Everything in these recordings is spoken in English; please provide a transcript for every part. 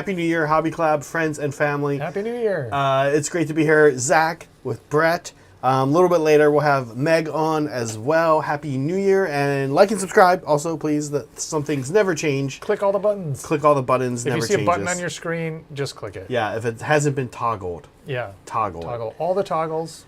Happy New Year, Hobby Club, friends and family. Happy New Year. It's great to be here. Zach with Brett. A little bit later, we'll have Meg on as well. Happy New Year. And like and subscribe also, please. That some things never change. Click all the buttons. Click all the buttons. If never you see changes. a button on your screen, just click it. Yeah, if it hasn't been toggled. Yeah. Toggle. Toggle all the toggles.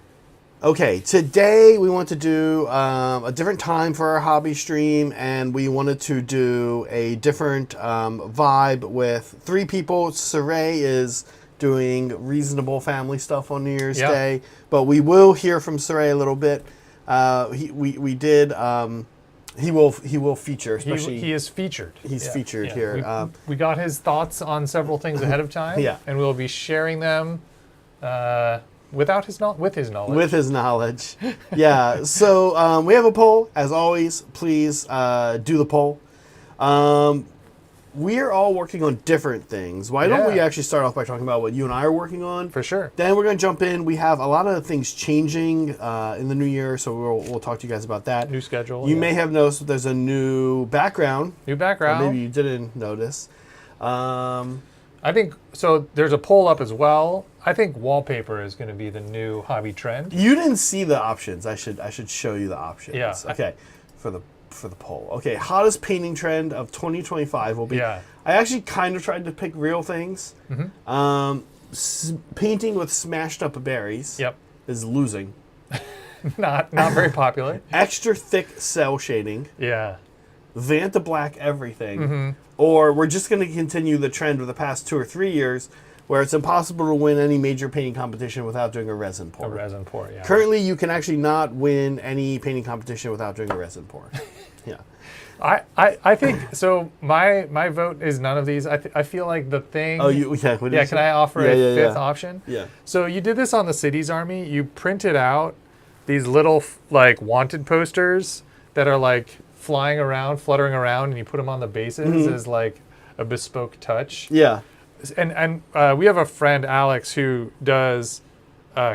Okay, today we want to do a different time for our hobby stream, and we wanted to do a different vibe with 3 people. Saray is doing reasonable family stuff on New Year's Day, but we will hear from Saray a little bit. He will feature, especially he is featured. He's featured here. We got his thoughts on several things ahead of time, and we'll be sharing them. With his knowledge. Yeah. So we have a poll, as always. Please do the poll. We are all working on different things. Why don't we actually start off by talking about what you and I are working on? For sure. Then we're going to jump in. We have a lot of things changing in the new year, so we'll talk to you guys about that. New schedule. You may have noticed that there's a new background. New background. Or maybe you didn't notice. I think so. There's a poll up as well. I think wallpaper is going to be the new hobby trend. You didn't see the options. I should show you the options. Yeah. Okay. For the poll. Okay. Hottest painting trend of 2025 will be. Yeah. I actually kind of tried to pick real things. Mm-hmm. Painting with smashed up berries. Yep. Is losing. not very popular. Extra thick cell shading. Yeah. Vanta black everything. Mm-hmm. Or we're just going to continue the trend of the past 2 or 3 years, where it's impossible to win any major painting competition without doing a resin pour. A resin pour, yeah. Currently, you can actually not win any painting competition without doing a resin pour. Yeah. I think, so my vote is none of these. I feel like the thing... Oh, yeah. Can I offer a fifth option? Yeah. So you did this on the Cities Army. You printed out these little, like, wanted posters that are, like, flying around, fluttering around, and you put them on the bases as, like, a bespoke touch. Yeah. And we have a friend, Alex, who does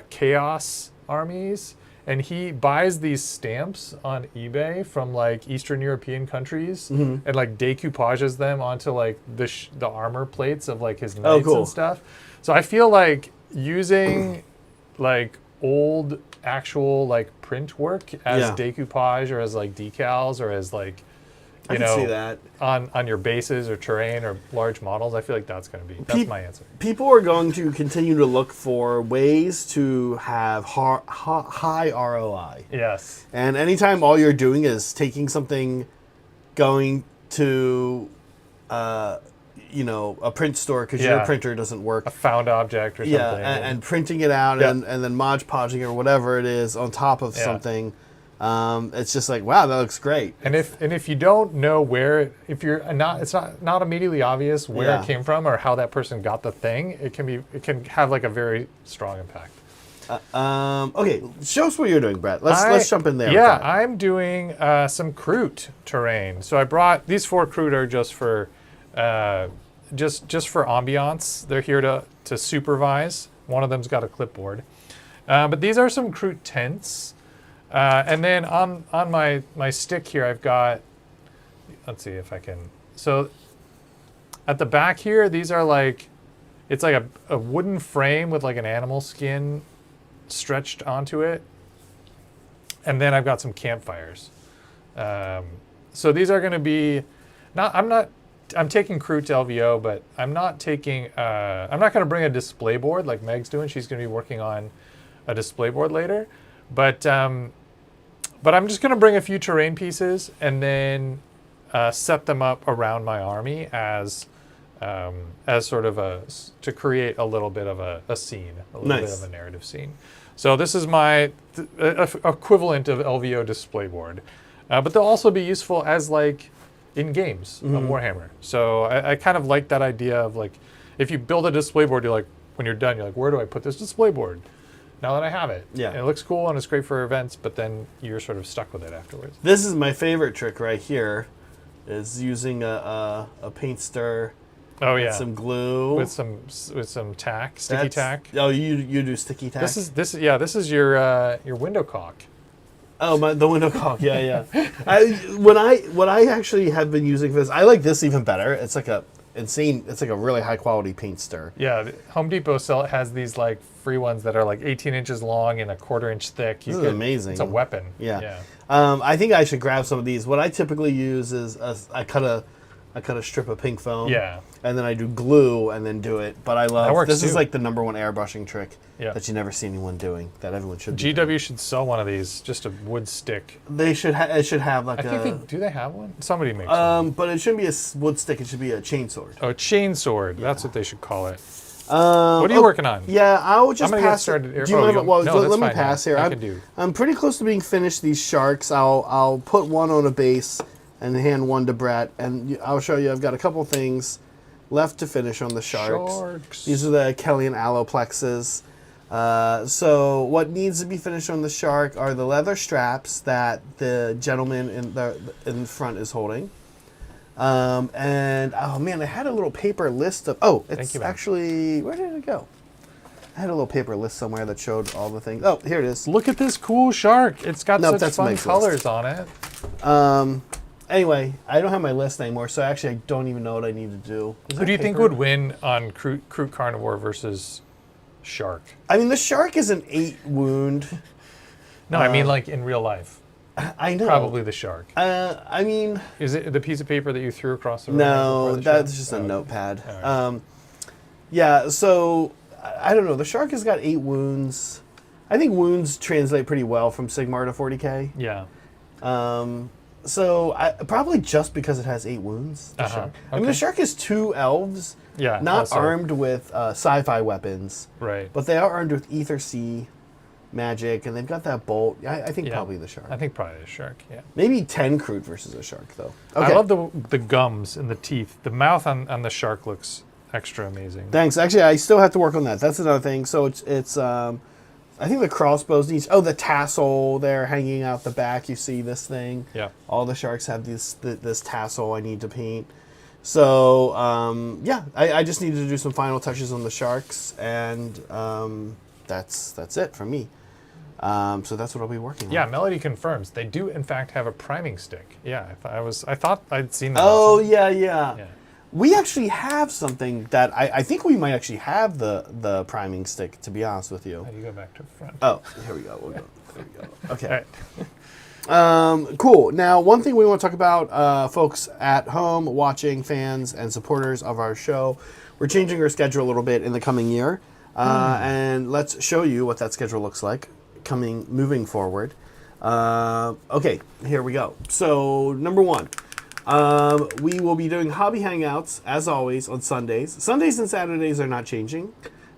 chaos armies, and he buys these stamps on eBay from like Eastern European countries and like decoupages them onto like the armor plates of like his knights and stuff. So I feel like using like old actual like print work as decoupage or as like decals or as like I can see that. On your bases or terrain or large models, I feel like that's my answer. People are going to continue to look for ways to have high ROI. Yes. And anytime all you're doing is taking something, going to, a print store because your printer doesn't work. A found object or something. Yeah, and printing it out and then Mod Podging or whatever it is on top of something. It's just like, wow, that looks great. And if you don't know where, if you're it's not immediately obvious where it came from or how that person got the thing, it can have like a very strong impact. Okay, show us what you're doing, Brett. Let's jump in there. Yeah, I'm doing some Kroot terrain. So I brought these 4 Kroot are just for just for ambiance. They're here to supervise. One of them's got a clipboard, but these are some Kroot tents. And then on my stick here, I've got, let's see if I can, so at the back here, these are like, it's like a wooden frame with like an animal skin stretched onto it. And then I've got some campfires. So these are going to be, I'm taking Kroot to LVO, but I'm not going to bring a display board like Meg's doing. She's going to be working on a display board later. But I'm just going to bring a few terrain pieces and then set them up around my army as sort of to create a little bit of a scene, a little bit of a narrative scene. So this is my equivalent of LVO display board, but they'll also be useful as like in games of Warhammer. So I kind of like that idea of like if you build a display board, you're like when you're done, you're like, where do I put this display board? Now that I have it. Yeah. And it looks cool and it's great for events, but then you're sort of stuck with it afterwards. This is my favorite trick right here, is using a paint stir. Oh yeah. With some glue. With some tack, sticky tack. Oh, you do sticky tack? This is your window caulk. Oh, the window caulk. Yeah. What I actually have been using for this, I like this even better. It's like insane. It's like a really high quality paint stir. Yeah, Home Depot has these like free ones that are like 18 inches long and a 1/4 inch thick. This is amazing. It's a weapon. Yeah. I think I should grab some of these. What I typically use is I cut a strip of pink foam. Yeah. And then I do glue and then do it. But I love this too. is like the #1 airbrushing trick Yeah. that you never see anyone doing. That everyone should. be GW doing. should sell one of these, just a wood stick. They should. It should have like I think do they have one? Somebody makes one. But it shouldn't be a wood stick. It should be a chain sword. Oh, a chain sword. That's what they should call it. What are you working on? Yeah, I'll just I'm gonna pass. get started. Do you mind? Well, no, let that's me fine, pass yeah. here. I'm pretty close to being finished. These sharks. I'll put one on a base and hand one to Brett, and I'll show you. I've got a couple things left to finish on the sharks. These are the Kellyan Alloplexes. So what needs to be finished on the shark are the leather straps that the gentleman in front is holding. And oh man, I had a little paper list of. Oh, it's actually, where did it go? I had a little paper list somewhere that showed all the things. Oh, here it is. Look at this cool shark. It's got such fun colors on it. Anyway, I don't have my list anymore, so actually I don't even know what I need to do. Who do you think would win on Crute Carnivore versus Shark? I mean, the shark is an 8 wound. No, I mean like in real life. I know. Probably the shark. I mean... Is it the piece of paper that you threw across the room? No, that's just a notepad. Right. Yeah, so, I don't know. The shark has got 8 wounds. I think wounds translate pretty well from Sigmar to 40k. Yeah. So, probably just because it has 8 wounds. The shark. I mean, the shark is 2 elves. Yeah. Not armed with sci-fi weapons. Right. But they are armed with Ether Sea magic, and they've got that bolt. I think probably the shark. I think probably the shark, yeah. Maybe 10 Crute versus a shark, though. Okay. I love the gums and the teeth. The mouth on the shark looks extra amazing. Thanks. Actually, I still have to work on that. That's another thing. So it's I think the crossbows needs... Oh, the tassel there hanging out the back. You see this thing? Yeah. All the sharks have this tassel I need to paint. So, yeah, I just need to do some final touches on the sharks, and that's it for me. So that's what I'll be working on. Yeah, Melody confirms. They do, in fact, have a priming stick. Yeah, I thought I'd seen that. Oh, yeah. We actually have something that I think we might actually have the priming stick, to be honest with you. How do you go back to the front? Oh, here we go. There we go. Okay. All right. Cool. Now, one thing we want to talk about, folks at home, watching, fans, and supporters of our show, we're changing our schedule a little bit in the coming year. And let's show you what that schedule looks like moving forward. Okay, here we go. So, number 1. We will be doing hobby hangouts, as always, on Sundays. Sundays and Saturdays are not changing,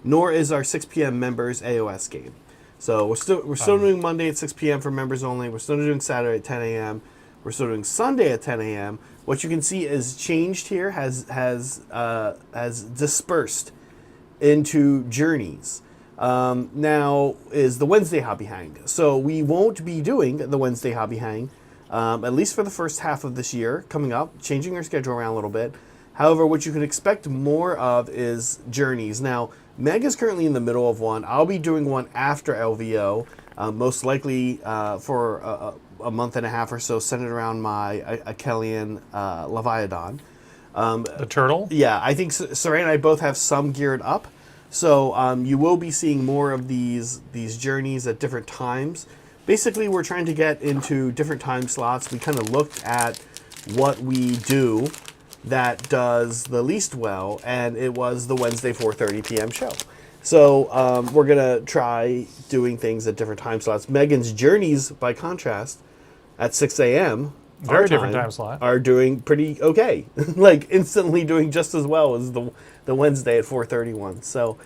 nor is our 6 p.m. members AOS game. So we're still doing Monday at 6 p.m. for members only. We're still doing Saturday at 10 a.m. We're still doing Sunday at 10 a.m. What you can see is changed here has dispersed into journeys. Now is the Wednesday hobby hang. So we won't be doing the Wednesday hobby hang. At least for the first half of this year coming up, changing our schedule around a little bit. However, what you can expect more of is journeys. Now, Meg is currently in the middle of one. I'll be doing one after LVO, most likely for a month and a half or so, centered around my Kellyan Leviathan. The turtle? Yeah, I think Saray and I both have some geared up. So you will be seeing more of these journeys at different times. Basically, we're trying to get into different time slots. We kind of looked at what we do that does the least well, and it was the Wednesday 4:30 p.m. show. So we're going to try doing things at different time slots. Megan's journeys, by contrast, at 6 a.m. Very different time slot. Are doing pretty okay. Like instantly doing just as well as the Wednesday at 4:31. So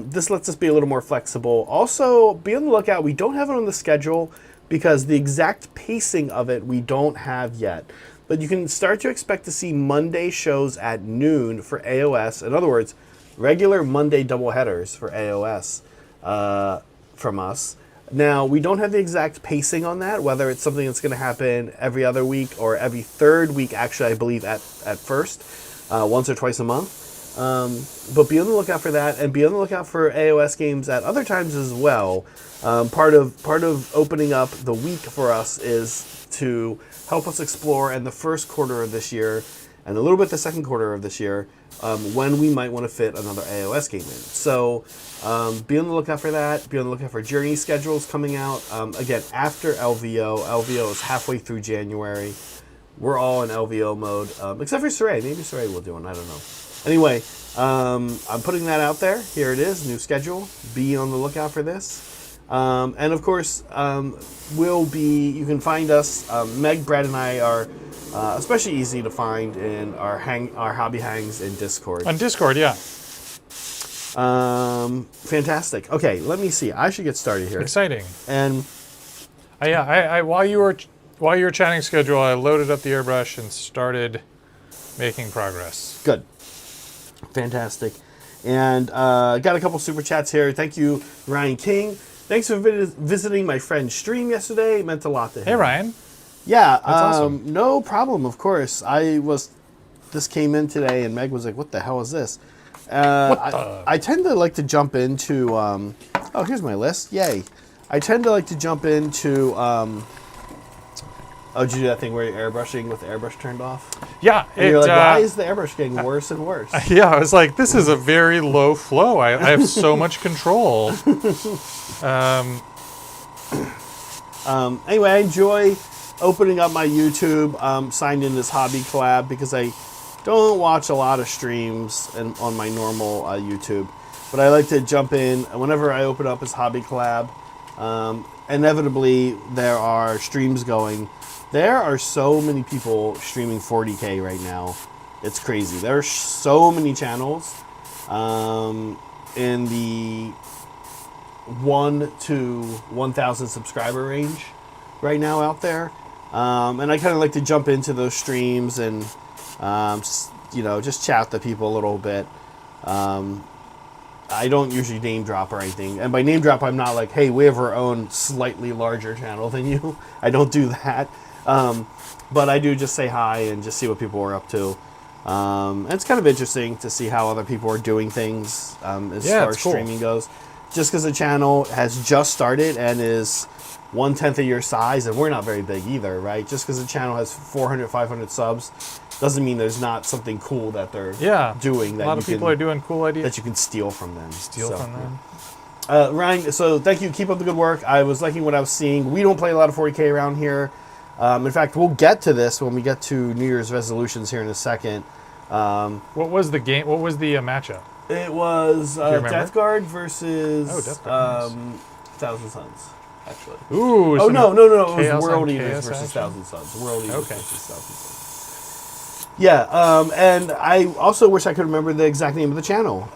this lets us be a little more flexible. Also, be on the lookout. We don't have it on the schedule because the exact pacing of it we don't have yet. But you can start to expect to see Monday shows at noon for AOS. In other words, regular Monday doubleheaders for AOS from us. Now, we don't have the exact pacing on that, whether it's something that's going to happen every other week or every third week, actually, I believe, at first, once or twice a month. But be on the lookout for that, and be on the lookout for AOS games at other times as well. Part of opening up the week for us is to help us explore in the first quarter of this year and a little bit the second quarter of this year, when we might want to fit another AOS game in. So be on the lookout for that. Be on the lookout for Journey schedules coming out. Again, after LVO. LVO is halfway through January. We're all in LVO mode, except for Saray. Maybe Saray will do one. I don't know. Anyway, I'm putting that out there. Here it is, new schedule. Be on the lookout for this. And of course, you can find us. Meg, Brad, and I are especially easy to find in our hobby hangs in Discord. On Discord, yeah. Fantastic. Okay, let me see. I should get started here. Exciting. And I while you were chatting schedule, I loaded up the airbrush and started making progress. Good. Fantastic. And got a couple super chats here. Thank you, Ryan King. Thanks for visiting my friend's stream yesterday. It meant a lot to him. Hey, Ryan. Yeah. That's awesome. No problem, of course. This came in today, and Meg was like, what the hell is this? I tend to like to jump into... oh, here's my list. Yay. I tend to like to jump into... oh, did you do that thing where you're airbrushing with the airbrush turned off? Yeah. And you're like, why is the airbrush getting worse and worse? Yeah, I was like, this is a very low flow. I have so much control. Anyway, I enjoy opening up my YouTube, signed in this hobby collab because I don't watch a lot of streams on my normal YouTube. But I like to jump in whenever I open up this hobby collab. Inevitably, there are streams going. There are so many people streaming 40K right now. It's crazy. There are so many channels in the 1 to 1,000 subscriber range right now out there. And I kind of like to jump into those streams and, just chat to people a little bit. I don't usually name drop or anything. And by name drop, I'm not like, hey, we have our own slightly larger channel than you. I don't do that. But I do just say hi and just see what people are up to. And it's kind of interesting to see how other people are doing things as far as streaming goes. Just because the channel has just started and is 1/10 of your size, and we're not very big either, right? Just because the channel has 400, 500 subs doesn't mean there's not something cool that they're doing. That a lot of people are doing cool ideas. That you can steal from them. Yeah. Ryan, so thank you. Keep up the good work. I was liking what I was seeing. We don't play a lot of 40K around here. In fact, we'll get to this when we get to New Year's resolutions here in a second. What was the game? What was the matchup? It was Death Guard versus Thousand Suns, actually. Ooh. Oh, no. It was World Eaters Chaos versus action? Thousand Suns. World Eaters Okay. versus Thousand Suns. Yeah, and I also wish I could remember the exact name of the channel.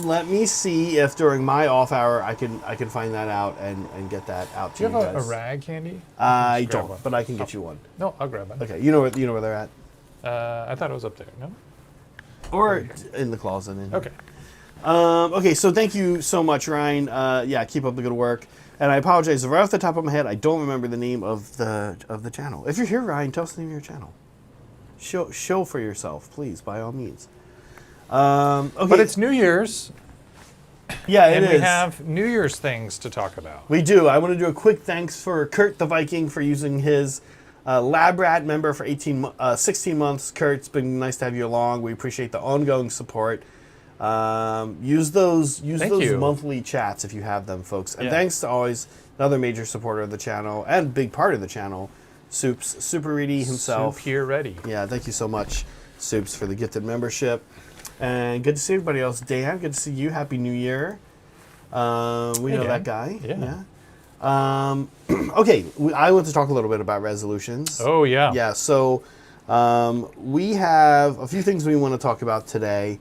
Let me see if during my off hour I can find that out and get that out to you guys. Do you have a rag handy? I don't, but I can get you one. No, I'll grab one. Okay, you know where they're at, I thought it was up there. No. or in the closet. Okay. Okay, so thank you so much, Ryan. Yeah, keep up the good work. And I apologize, right off the top of my head, I don't remember the name of the channel. If you're here, Ryan, tell us the name of your channel. Show for yourself, please, by all means. Okay. But it's New Year's. Yeah, it and is. we have New Year's things to talk about. We do. I want to do a quick thanks for Kurt the Viking for using his Lab Rat member for 16 months. Kurt, it's been nice to have you along. We appreciate the ongoing support. Use those monthly chats if you have them, folks. And thanks to always another major supporter of the channel and big part of the channel, Soups, Super Reedy himself. Soup here ready. Yeah, thank you so much, Soups, for the gifted membership. And good to see everybody else. Dan, good to see you. Happy New Year. We know that guy. Yeah. Okay, I want to talk a little bit about resolutions. Oh, yeah. Yeah, so we have a few things we want to talk about today.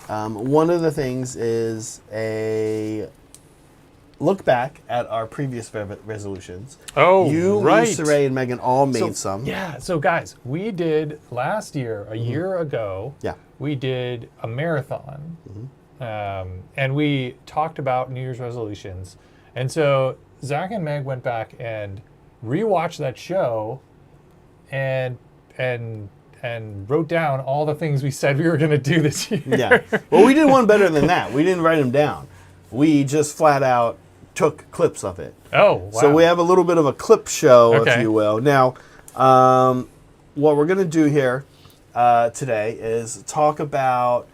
One of the things is a look back at our previous resolutions. Oh, you, right. You, Saray, and Megan all made some. Yeah, so guys, we did last year, a year ago, we did a marathon. And we talked about New Year's resolutions. And so Zach and Meg went back and rewatched that show and wrote down all the things we said we were going to do this year. Yeah. Well, we did one better than that. We didn't write them down. We just flat out took clips of it. Oh, wow. So we have a little bit of a clip show, if you will. Now, what we're gonna do here today is talk about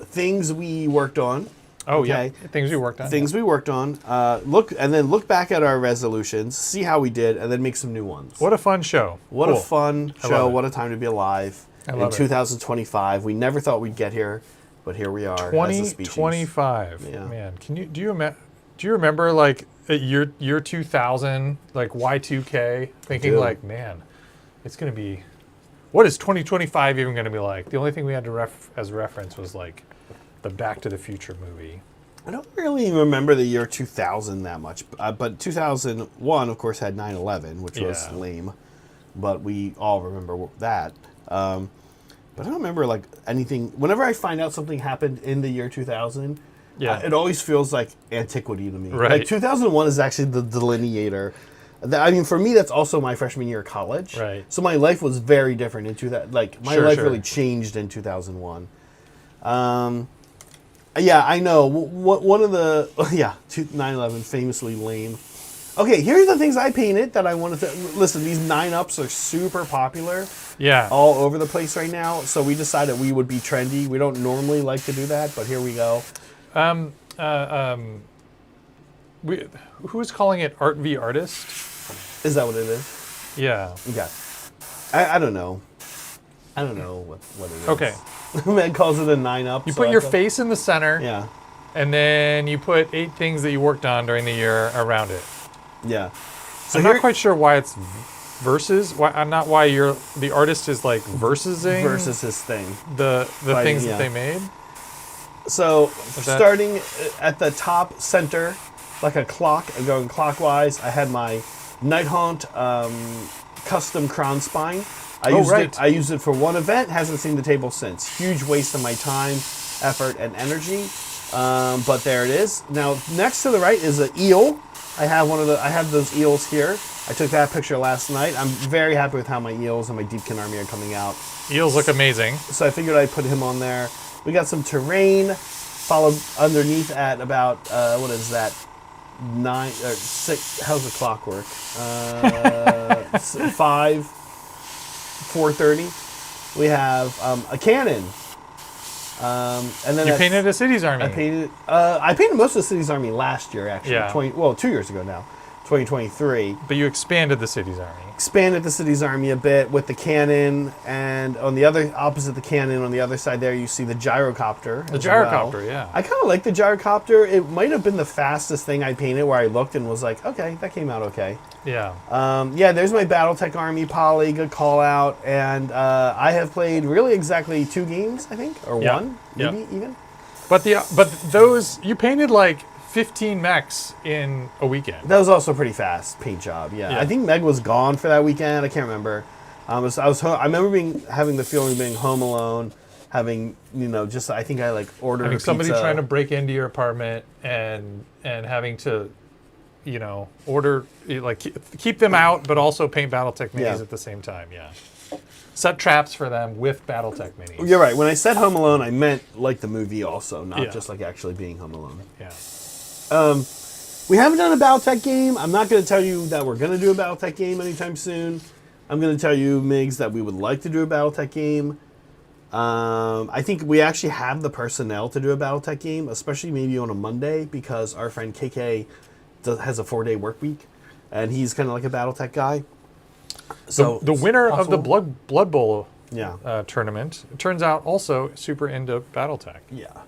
things we worked on. Oh yeah, things we worked on. Things we worked on. Look back at our resolutions, see how we did, and then make some new ones. What a fun show! What Cool. a fun show! What a time to be alive in 2025. We never thought we'd get here, but here we are. As a species. 2025. Yeah. Man, do you remember like at year 2000, like Y2K, thinking like, man, it's gonna be. What is 2025 even going to be like? The only thing we had to as reference was like the Back to the Future movie. I don't really remember the year 2000 that much, but 2001, of course, had 9/11, which was lame. But we all remember that. But I don't remember like anything. Whenever I find out something happened in the year 2000, it always feels like antiquity to me. Right. Like 2001 is actually the delineator. I mean, for me, that's also my freshman year of college. Right. So my life was very different in 2000. Like my life really changed in 2001. Yeah, I know. One of the 9/11 famously lame. Okay, here's the things I painted that I wanted to listen. These 9-ups are super popular. Yeah. All over the place right now. So we decided we would be trendy. We don't normally like to do that, but here we go. Who's calling it art v artist? Is that what it is? Yeah. Okay. I don't know. I don't know what it is. Okay. Man calls it a 9-up. You put your face in the center. Yeah. And then you put 8 things that you worked on during the year around it. Yeah. So I'm not quite sure why it's versus. I'm not why the artist is like versus his thing. The things that they made. So starting at the top center, like a clock, and going clockwise, I had my Nighthaunt custom crown spine. I used it for one event. Hasn't seen the table since. Huge waste of my time, effort, and energy. But there it is. Now next to the right is an eel. I have those eels here. I took that picture last night. I'm very happy with how my eels and my Deepkin army are coming out. Eels look amazing. So I figured I'd put him on there. We got some terrain, followed underneath at about, what is that, 9 or 6, how's the clock work? 4:30. We have a cannon. And then you painted a city's army. I painted most of the city's army last year, actually. Yeah. 2 years ago now, 2023. But you expanded the city's army. Expanded the city's army a bit with the cannon, and on the opposite the cannon, on the other side there, you see the gyrocopter. The gyrocopter, yeah. I kind of like the gyrocopter. It might have been the fastest thing I painted, where I looked and was like, okay, that came out okay. Yeah. There's my BattleTech army, Poly, good call out, and I have played really exactly 2 games, I think, or 1, maybe even. But those you painted like 15 mechs in a weekend. That was also a pretty fast paint job. Yeah. I think Meg was gone for that weekend. I can't remember. I remember having the feeling of being home alone, having I think I like ordered having a somebody pizza. trying to break into your apartment and having to, order like keep them out, but also paint BattleTech minis at the same time. Yeah. Set traps for them with BattleTech minis. You're right. When I said Home Alone, I meant like the movie also, not just like actually being Home Alone. Yeah. We haven't done a BattleTech game. I'm not going to tell you that we're going to do a BattleTech game anytime soon. I'm going to tell you, Migs, that we would like to do a BattleTech game. I think we actually have the personnel to do a BattleTech game, especially maybe on a Monday, because our friend KK has a 4-day work week, and he's kind of like a BattleTech guy. So the winner of the Blood Bowl tournament, it turns out, also super into BattleTech. Yeah.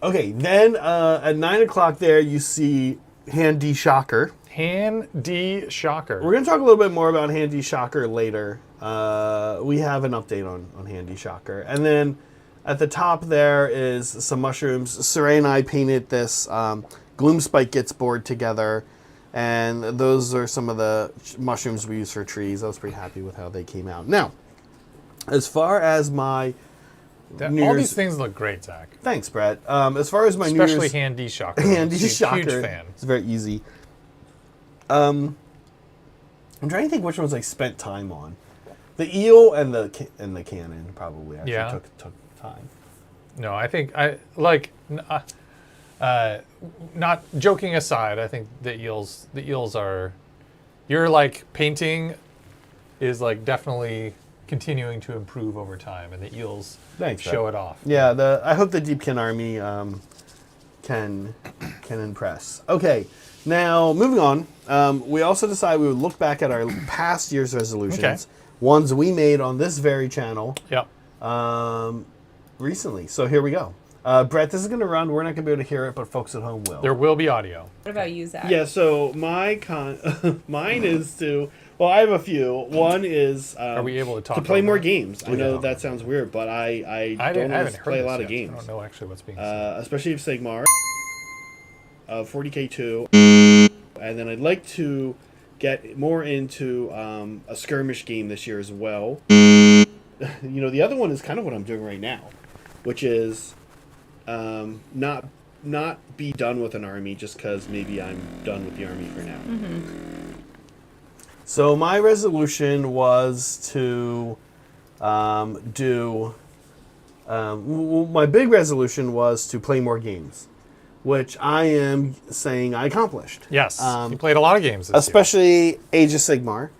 Okay, then at 9 o'clock there, you see Handy Shocker. Handy Shocker. We're going to talk a little bit more about Handy Shocker later. We have an update on Handy Shocker. And then at the top there is some mushrooms. Saray and I painted this Gloomspike Gets Board together. And those are some of the mushrooms we use for trees. I was pretty happy with how they came out. Now, as far as my... all these things look great, Zach. Thanks, Brett. As far as my especially Handy Shocker. Handy Shocker. Huge fan. It's very easy. I'm trying to think which ones I spent time on. The eel and the cannon probably actually took time. No, I think not joking aside, I think the eels are, you're like painting is like definitely continuing to improve over time, and the eels Thanks, show Brett. it off. Yeah, I hope the Deepkin army can impress. Okay, now moving on. We also decided we would look back at our past year's resolutions, Okay. ones we made on this very channel Yep. recently. So here we go. Brett, this is going to run. We're not going to be able to hear it, but folks at home will. There will be audio. What about you, Zach? Yeah, so mine is to, well, I have a few. One is Are we able to talk to play about more that? games. I know don't. that sounds weird, but I I don't haven't heard play a this lot of yet. games. I don't know actually what's being said. Especially of Sigmar, 40k2, and then I'd like to get more into a skirmish game this year as well. The other one is kind of what I'm doing right now, which is not be done with an army just because maybe I'm done with the army for now. So my resolution was to my big resolution was to play more games, which I am saying I accomplished. Yes, you played a lot of games this Especially Age of Sigmar.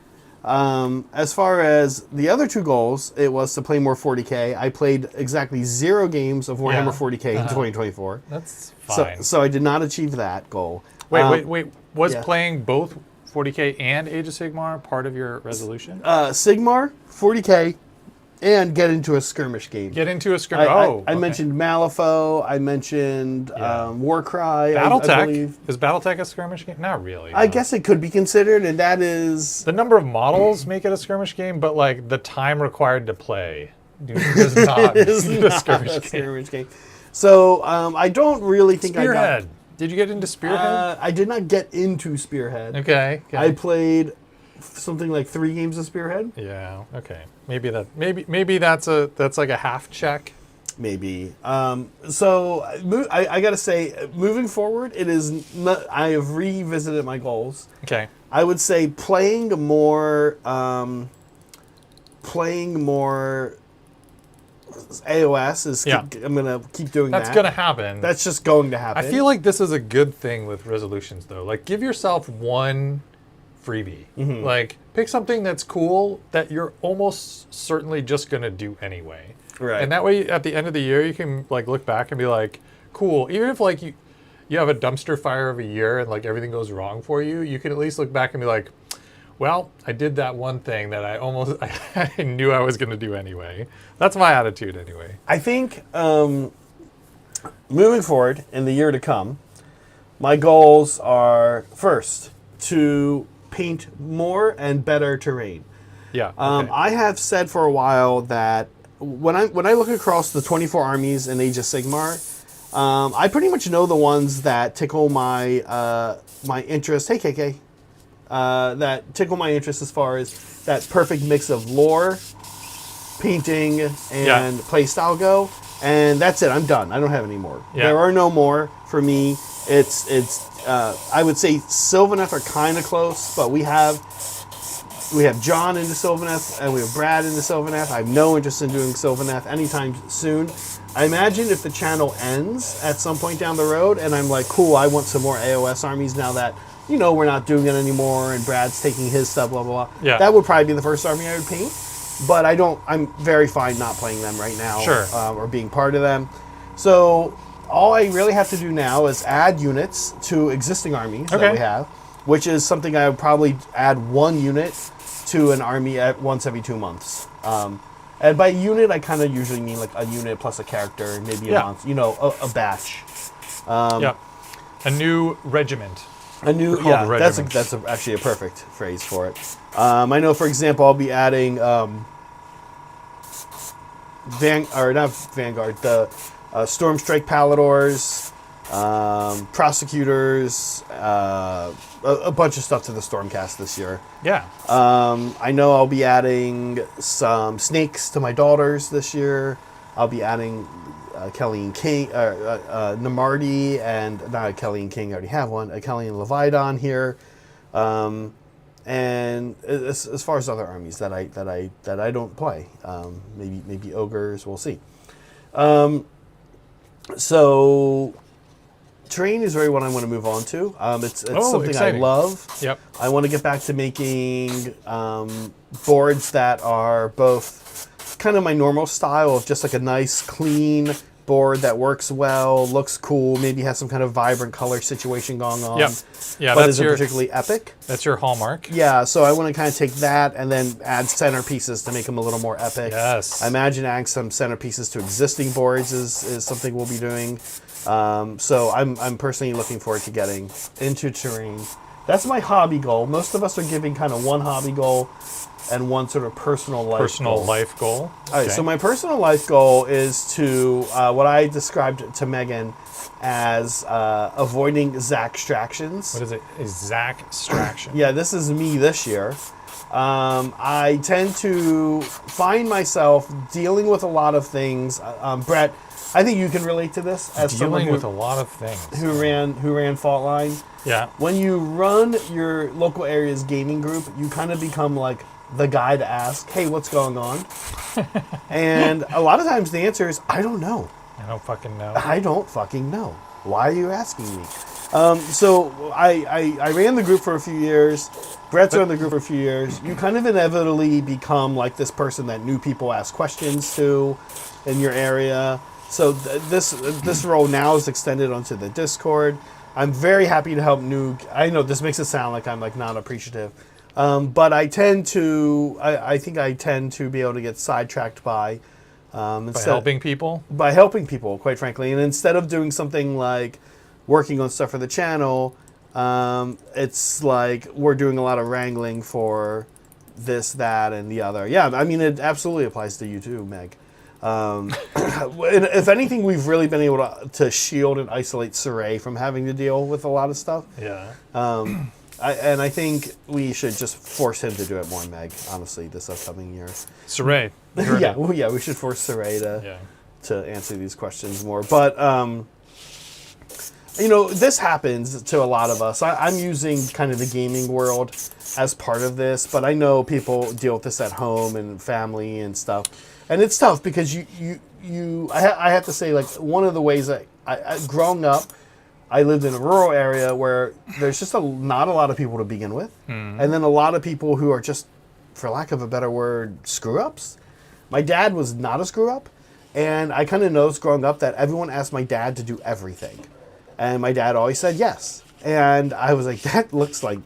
As far as the other two goals, it was to play more 40k. I played exactly 0 games of Warhammer Yeah. 40k in 2024. year. That's fine. So I did not achieve that goal. Wait. Was yeah. playing both 40k and Age of Sigmar part of your resolution? Sigmar, 40k, and get into a skirmish game. Get into a skirmish. I mentioned Malifaux. I mentioned Warcry. I BattleTech. believe. Is BattleTech a skirmish game? Not really. I no. guess it could be considered, and that is The number of models make it a skirmish game, but like the time required to play does not make is it a not skirmish a game. skirmish game. So I don't really think Spearhead. Did you get into Spearhead? I did not get into Spearhead. Okay. I played something like 3 games of Spearhead. Yeah. Okay. Maybe that's like a half check. Maybe. So I gotta say, moving forward, it is. Not, I have revisited my goals. Okay. I would say playing more AOS is. Yeah. I'm gonna keep doing That's that. gonna happen. That's just going to happen. I feel like this is a good thing with resolutions, though. Like, give yourself one freebie. Mm-hmm. Like, pick something that's cool that you're almost certainly just gonna do anyway. Right. And that way, at the end of the year, you can like look back and be like, cool. Even if like you have a dumpster fire of a year and like everything goes wrong for you, you can at least look back and be like, well, I did that one thing that I knew I was going to do anyway. That's my attitude anyway. I think moving forward in the year to come, my goals are first to paint more and better terrain. Yeah. Okay. I have said for a while that when I look across the 24 armies in Age of Sigmar, I pretty much know the ones that tickle my my interest. Hey, KK. That tickle my interest as far as that perfect mix of lore, painting, and play style go. And that's it. I'm done. I don't have any more. Yeah. There are no more for me. It's I would say Sylvaneth are kind of close, but we have John into Sylvaneth and we have Brad into Sylvaneth. I have no interest in doing Sylvaneth anytime soon. I imagine if the channel ends at some point down the road and I'm like, cool, I want some more AOS armies now that we're not doing it anymore, and Brad's taking his stuff, blah, blah, blah. Yeah. That would probably be the first army I would paint, but I'm very fine not playing them right now. Sure. Or being part of them. So all I really have to do now is add units to existing armies that we have, which is something I would probably add 1 unit to an army at once every 2 months. And by unit, I kind of usually mean like a unit plus a character, maybe a month, a batch. A new regiment. A new, that's actually a perfect phrase for it. I know, for example, I'll be adding not Vanguard, the Stormstrike Paladors, Prosecutors, a bunch of stuff to the Stormcast this year. Yeah. I know I'll be adding some Snakes to my daughters this year. I'll be adding Kelly and King, Namardi, and not Kelly and King. I already have one. Kelly and Leviathan here, and as far as other armies that I don't play, maybe ogres. We'll see. So terrain is really what I want to move on to. It's something exciting. I love. Yep. I want to get back to making boards that are both kind of my normal style of just like a nice, clean board that works well, looks cool, maybe has some kind of vibrant color situation going on. Yep. Yeah, but that's isn't your particularly epic. That's your hallmark. Yeah, so I want to kind of take that and then add centerpieces to make them a little more epic. Yes. I imagine adding some centerpieces to existing boards is something we'll be doing. So I'm personally looking forward to getting into terrain. That's my hobby goal. Most of us are giving kind of one hobby goal and one sort of personal life goal. Life goal. All right, so my personal life goal is to what I described to Megan as avoiding Zach-stractions. What is it? A Zach-straction. Yeah, this is me this year. I tend to find myself dealing with a lot of things. Brett, I think you can relate to this as someone Dealing with a lot of things. who ran Fault Line. Yeah. When you run your local area's gaming group, you kind of become like the guy to ask, hey, what's going on? And a lot of times the answer is, I don't know. I don't fucking know. I don't fucking know. Why are you asking me? So I ran the group for a few years. Brett's run the group for a few years. You kind of inevitably become like this person that new people ask questions to in your area. So this role now is extended onto the Discord. I'm very happy to help new. I know this makes it sound like I'm like not appreciative. But I tend to, I think I tend to be able to get sidetracked by helping people? By helping people, quite frankly. And instead of doing something like working on stuff for the channel, it's like we're doing a lot of wrangling for this, that, and the other. Yeah, I mean, it absolutely applies to you too, Meg. If anything, we've really been able to shield and isolate Saray from having to deal with a lot of stuff. Yeah. I think we should just force him to do it more, Meg, honestly, this upcoming year. Saray. Yeah, we should force Saray to answer these questions more. But, this happens to a lot of us. I'm using kind of the gaming world as part of this, but I know people deal with this at home and family and stuff. And it's tough because I have to say, like, one of the ways that growing up, I lived in a rural area where there's just not a lot of people to begin with. And then a lot of people who are just, for lack of a better word, screw-ups. My dad was not a screw-up. And I kind of noticed growing up that everyone asked my dad to do everything. And my dad always said yes. And I was like, that looks like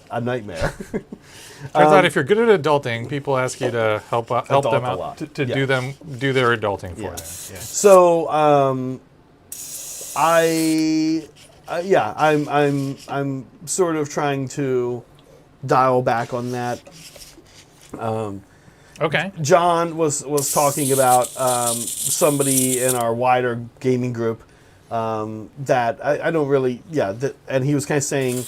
a nightmare. Turns out if you're good at adulting, people ask you to help them out to do their adulting for them. Yeah. So I'm sort of trying to dial back on that. Okay. John was talking about somebody in our wider gaming group that I don't really and he was kind of saying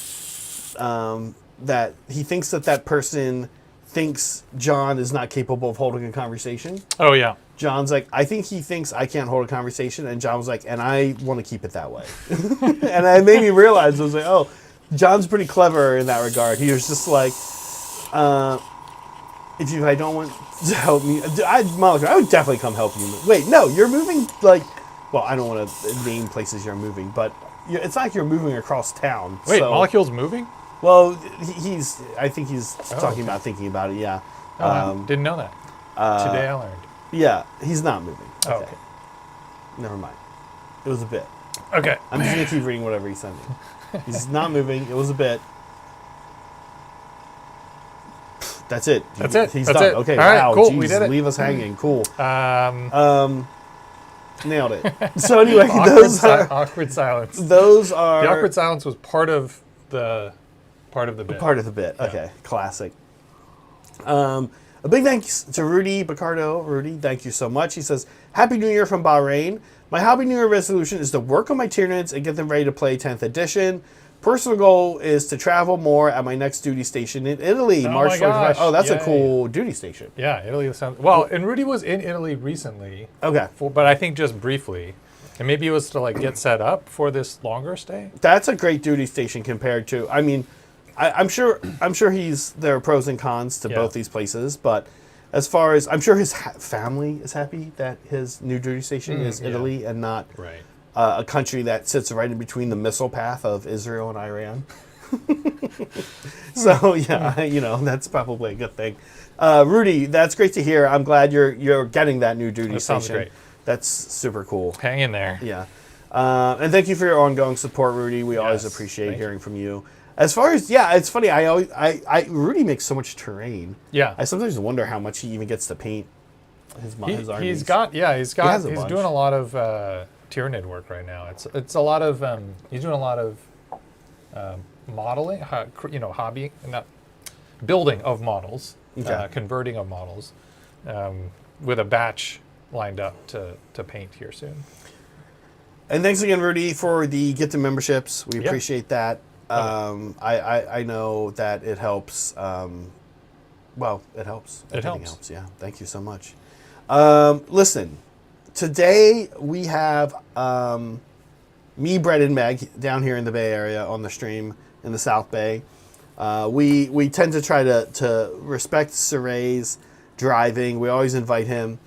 that he thinks that person thinks John is not capable of holding a conversation. Oh yeah. John's like, I think he thinks I can't hold a conversation, and John was like, and I want to keep it that way. And it made me realize, I was like, oh, John's pretty clever in that regard. He was just like, if I don't want to help me, Monica, I would definitely come help you. Wait, no, you're moving, like, well, I don't want to name places you're moving, but it's not like you're moving across town. Wait, so, Molecule's moving? Well, I think he's thinking about it, yeah. Didn't know that. Today I learned. Yeah, he's not moving. Okay. Never mind. It was a bit. Okay. I'm just going to keep reading whatever he sent me. He's not moving. It was a bit. That's it. That's it. He's That's done. it. Okay, all right, wow. cool. Geez, We did it. leave us hanging. Cool. Nailed it. So So anyway, awkward silence. those are... The awkward silence was part of the bit. Part of the bit. Okay, classic. A big thanks to Rudy Picardo. Rudy, thank you so much. He says, Happy New Year from Bahrain. My Happy New Year resolution is to work on my Tyranids and get them ready to play 10th edition. Personal goal is to travel more at my next duty station in Italy, March 25th. Oh, that's a cool duty station. Yeah, Italy sounds... Well, and Rudy was in Italy recently. Okay. But I think just briefly. And maybe it was to like get set up for this longer stay. That's a great duty station compared to... I mean... I'm sure there are pros and cons to both these places, but as far as I'm sure his family is happy that his new duty station is Italy and not a country that sits right in between the missile path of Israel and Iran. So yeah, you know, that's probably a good thing. Rudy, that's great to hear. I'm glad you're getting that new duty That station. sounds great. That's super cool. Hang in there. Yeah. And thank you for your ongoing support, Rudy. We always Yes, appreciate thank hearing from you. As far as, yeah, it's funny. Rudy makes so much terrain. Yeah. I sometimes wonder how much he even gets to paint his armies. He's has a he's bunch. doing a lot of Tyranid work right now. It's a lot of he's doing a lot of modeling, hobby, not building of models, Okay. converting of models, with a batch lined up to paint here soon. And thanks again, Rudy, for the gift of memberships. We Yeah. appreciate that. I know that it helps. Well, it helps. It Everything helps. Yeah. Thank you so much. Listen, today we have me, Brett, and Meg down here in the Bay Area on the stream in the South Bay. We tend to try to respect Saray's driving. We always invite him.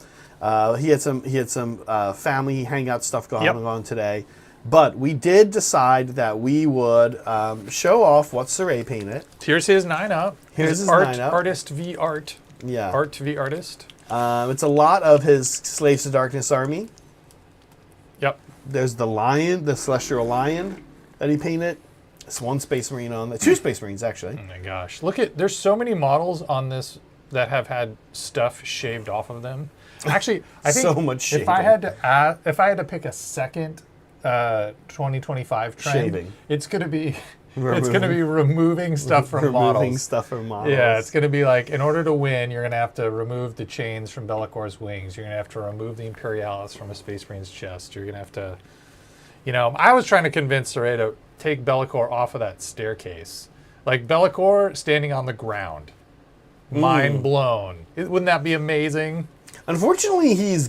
He had some family hangout stuff going on today, but we did decide that we would show off what Saray painted. Here's his 9-up. Here's his art, 9-up. Artist v art. Yeah, Art v artist. it's a lot of his Slaves to Darkness army. Yep. There's the lion, the celestial lion that he painted. It's one Space Marine on that, 2 Space Marines actually. Oh my gosh. There's so many models on this that have had stuff shaved off of them. Actually, I think So much if I shaving. had to pick a second 2025 trend, Shaving. it's gonna be removing stuff from Removing models. stuff from models. Yeah, it's going to be like, in order to win, you're going to have to remove the chains from Bellacor's wings. You're going to have to remove the Imperialis from a Space Marine's chest. You're going to have to, I was trying to convince Saray to take Bellacor off of that staircase. Like, Bellacor standing on the ground. Mind blown. Wouldn't that be amazing? Unfortunately, he's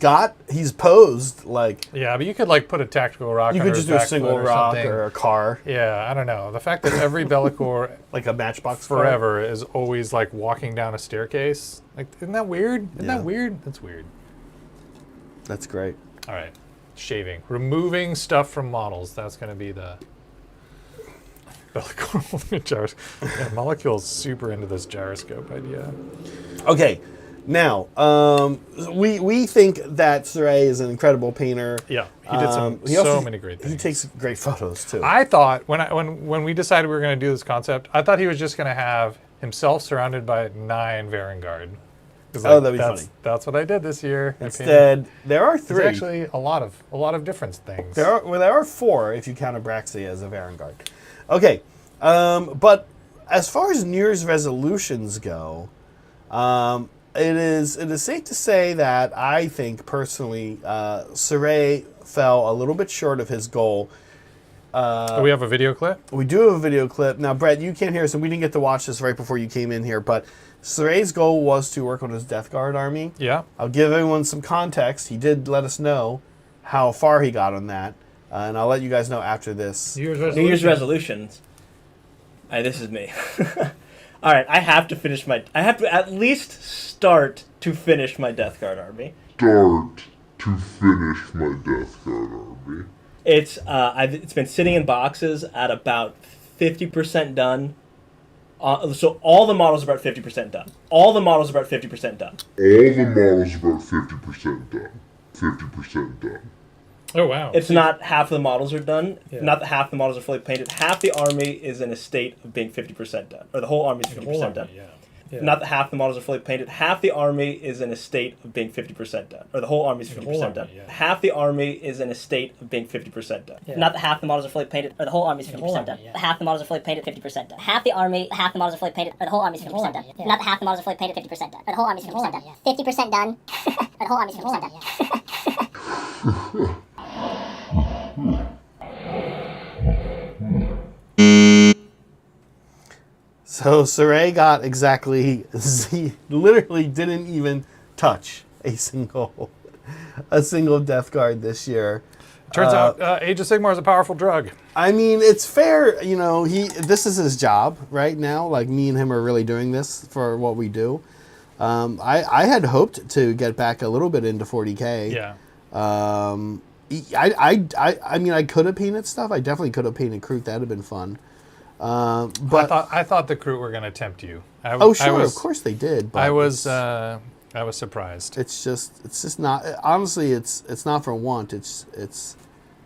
posed like Yeah, but you could, like, put a tactical rock you under could his just do a back single foot or rock something. or a car, Yeah, I don't know. The fact that every Bellacor like a matchbox car. forever is always like walking down a staircase. Like, isn't that weird? Isn't Yeah. that weird? That's weird. That's great. All right, shaving, removing stuff from models. That's going to be the Bellicor gyroscope. Yeah, Molecule's super into this gyroscope idea. Okay, now we think that Saray is an incredible painter. Yeah, he did He also- many great things. He takes great photos too. I thought when we decided we were going to do this concept, I thought he was just going to have himself surrounded by 9 Varangard. That'd be funny. That's what I did this year. I painted- Instead, there are 3. There's actually a lot of different things. There are 4 if you count Abraxia as a Varangard. Okay, but as far as New Year's resolutions go, it is safe to say that I think personally, Saray fell a little bit short of his goal. Do we have a video clip? We do have a video clip. Now, Brett, you can't hear us, and we didn't get to watch this right before you came in here, but Saray's goal was to work on his Death Guard army. Yeah. I'll give everyone some context. He did let us know how far he got on that, and I'll let you guys know after this. New Year's resolutions. This is me. All right, I have to at least start to finish my Death Guard army. It's been sitting in boxes at about 50% done. So all the models are about 50% done. All the models are about 50% done. 50% done. Oh wow. It's not half of the models are done. Not that half the models are fully painted. Half the army is in a state of being 50% done. Or the whole army is 50% done. Yeah. Not that half the models are fully painted. Half the army is in a state of being 50% done. Or the whole army is 50% done. Half the army is in a state of being 50% done. Not that half the models are fully painted, or the whole army is 50% done. Half the models are fully painted, 50% done. Half the models are fully painted, or the whole army is 50% done. Not that half the models are fully painted, 50% done. Or the whole army is 50% done. 50% done. Or the whole army is 50% done. So Saray got exactly, he literally didn't even touch a single Death Guard this year. Turns out Age of Sigmar is a powerful drug. I mean, it's fair, this is his job right now. Like, me and him are really doing this for what we do. I had hoped to get back a little bit into 40K. Yeah. I mean, I could have painted stuff. I definitely could have painted Kroot. That'd have been fun. But I thought the Kroot were going to tempt you. oh, sure, of course they did. But I was surprised. it's just not. Honestly, it's not for want. It's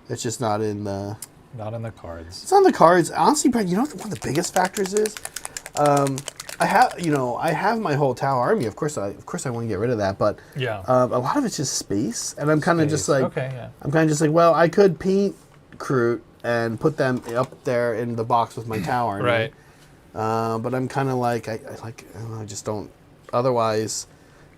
just not in the. Not in the cards. It's on the cards. Honestly, Brad, you know what one of the biggest factors is? I have my whole Tau army. Of course I want to get rid of that, but Yeah. a lot of it's just space, and I'm kind of just Space. like, Okay, yeah. I'm kind of just like, well, I could paint Kroot and put them up there in the box with my Tau army, Right. but I'm kind of like, I don't know, I just don't. Otherwise,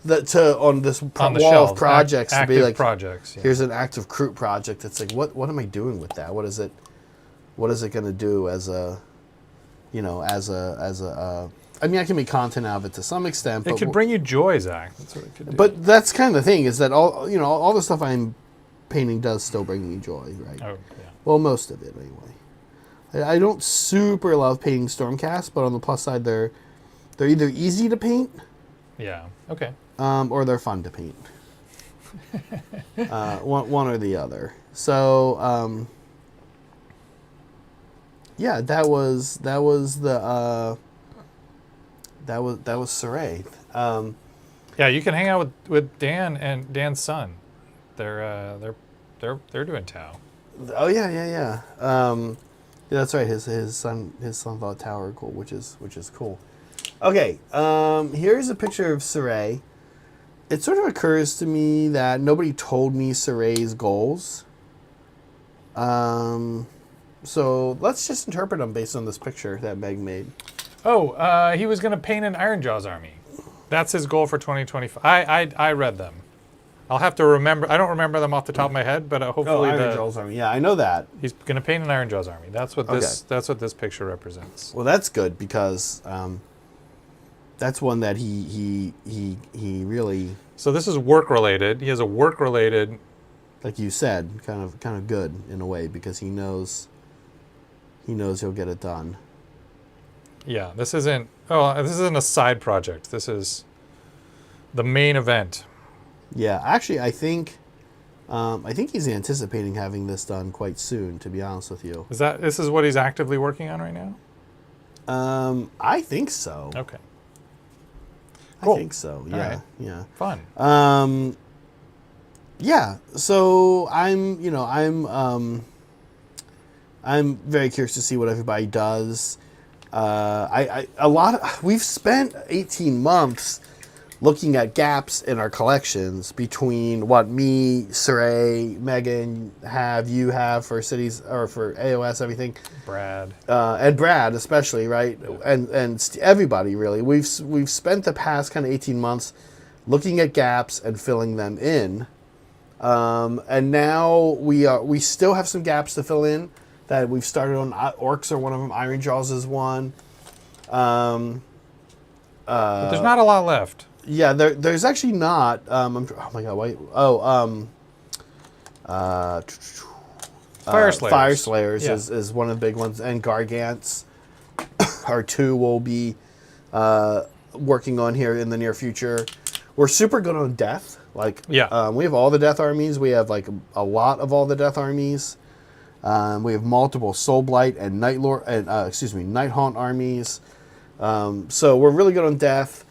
on this On the wall shelf. of projects to be Active like, projects. Yeah. here's an active Kroot project. It's like, what am I doing with that? What is it going to do as a, I mean, I can make content out of it to some extent. It but could bring you joy, Zach. That's what it could do. But that's kind of the thing, is that all the stuff I'm painting does still bring me joy, right? Oh, yeah. Well, most of it anyway. I don't super love painting Stormcast, but on the plus side, they're either easy to paint, Yeah. Okay. or they're fun to paint. One or the other. So, yeah, that was Saray. Yeah, you can hang out with Dan and Dan's son. They're doing Tau. Oh yeah. Yeah, that's right. His son thought Tower cool, which is cool. Okay, here's a picture of Saray. It sort of occurs to me that nobody told me Saray's goals. So let's just interpret them based on this picture that Meg made. Oh, he was going to paint an Ironjawz army. That's his goal for 2025. I read them. I'll have to remember. I don't remember them off the top of my head, but hopefully Ironjawz army. Yeah, I know that. he's going to paint an Ironjawz army. That's what this picture represents. Well, that's good because that's one that he really, So this is work related. He has a work related. like you said, kind of good in a way because he knows he'll get it done. Yeah, this isn't a side project. This is the main event. Yeah, actually, I think he's anticipating having this done quite soon. To be honest with you, This is what he's actively working on right now? I think so. Okay. I think so. Yeah, right. yeah. Fun. Yeah. So I'm very curious to see what everybody does. We've spent 18 months looking at gaps in our collections between what me, Saray, Megan you have for cities or for AOS, everything. Brad. And Brad especially, right? And everybody really. We've spent the past kind of 18 months looking at gaps and filling them in. And now we still have some gaps to fill in that we've started on. Orcs are one of them. Ironjawz is one. But there's not a lot left. Yeah, there's actually not. Oh my god! Wait. Fire Slayers. Fire Slayers Yeah. is one of the big ones, and Gargants are two we'll be working on here in the near future. We're super good on death. We have all the death armies. We have like a lot of all the death armies. We have multiple Soul Blight and Night Lord and Night Haunt armies. So we're really good on death.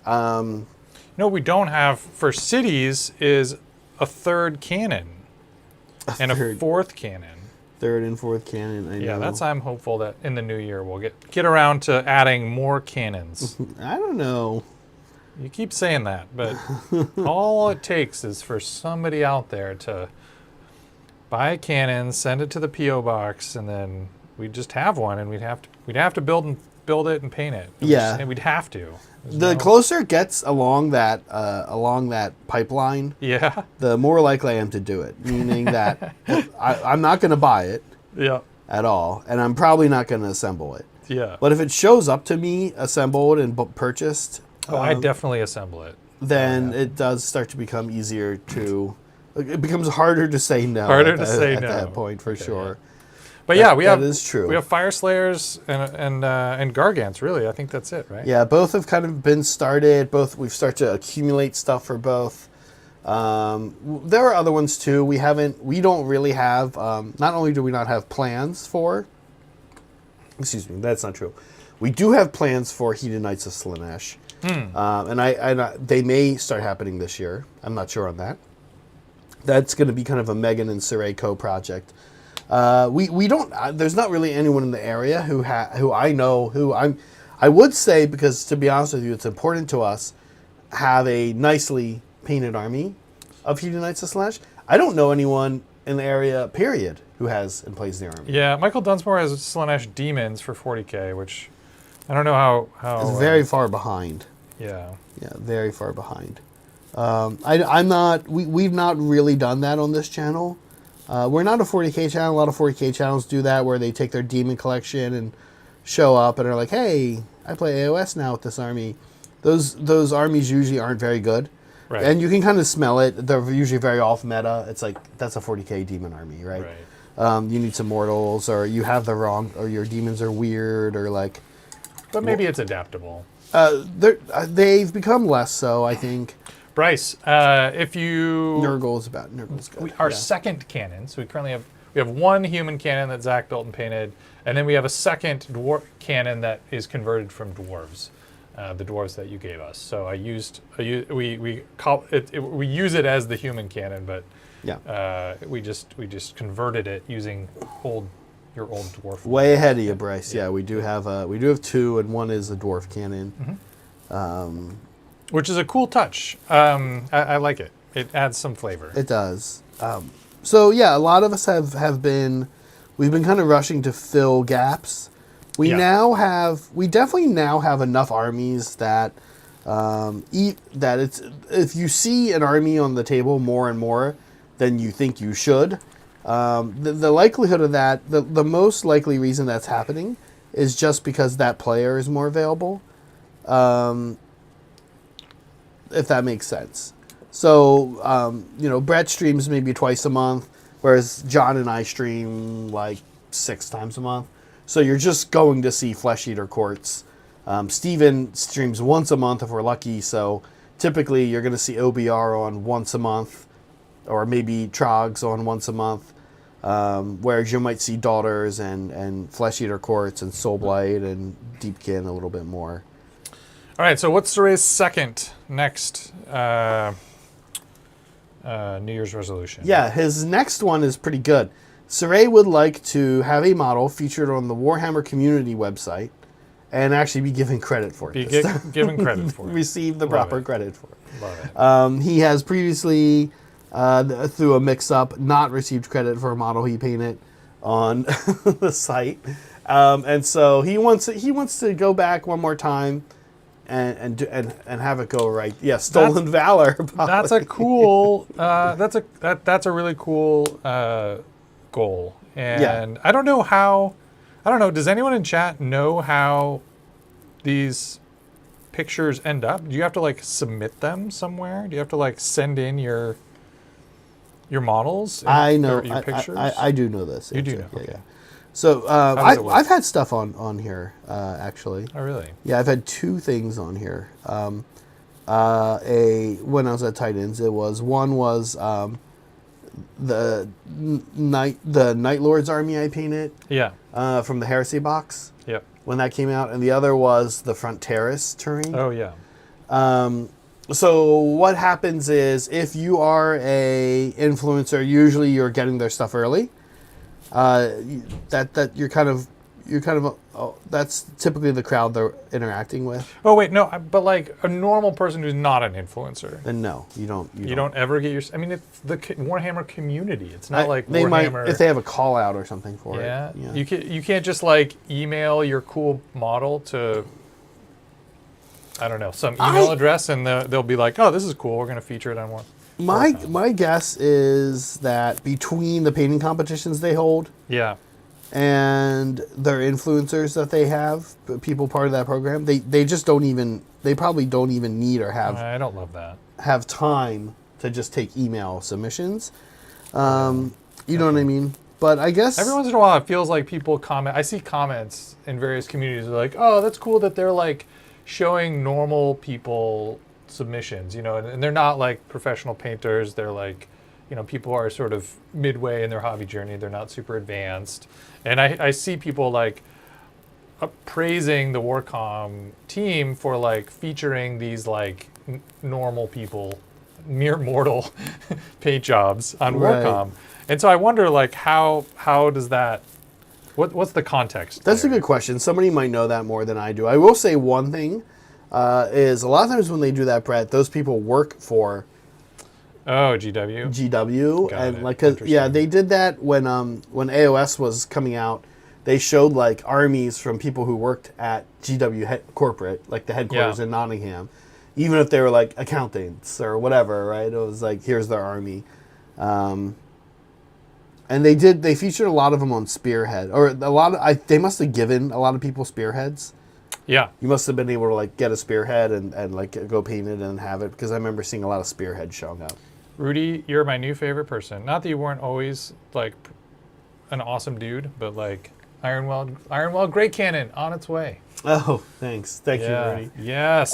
What we don't have for cities is a third cannon and a fourth cannon. Third and fourth cannon. I know. Yeah, I'm hopeful that in the new year we'll get around to adding more cannons. I don't know. You keep saying that, but all it takes is for somebody out there to buy a cannon, send it to the PO box, and then we'd just have one, and we'd have to build it and paint it. Yeah, we'd have to. The closer it gets along that pipeline, yeah, the more likely I am to do it. Meaning that I'm not going to buy it, at all, and I'm probably not going to assemble it. Yeah. But if it shows up to me assembled and purchased, I definitely assemble it. Then it does start to become easier to. It becomes harder to say no. Harder at to say at no. that point for sure. But yeah, that is true. We have Fire Slayers and Gargants. Really, I think that's it, right? Yeah, both have kind of been started. We've started to accumulate stuff for both. There are other ones too. We don't really have, not only do we not have plans for, excuse me, that's not true. We do have plans for Heated Knights of Slaanesh. And they may start happening this year. I'm not sure on that. That's going to be kind of a Megan and Saray co-project. We don't, there's not really anyone in the area who I know, I would say, because to be honest with you, it's important to us, have a nicely painted army of Heated Knights of Slaanesh. I don't know anyone in the area, period, who has and plays the army. Yeah, Michael Dunsmore has Slaanesh Demons for 40K, which I don't know how It's very far behind. Yeah. Yeah, very far behind. I'm not, we've not really done that on this channel. We're not a 40K channel. A lot of 40K channels do that, where they take their demon collection and show up and are like, hey, I play AOS now with this army. Those armies usually aren't very good. Right. And you can kind of smell it. They're usually very off meta. It's like, that's a 40K demon army, right? You need some mortals, or you have the wrong, or your demons are weird, or like... But maybe it's adaptable. They've become less so, I think. Bryce, if you... Nurgle's good. Our second cannon, so we have one human cannon that Zach built and painted, and then we have a second dwarf cannon that is converted from dwarves, the dwarves that you gave us. So we use it as the human cannon, but we just converted it using your old dwarf. Way ahead of you, Bryce. Yeah, we do have two, and one is a dwarf cannon. Which is a cool touch. I like it. It adds some flavor. It does. So yeah, a lot of us have been, we've been kind of rushing to fill gaps. We definitely now have enough armies that if you see an army on the table more and more than you think you should, the likelihood of that, the most likely reason that's happening is just because that player is more available. If that makes sense. So, Brett streams maybe twice a month, whereas John and I stream like 6 times a month. So you're just going to see Flesh Eater Courts. Steven streams once a month if we're lucky, so typically you're going to see OBR on once a month, or maybe Trogs on once a month, whereas you might see Daughters and Flesh Eater Courts and Soulblight and Deepkin a little bit more. All right, so what's Saray's second next New Year's resolution? Yeah, his next one is pretty good. Saray would like to have a model featured on the Warhammer community website and actually be given credit for it. Given credit for it. Receive the proper credit for it. Love it. He has previously, through a mix-up, not received credit for a model he painted on the site. And so he wants to go back one more time and have it go right. Yeah, Stolen Valor. That's a cool. That's a really cool goal. And I don't know how. I don't know. Does anyone in chat know how these pictures end up? Do you have to like submit them somewhere? Do you have to like send in your models? I know. Your pictures. I do know this. You do know. Yeah, Okay. yeah. So I've had stuff on here actually. Oh really? Yeah, I've had 2 things on here. When I was at Titans, one was the Night Lord's army I painted. Yeah. From the Heresy box. Yep. When that came out, and the other was the Front Terrace terrain. Oh yeah. So what happens is, if you are a influencer, usually you're getting their stuff early. That you're kind of that's typically the crowd they're interacting with. Oh wait, no, but like a normal person who's not an influencer. Then no, you don't. You don't ever get your. I mean, it's the Warhammer community. It's not like they Warhammer. might if they have a call out or something for it. Yeah. Yeah. You can't just like email your cool model to. I don't know, some email address, and they'll be like, "Oh, this is cool. We're going to feature it on one." My guess is that between the painting competitions they hold, yeah, and their influencers that they have, people part of that program, they just don't even, they probably don't even need or have. I don't love that. Have time to just take email submissions. You know what I mean? But I guess every once in a while it feels like people comment. I see comments in various communities like, "Oh, that's cool that they're like showing normal people submissions, you know, and they're not like professional painters. They're like, you know, people are sort of midway in their hobby journey. They're not super advanced. And I see people like praising the Warcom team for like featuring these like normal people, mere mortal paint jobs on Right. Warcom. And so I wonder like how does that, what's the context? That's a there? good question. Somebody might know that more than I do. I will say one thing is a lot of times when they do that, Brett, those people work for Oh, GW. GW, Got and it. like, 'cause, yeah, Interesting. they did that when AOS was coming out. They showed like armies from people who worked at GW corporate, like the headquarters Yeah. in Nottingham, even if they were like accountants or whatever, right? It was like, here's their army. And they featured a lot of them on Spearhead, or a lot of, they must have given a lot of people spearheads. Yeah. You must have been able to like get a spearhead and like go paint it and have it, because I remember seeing a lot of spearheads showing up. Rudy, you're my new favorite person. Not that you weren't always like an awesome dude, but like Ironwell Great Cannon on its way. Oh, thanks. Thank you, Rudy. Yes.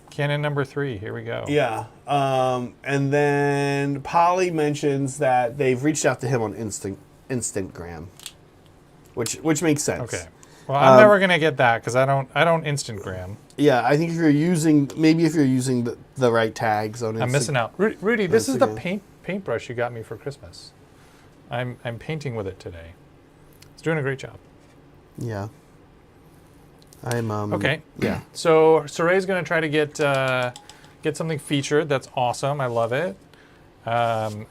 Cannon number 3. Here we go. Yeah. And then Polly mentions that they've reached out to him on Instantgram, which makes sense. Okay. Well, I'm never gonna get that because I don't Instantgram. Yeah, I think if you're using the right tags on Instagram. I'm missing out. Rudy, this is the Instagram. paintbrush you got me for Christmas. I'm painting with it today. It's doing a great job. Yeah. I'm Okay. Yeah. So Saray's gonna try to get something featured. That's awesome. I love it. I'm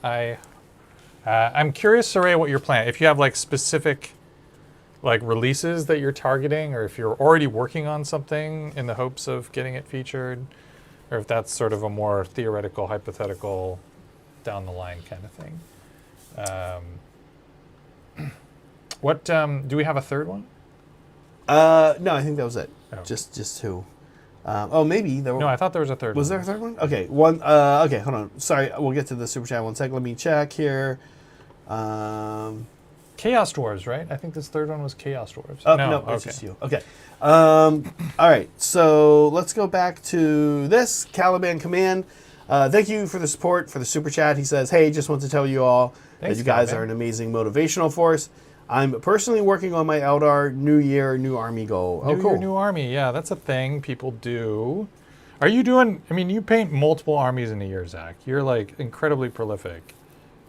curious, Saray, what your plan. If you have like specific like releases that you're targeting, or if you're already working on something in the hopes of getting it featured, or if that's sort of a more theoretical, hypothetical, down the line kind of thing. What do we have a third one? No, I think that was it. Oh. Just two. Maybe there. No, I thought there was a third one. Was there a third one? Okay, one. Okay, hold on. Sorry, we'll get to the super chat one sec. Let me check here. Chaos Dwarves, right? I think this third one was Chaos Dwarves. Oh, no, it's just you. Okay. All right, so let's go back to this Caliban Command. Thank you for the support for the super chat. He says, "Hey, just want to tell you all Thanks, that you guys Caliban. are an amazing motivational force. I'm personally working on my Eldar New Year, New Army goal." Oh, New cool. Year, New Army. Yeah, that's a thing people do. Are you doing? I mean, you paint multiple armies in a year, Zach. You're like incredibly prolific.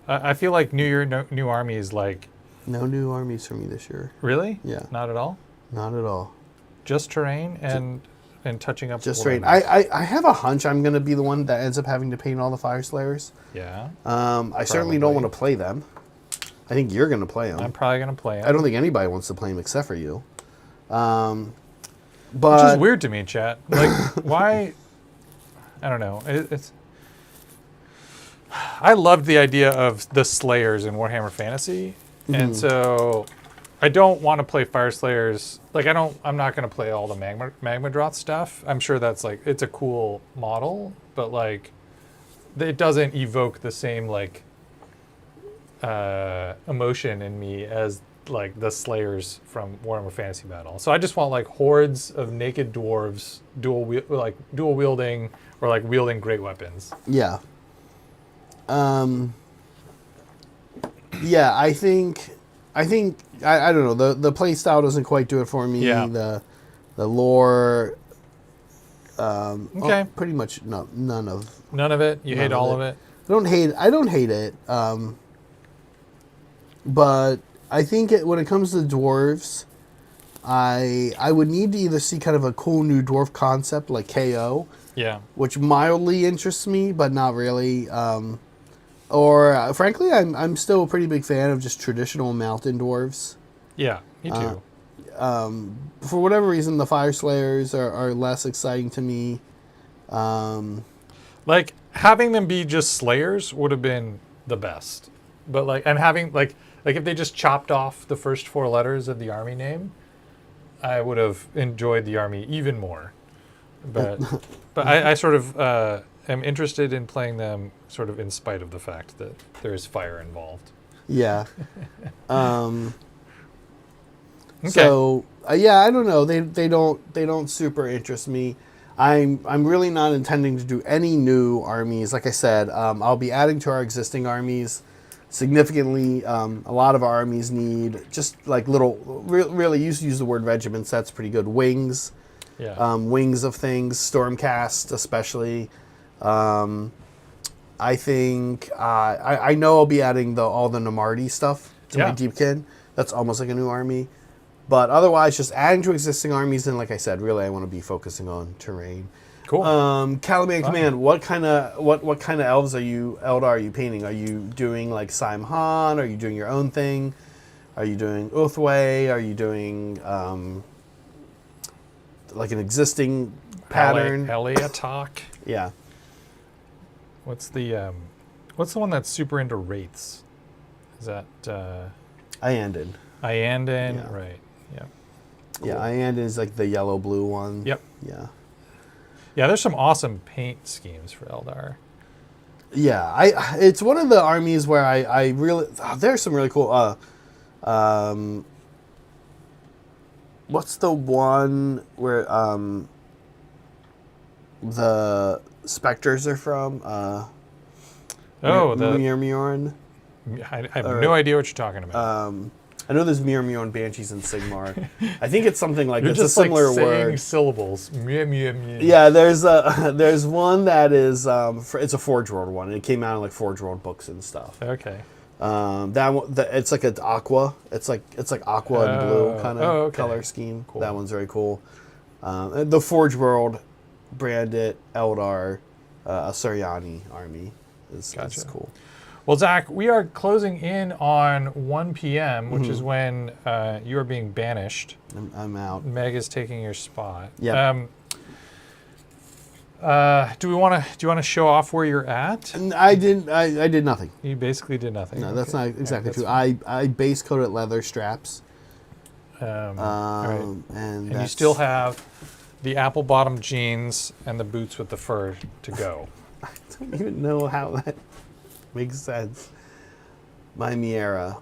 I feel like New Year, New Army is like. No new armies for me this year. Really? Yeah. Not at all. Not at all. Just terrain and touching up. Just old rain. armies. I have a hunch I'm going to be the one that ends up having to paint all the Fire Slayers. Yeah. I certainly don't Probably. want to play them. I think you're going to play them. I'm probably gonna play it. I don't think anybody wants to play them except for you. Which But is weird to me, chat. Like, why? I don't know. It's. I loved the idea of the Slayers in Warhammer Fantasy, and so I don't want to play Fire Slayers. Like, I'm not going to play all the Magma Droth stuff. I'm sure that's like it's a cool model, but like, it doesn't evoke the same like emotion in me as like the Slayers from Warhammer Fantasy Battle. So I just want like hordes of naked dwarves dual wielding or like wielding great weapons. yeah. Yeah, I think I don't know, the play style doesn't quite do it for me. Yeah. The lore Okay. pretty much none of None of it. You None hate of all it. of it. I don't hate it. But I think when it comes to dwarves, I would need to either see kind of a cool new dwarf concept like KO, Yeah. which mildly interests me, but not really. Or frankly, I'm still a pretty big fan of just traditional mountain dwarves. Yeah. Me too. For whatever reason, the Fire Slayers are less exciting to me. Like having them be just Slayers would have been the best. But like, and having like if they just chopped off the first 4 letters of the army name, I would have enjoyed the army even more. But I sort of am interested in playing them sort of in spite of the fact that there's fire involved. Yeah. Okay. So yeah, I don't know. They don't super interest me. I'm really not intending to do any new armies. Like I said, I'll be adding to our existing armies significantly. A lot of our armies need just like little, really use the word regiments. That's pretty good. Wings, wings of things. Stormcast, especially. I think I know I'll be adding all the Namardi stuff to my Deepkin. That's almost like a new army. But otherwise, just adding to existing armies, and like I said, really, I want to be focusing on terrain. Cool. Calaman Command. What kind of elves Eldar are you painting? Are you doing like Simhan? Are you doing your own thing? Are you doing Uthway? Are you doing like an existing pattern? Heliatok. Yeah. What's the one that's super into wraiths? Is that Iandin. Iandin? Yeah. Right. Yeah. Cool. Yeah, Iandin is like the yellow-blue one. Yep. Yeah. Yeah, there's some awesome paint schemes for Eldar. Yeah, it's one of the armies where I really there's some really cool. What's the one where the specters are from? Oh, the Mirmorn. I have no idea what you're talking about. I know there's Mirmorn, Banshees, and Sigmar. I think it's something like You're it's just a similar like saying word. syllables. Yeah, there's one that is it's a Forge World one. It came out in like Forge World books and stuff. Okay. That one, it's like an aqua. It's like aqua and blue kind of color scheme. Cool. That one's very cool. The Forge World, Brandit, Eldar, Asuryani army is cool. Well, Zach, we are closing in on 1 p.m., which is when you are being banished. I'm out. Meg is taking your spot. Yeah. Do you want to show off where you're at? I did nothing. You basically did nothing. No, that's not exactly true. Fine. I base coated leather straps. All right. And you still have the apple bottom jeans and the boots with the fur to go. I don't even know how that makes sense. My Miera.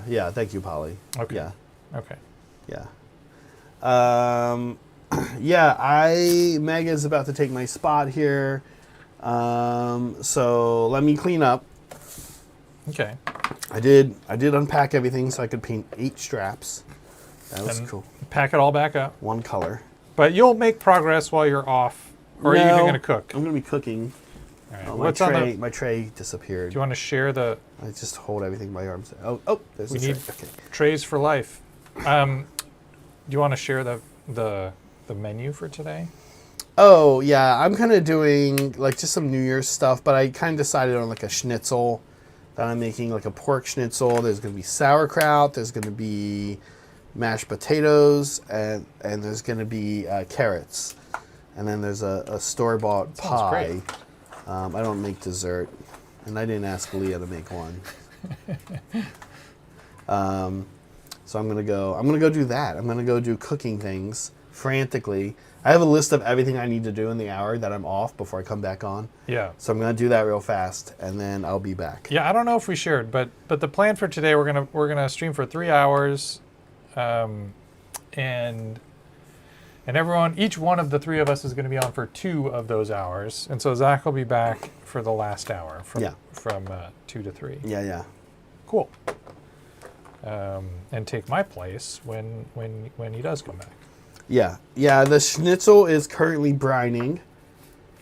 Yeah, thank you, Polly. Okay. Yeah. Okay. Yeah. Meg is about to take my spot here. So let me clean up. Okay. I did unpack everything so I could paint 8 straps. That was cool. Pack it all back up. One color. But you'll make progress while you're off. Or are you going to cook? I'm going to be cooking. All right. Oh, What's my tray disappeared. Do you want to share the I just hold everything in my arms. Oh, there's We the need tray. Okay. trays for life? Do you want to share the menu for today? Oh, yeah, I'm kind of doing like just some New Year's stuff, but I kind of decided on like a schnitzel that I'm making, like a pork schnitzel. There's going to be sauerkraut, there's going to be mashed potatoes, and there's going to be carrots. And then there's a store-bought Sounds pie. great. I don't make dessert, and I didn't ask Leah to make one. So I'm gonna go do that. I'm gonna go do cooking things frantically. I have a list of everything I need to do in the hour that I'm off before I come back on. Yeah. So I'm gonna do that real fast, and then I'll be back. Yeah, I don't know if we shared, but the plan for today, we're gonna stream for 3 hours, and everyone, each one of the 3 of us is going to be on for 2 of those hours, and so Zach will be back for the last hour from 2 to 3. Yeah. Cool. And take my place when he does come back. Yeah. The schnitzel is currently brining.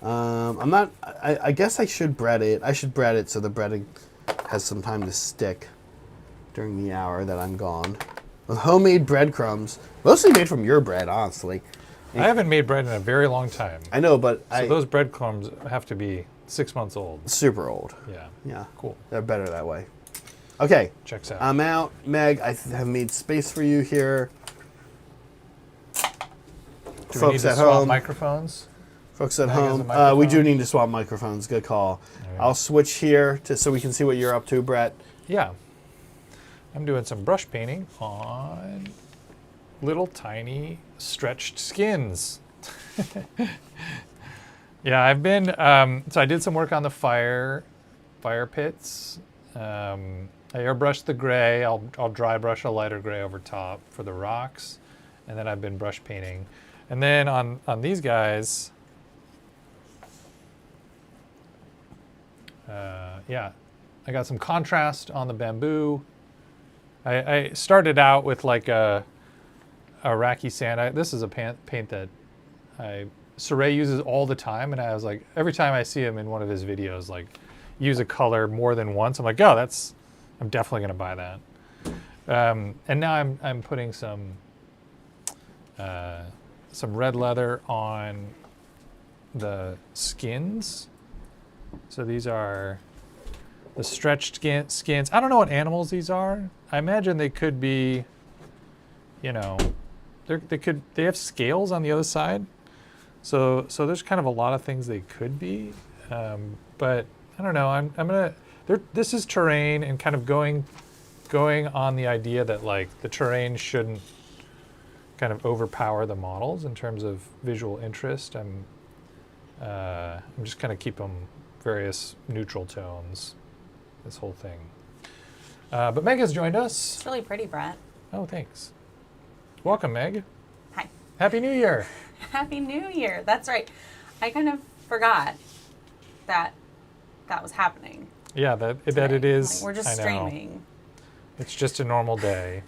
I'm not. I guess I should bread it. I should bread it so the breading has some time to stick during the hour that I'm gone. With homemade breadcrumbs, mostly made from your bread, honestly. I haven't made bread in a very long time. I know, but So those breadcrumbs have to be 6 months old. super old. Yeah. Cool. They're better that way. Okay. Checks out. I'm out. Meg, I have made space for you here. Do we need to swap microphones? Folks at Meg has a home, we microphone. do need to swap microphones. Good call. right. I'll switch here so we can see what you're up to, Brett. Yeah. I'm doing some brush painting on little tiny stretched skins. Yeah, I've been, so I did some work on the fire pits. I airbrushed the gray. I'll dry brush a lighter gray over top for the rocks. And then I've been brush painting. And then on these guys, yeah, I got some contrast on the bamboo. I started out with like a Iraqi sand. This is a paint that Saray uses all the time, and I was like, every time I see him in one of his videos, like use a color more than once, I'm like, oh, I'm definitely gonna buy that. And now I'm putting some red leather on the skins. So these are the stretched skins. I don't know what animals these are. I imagine they could be, you know, they have scales on the other side. So there's kind of a lot of things they could be, but I don't know. I'm gonna. This is terrain, and kind of going on the idea that like the terrain shouldn't kind of overpower the models in terms of visual interest. I'm just kind of keep them various neutral tones. This whole thing. But Meg has joined us. It's really pretty, Brett. Oh, thanks. Welcome, Meg. Hi. Happy New Year. Happy New Year. That's right. I kind of forgot that was happening. Yeah, that today. it is. Like, we're just I know. streaming. It's just a normal day.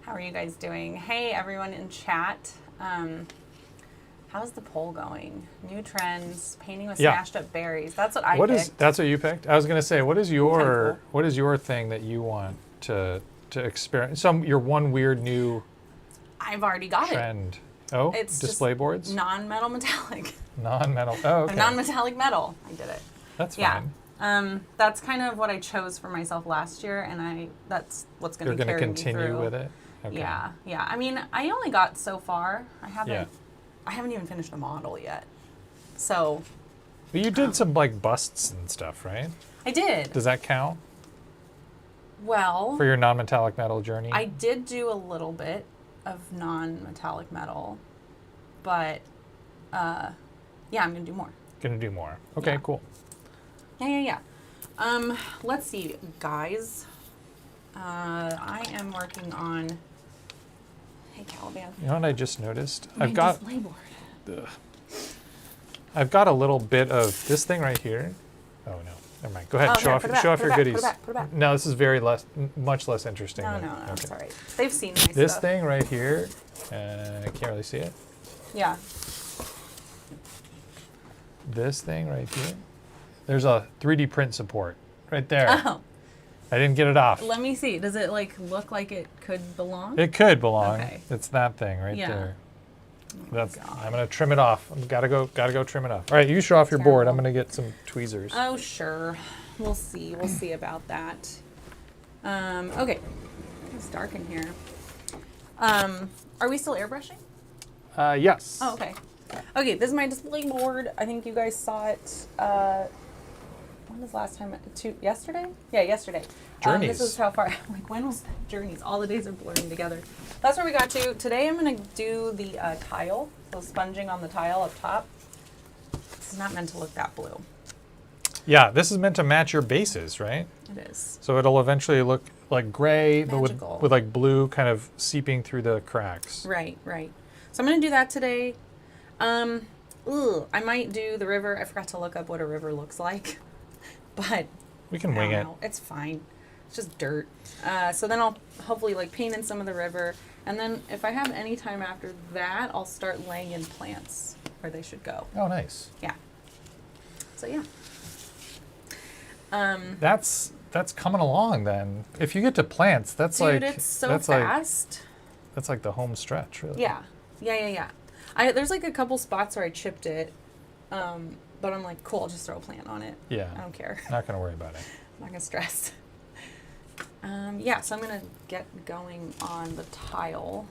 How are you guys doing? Hey, everyone in chat. How's the poll going? New trends, painting with smashed up berries. That's what I picked. That's what you picked? I was going to say, what is your cool. thing that you want to experience? Your one weird new I've already got trend. Oh, it's display boards? Non-metal metallic. Non-metal. Oh, okay. Non-metallic metal. I did it. That's Yeah. fine. That's kind of what I chose for myself last year, and that's what's going to carry me through. You're going to continue with it? Okay. Yeah. I mean, I only got so far. I haven't even finished a model yet. So. But you did some like busts and stuff, right? I did. Does that count? Well. For your non-metallic metal journey? I did do a little bit of non-metallic metal, but yeah, I'm going to do more. Going to do more. Okay, Yeah. cool. Yeah. Let's see, guys. I am working on. Hey, Caliban. You know what I just noticed? My display board. I've got a little bit of this thing right here. Oh no, never mind. Go ahead, show off your goodies. Put it back. No, this is much less interesting. No, okay. it's all right. They've seen my This stuff. thing right here, I can't really see it. Yeah. This thing right here, there's a 3D print support right there. Oh. I didn't get it off. Let me see. Does it like look like it could belong? It could belong. Okay. It's that thing right Yeah. there. Oh I'm gonna trim it off. Gotta go trim it off. All right, you show off your board. I'm Terrible. gonna get some tweezers. Oh, sure. We'll see. We'll see about that. Okay. It's dark in here. Are we still airbrushing? Yes. Oh, okay. Okay, this is my display board. I think you guys saw it. When was the last time? Yesterday? Yeah, yesterday. Journeys. This is how far. Like, when was that? Journeys? All the days are blurring together. That's where we got to. Today I'm going to do the tile. So sponging on the tile up top. It's not meant to look that blue. Yeah, this is meant to match your bases, right? It is. So it'll eventually look like gray, but Magical. with like blue kind of seeping through the cracks. Right. So I'm going to do that today. I might do the river. I forgot to look up what a river looks like. But We can wing it. it's fine. It's just dirt. So then I'll hopefully like paint in some of the river. And then if I have any time after that, I'll start laying in plants where they should go. Oh, nice. Yeah. So yeah. That's coming along then. If you get to plants, that's Dude, like it's so that's fast. that's like the home stretch, really. Yeah. There's like a couple spots where I chipped it. But I'm like, cool, I'll just throw a plant on it. Yeah. I don't care. Not gonna worry about it. I'm not gonna stress. So I'm gonna get going on the tile.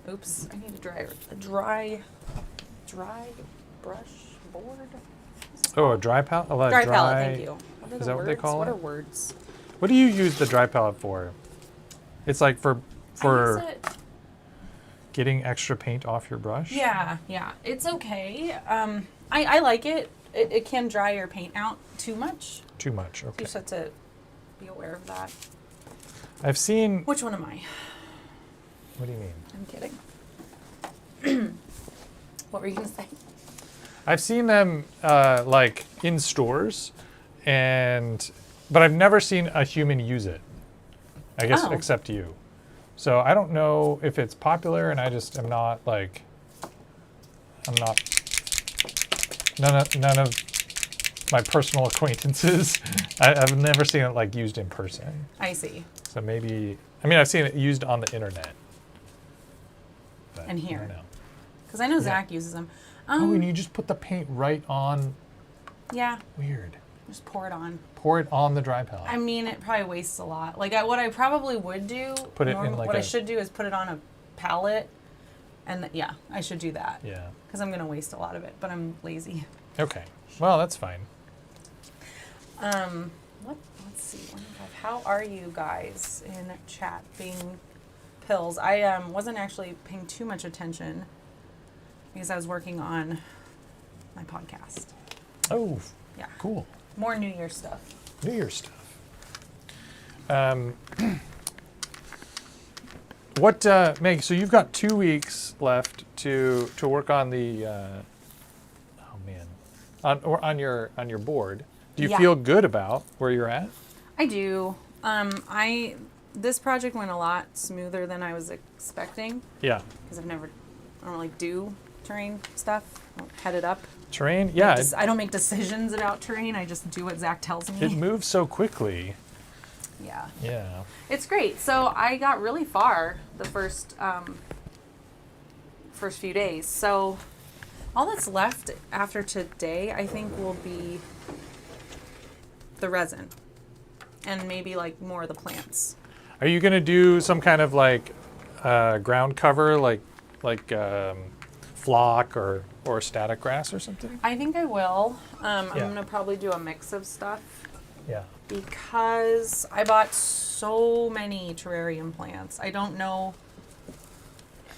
Oops, I need a dry brush board. Oh, a dry palette? Dry palette, thank you. What are Is the that what they words? call What it? are words? What do you use the dry palette for? It's like for I use it- getting extra paint off your brush? Yeah, it's okay. I like it. It can dry your paint out too much. Too much, You okay. just have to be aware of that. I've seen... Which one am I? What do you mean? I'm kidding. What were you gonna say? I've seen them like in stores, but I've never seen a human use it. I guess Oh. except you. So I don't know if it's popular, and I just am not like. I'm not. None of my personal acquaintances. I've never seen it like used in person. I see. So maybe I've seen it used on the internet. But And here. I don't know. Because I know Zach uses them. Oh, and you just put the paint right on. Yeah, Weird. just pour it on. Pour it on the dry palette. I mean, it probably wastes a lot. Like, what I probably would do, Put it in like what I a- should do is put it on a palette. And yeah, I should do that. Yeah. Because I'm going to waste a lot of it, but I'm lazy. Okay. Well, that's fine. Let's see. 1 to 5. How are you guys in chat being pills? I wasn't actually paying too much attention because I was working on my podcast. Oh, Yeah. cool. More New Year stuff. New Year's stuff. What, Meg? So you've got 2 weeks left to work on the. Oh man, on your board. Do you Yeah. feel good about where you're at? I do. This project went a lot smoother than I was expecting Yeah. because I don't really do terrain stuff. I don't head it up. Terrain. Yeah. I don't make decisions about terrain. I just do what Zach tells me. It moves so quickly. Yeah. Yeah. It's great. So I got really far the first few days. So all that's left after today, I think, will be the resin and maybe like more of the plants. Are you gonna do some kind of like ground cover, like flock or static grass or something? I think I will. I'm Yeah. gonna probably do a mix of stuff Yeah. because I bought so many terrarium plants. I don't know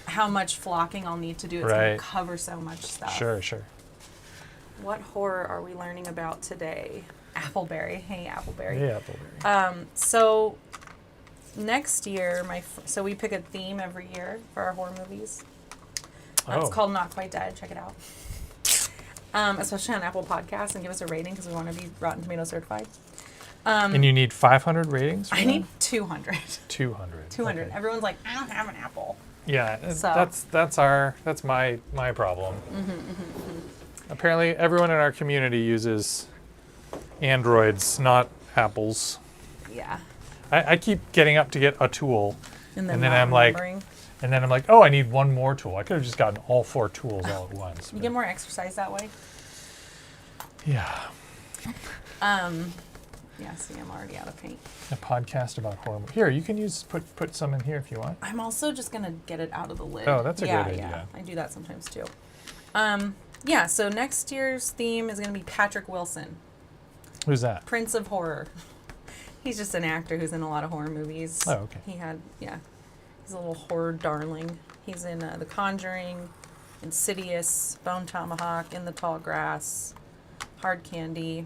how much flocking I'll need to do. It's Right. gonna cover so much stuff. Sure. What horror are we learning about today? Appleberry. Hey, Appleberry. Yeah. Appleberry. So next year, so we pick a theme every year for our horror movies. It's Oh. called Not Quite Dead. Check it out. Especially on Apple Podcasts, and give us a rating because we want to be Rotten Tomato certified. And you need 500 ratings? For I that? need 200. 200. 200. Okay. Everyone's like, I don't have an Apple. Yeah, So- that's my problem. Apparently, everyone in our community uses Androids, not Apples. Yeah. I keep getting up to get a tool, And then not I'm like, remembering. oh, I need one more tool. I could have just gotten all 4 tools all at once. You get more exercise that way. Yeah, Yeah, see, I'm already out of paint. a podcast about horror. Here, you can put some in here if you want. I'm also just going to get it out of the lid. Oh, that's a yeah, great Yeah, idea. I do that sometimes too. Yeah, so next year's theme is going to be Patrick Wilson, Who's that? Prince of Horror. He's just an actor who's in a lot of horror movies. Oh, okay. He's a little horror darling. He's in The Conjuring, Insidious, Bone Tomahawk, In the Tall Grass, Hard Candy,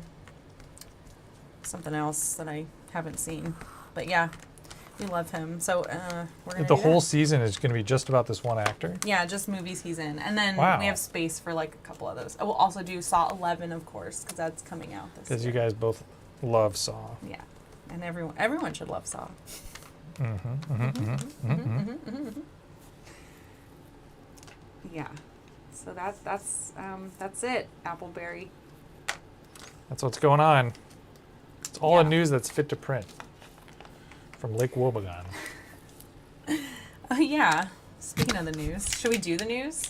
something else that I haven't seen. But yeah, we love him. So we're going to The whole season is going to be just about this one actor? Yeah, just movies he's in. And then Wow. we have space for like a couple of those. We'll also do Saw 11, of course, because that's coming out this Because year. you guys both love Saw. Yeah. And everyone should love Saw. Yeah. So that's it, Appleberry. That's what's going on. It's all Yeah. the news that's fit to print from Lake Wobegon. Oh yeah. Speaking of the news, should we do the news?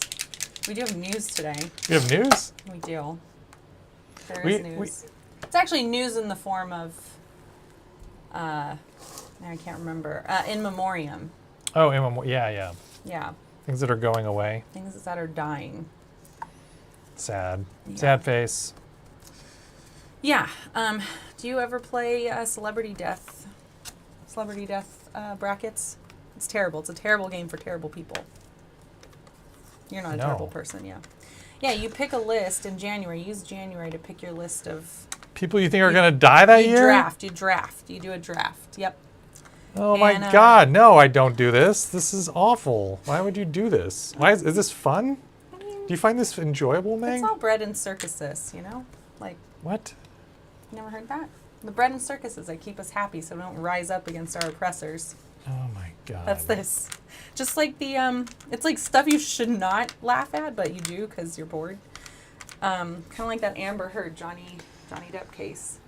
We do have news today. You have news? We do. There We- is news. It's actually news in the form of I can't remember. In memoriam. Oh, yeah. Yeah. Things that are going away. Things that are dying. Sad. Yeah. Sad face. Yeah. Do you ever play celebrity death brackets? It's terrible. It's a terrible game for terrible people. You're not a No. terrible person, yeah. Yeah, you pick a list in January. Use January to pick your list of... People you think are going to die that You year? draft. You do a draft. Yep. Oh my And, God! No, I don't do this. This is awful. Why would you do this? Why is this fun? Do you find this enjoyable, Meg? It's all bread and circuses, you know? Like, What? you never heard that? The bread and circuses that keep us happy so we don't rise up against our oppressors. Oh my God. That's this. Just like the, it's like stuff you should not laugh at, but you do because you're bored. Kind of like that Amber Heard Johnny Depp case.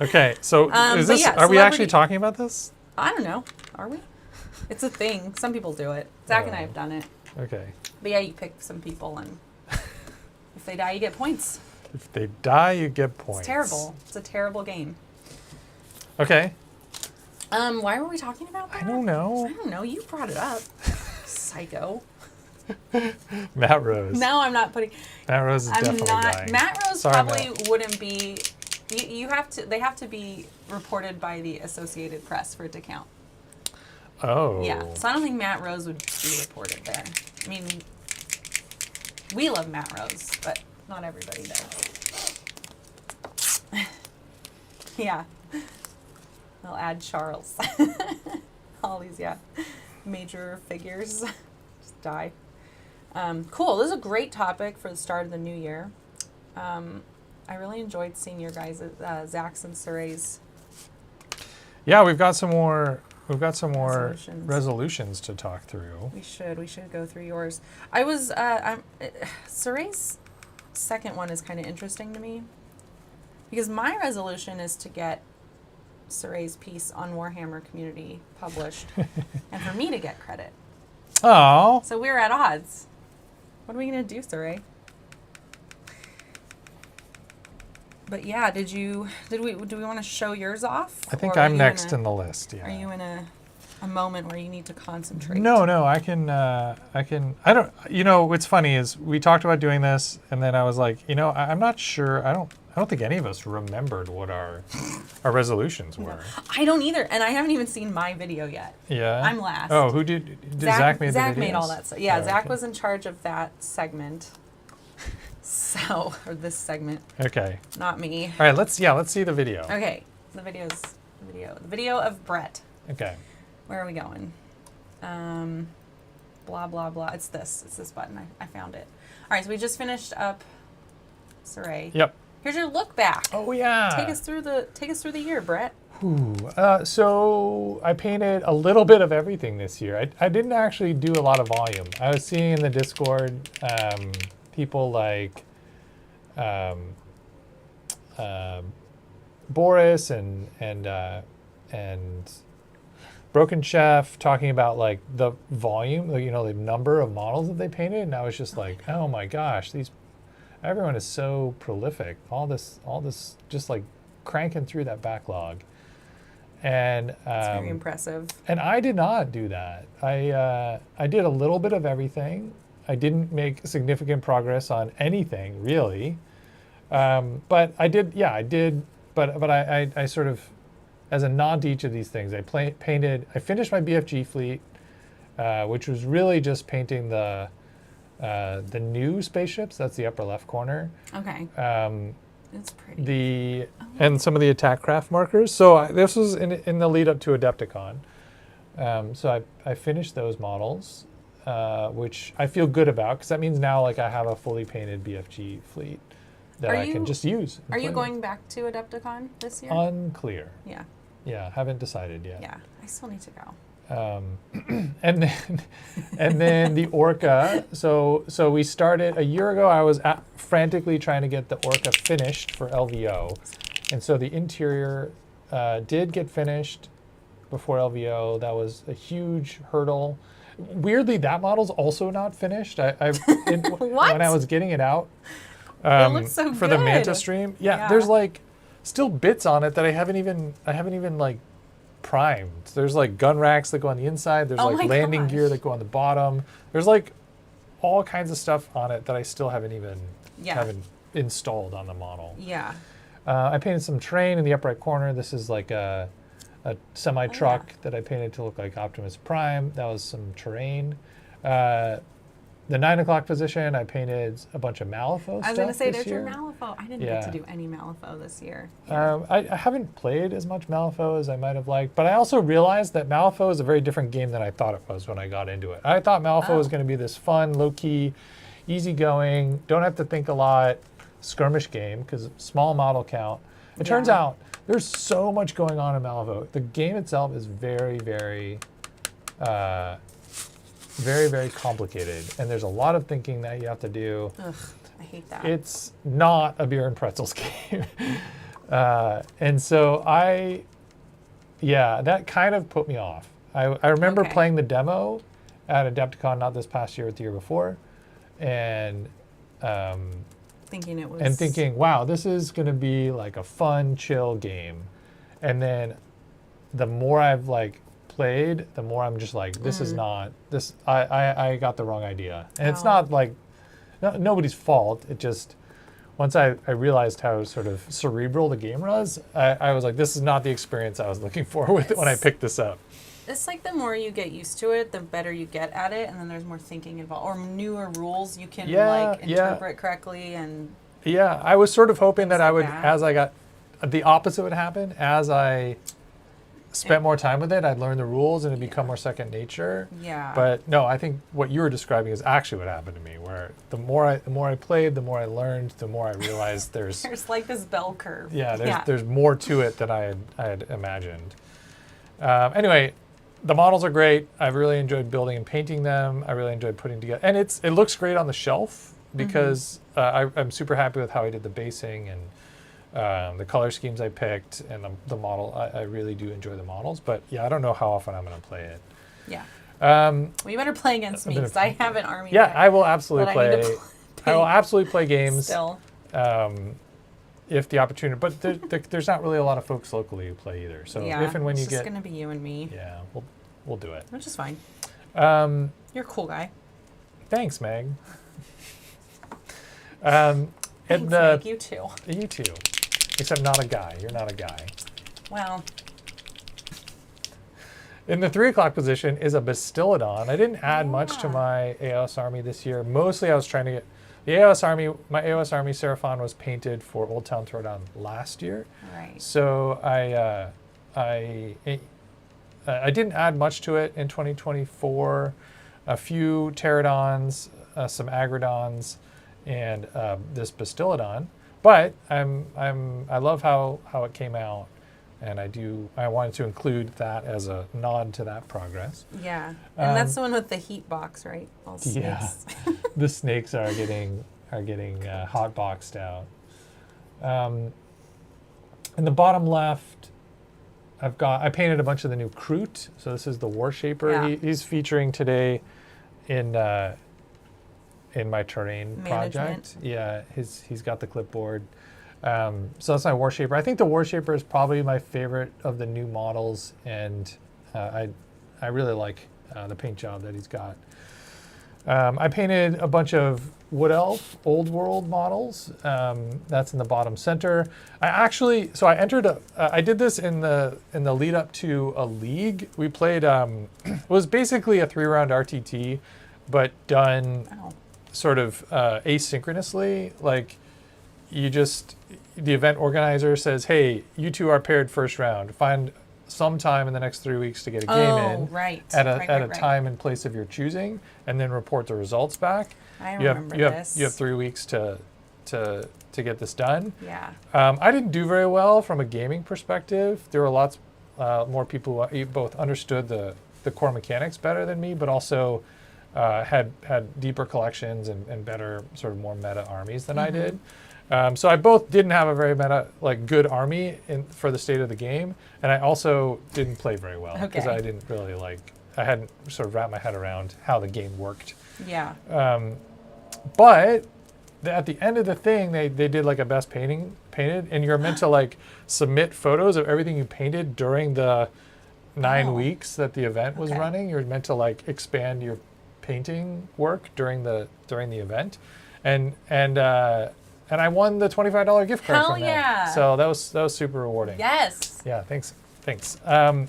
Okay, so is but this? yeah, Are we actually celebrity- talking about this? I don't know. Are we? It's a thing. Some people do it. Zach and I have done it. Okay. But yeah, you pick some people, and if they die, you get points. If they die, you get points. It's terrible. It's a terrible game. Okay. Why were we talking about that? I don't know. I don't know. You brought it up. Psycho. Matt Rose. No, I'm not putting. Matt Rose is I'm definitely not. dying. Matt Rose Sorry, probably Matt. wouldn't be. You have to. They have to be reported by the Associated Press for it to count. Oh. Yeah. So I don't think Matt Rose would be reported there. I mean, we love Matt Rose, but not everybody does. Yeah. They'll add Charles. All these, major figures just die. Cool. This is a great topic for the start of the new year. I really enjoyed seeing your guys' Zach's and Surrey's. Yeah, we've got some more. We've got some more Resolutions. resolutions to talk through. We should go through yours. Surrey's second one is kind of interesting to me because my resolution is to get Surrey's piece on Warhammer Community published and for me to get credit. Oh. So we're at odds. What are we gonna do, Surrey? But yeah, do we want to show yours off? I think Or are I'm you next in in the list. Yeah. Are you in a moment where you need to concentrate? No, I can. I don't. You know, what's funny is we talked about doing this, and then I was like, I'm not sure. I don't think any of us remembered what our resolutions were. I don't either, and I haven't even seen my video yet. Yeah. I'm last. Oh, who did? Zach made the Zach videos? made all that stuff. Yeah, Oh, Zach okay. was in charge of that segment. Or this segment, Okay. not me. All right. Let's see the video. Okay, the video of Brett. Okay. Where are we going? Blah blah blah. It's this button. I found it. All right, so we just finished up Surrey. Yep. Here's your look back. Oh yeah. Take us through the year, Brett. Ooh, so I painted a little bit of everything this year. I didn't actually do a lot of volume. I was seeing in the Discord people like Boris and Broken Chef talking about like the volume, the number of models that they painted, and I was just like, oh my gosh, everyone is so prolific. All this just like cranking through that backlog. And It's very impressive. and I did not do that. I did a little bit of everything. I didn't make significant progress on anything really, but I did. But I sort of, as a nod to each of these things, I finished my BFG fleet, which was really just painting the new spaceships. That's the upper left corner. Okay. It's pretty. And some of the attack craft markers. So this was in the lead up to Adepticon. So I finished those models, which I feel good about because that means now like I have a fully painted BFG fleet that I can just use. and Are you play going back to Adepticon this year? with. Unclear. Yeah. Yeah, haven't decided yet. Yeah. I still need to go. And then the Orca. So we started a year ago. I was frantically trying to get the Orca finished for LVO, and so the interior did get finished before LVO. That was a huge hurdle. Weirdly, that model's also not finished. When I was getting it out It looks so for the good. Manta stream, Yeah. there's like still bits on it that I haven't even like primed. There's like gun racks that go on the inside. There's Oh like my landing gosh. gear that go on the bottom. There's like all kinds of stuff on it that I still haven't installed on the model. Yeah. I painted some terrain in the upright corner. This is like a semi truck that I painted to look like Optimus Prime. That was some terrain. the 9 o'clock position, I painted a bunch of Malifaux I was going to stuff say, this there's your year. Malifaux. I didn't Yeah. get to do any Malifaux this year. I haven't played as much Malifaux as I might have liked, but I also realized that Malifaux is a very different game than I thought it was when I got into it. I thought Malifaux was going to be this fun, low-key, easygoing, don't have to think a lot, skirmish game, because small model count. It turns out there's so much going on in Malifaux. The game itself is very, very, very, very complicated, and there's a lot of thinking that you have to do. Ugh, I hate that. It's not a beer and pretzels game. And so that kind of put me off. I remember Okay. playing the demo at Adepticon, not this past year, but the year before, and Thinking it was... thinking, wow, this is going to be like a fun, chill game. And then the more I've like played, the more I'm just like, this is not this. I got the wrong idea, and it's Oh. not like nobody's fault. It just once I realized how sort of cerebral the game was, I was like, this is not the experience I was looking for with it when I picked this up. It's like the more you get used to it, the better you get at it, and then there's more thinking involved, or newer rules you can like interpret correctly. And Yeah, I was sort of hoping that I would, that. as I got, the opposite would happen. As I spent more time with it, I'd learn the rules and it'd become more second nature. yeah, But no, I think what you were describing is actually what happened to me. Where the more I played, the more I learned, the more I realized there's like this bell curve. there's more to it than I had imagined. Anyway, the models are great. I've really enjoyed building and painting them. I really enjoyed putting together, and it looks great on the shelf because I'm super happy with how I did the basing and the color schemes I picked and the model. I really do enjoy the models, but yeah, I don't know how often I'm going to play it. Yeah. Um, Well, you better play against me gonna- because I have an army. yeah, deck I will absolutely that I need play. to I will absolutely play games still. if the opportunity. But there's not really a lot of folks locally who play either. So Yeah, if and when it's you just get, gonna be you and me, yeah, we'll do it. which is fine. Um, You're a cool guy. Thanks, Meg. And Thanks, Meg, you too. you too, except not a guy. You're not a guy. Well, In the 3 o'clock position is a Bastillodon. I didn't add much to my AOS army this year. Mostly I was trying to get the AOS army. My AOS army Seraphon was painted for Old Town Throwdown last year. right. So I didn't add much to it in 2024. A few Pterodons, some Agrodons, and this Bastillodon. But I love how it came out, and I wanted to include that as a nod to that progress. Yeah, and that's the one with the heat box, right? All snakes. Yeah, the snakes are getting hot boxed out. In the bottom left, I painted a bunch of the new Kroot. So this is the Warshaper. Yeah. He's featuring today in my terrain project. Management. Yeah, he's got the clipboard. So that's my Warshaper. I think the Warshaper is probably my favorite of the new models, and I really like the paint job that he's got. I painted a bunch of Wood Elf Old World models. That's in the bottom center. I entered I did this in the lead up to a league. We played. It was basically a 3-round RTT, but done Oh. sort of asynchronously. Like the event organizer says, "Hey, you two are paired first round. Find some time in the next 3 weeks to get a game in right. at a right. time and place of your choosing, and then report the results back." I You remember this. have 3 weeks to get this done. Yeah. I didn't do very well from a gaming perspective. There were lots more people who both understood the core mechanics better than me, but also had deeper collections and better sort of more meta armies than I did. So I both didn't have a very good army for the state of the game, and I also didn't play very well because Okay. I didn't really I hadn't sort of wrapped my head around how the game worked. Yeah. But at the end of the thing, they did like a best painted, and you're meant to submit photos of everything you painted during the 9 weeks that the event was Okay. running. You're meant to expand your painting work during the event, and I won the $25 gift card Hell from yeah. that. So that was super rewarding. Yes. Yeah, thanks Thanks. I don't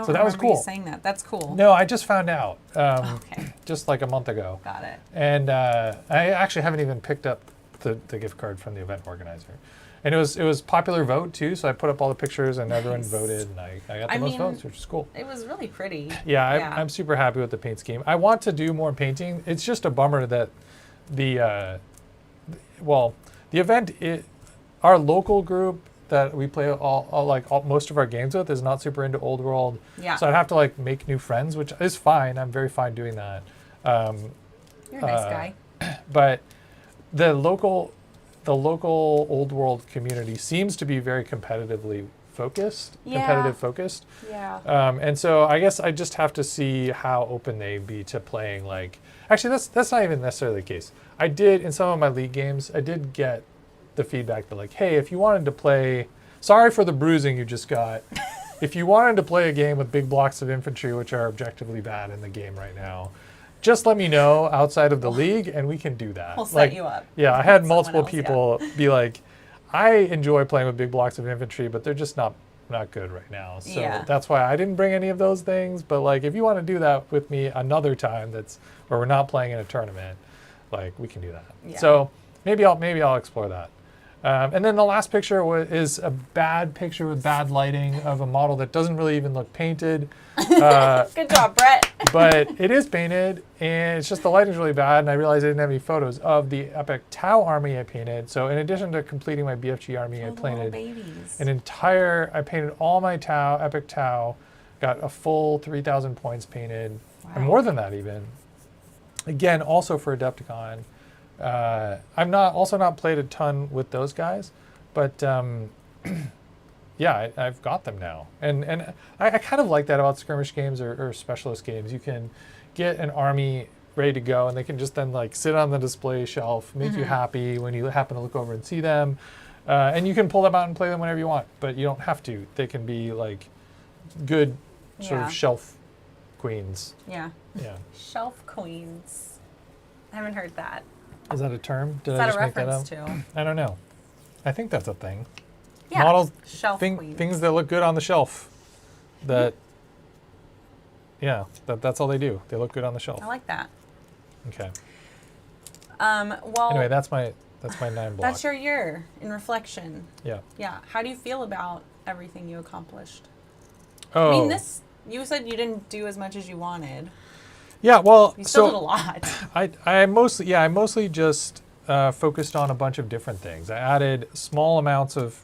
So that was remember cool. you saying that. That's cool. No, I just found out Okay. just like a month ago. Got it. And I actually haven't even picked up the gift card from the event organizer. And it was popular vote too, so I put up all the pictures and everyone Nice. voted, and I got the I most mean, votes, which is cool. It was really pretty. Yeah, I'm super happy with the paint scheme. I want to do more painting. It's just a bummer that the event, our local group that we play most of our games with is not super into old world. Yeah. So I'd have to like make new friends, which is fine. I'm very fine doing that. You're a nice guy. But the local old world community seems to be very competitive focused. Yeah. And so I guess I just have to see how open they'd be to playing like. Actually, that's not even necessarily the case. I did in some of my league games. I did get the feedback that like, hey, if you wanted to play, sorry for the bruising you just got. If you wanted to play a game with big blocks of infantry, which are objectively bad in the game right now, just let me know outside of the league, and we can do that. We'll set you up. Yeah, I had Someone multiple else, people be like, I enjoy playing with big blocks of infantry, but they're just not good right now. So Yeah. that's why I didn't bring any of those things. But like, if you want to do that with me another time, that's where we're not playing in a tournament, like we can do that. Yeah. So maybe I'll explore that. And then the last picture is a bad picture with bad lighting of a model that doesn't really even look painted. Good job, Brett. But it is painted, and it's just the lighting's really bad, and I realized I didn't have any photos of the Epic Tau army I painted. So in addition to completing my BFG army, I painted babies. I painted all my Tau, Epic Tau, got a full 3,000 points painted, and more than that even. Again, also for Adepticon. I've not played a ton with those guys, but yeah, I've got them now, and I kind of like that about skirmish games or specialist games. You can get an army ready to go, and they can just then like sit on the display shelf, make you happy when you happen to look over and see them, and you can pull them out and play them whenever you want. But you don't have to. They can be like good sort of shelf queens. Yeah. Yeah. Shelf queens. I haven't heard that. Is that a term? Did Is I that just a make that reference up? to? I don't know. I think that's a thing. Yeah. Models, Shelf queens. things that look good on the shelf. That, yeah, that's all they do. They look good on the shelf. I like that. Okay. Well. Anyway, that's my 9 block. That's your year in reflection. Yeah. Yeah. How do you feel about everything you accomplished? Oh. I mean, you said you didn't do as much as you wanted. Yeah. Well, You still did a so lot. I mostly just focused on a bunch of different things. I added small amounts of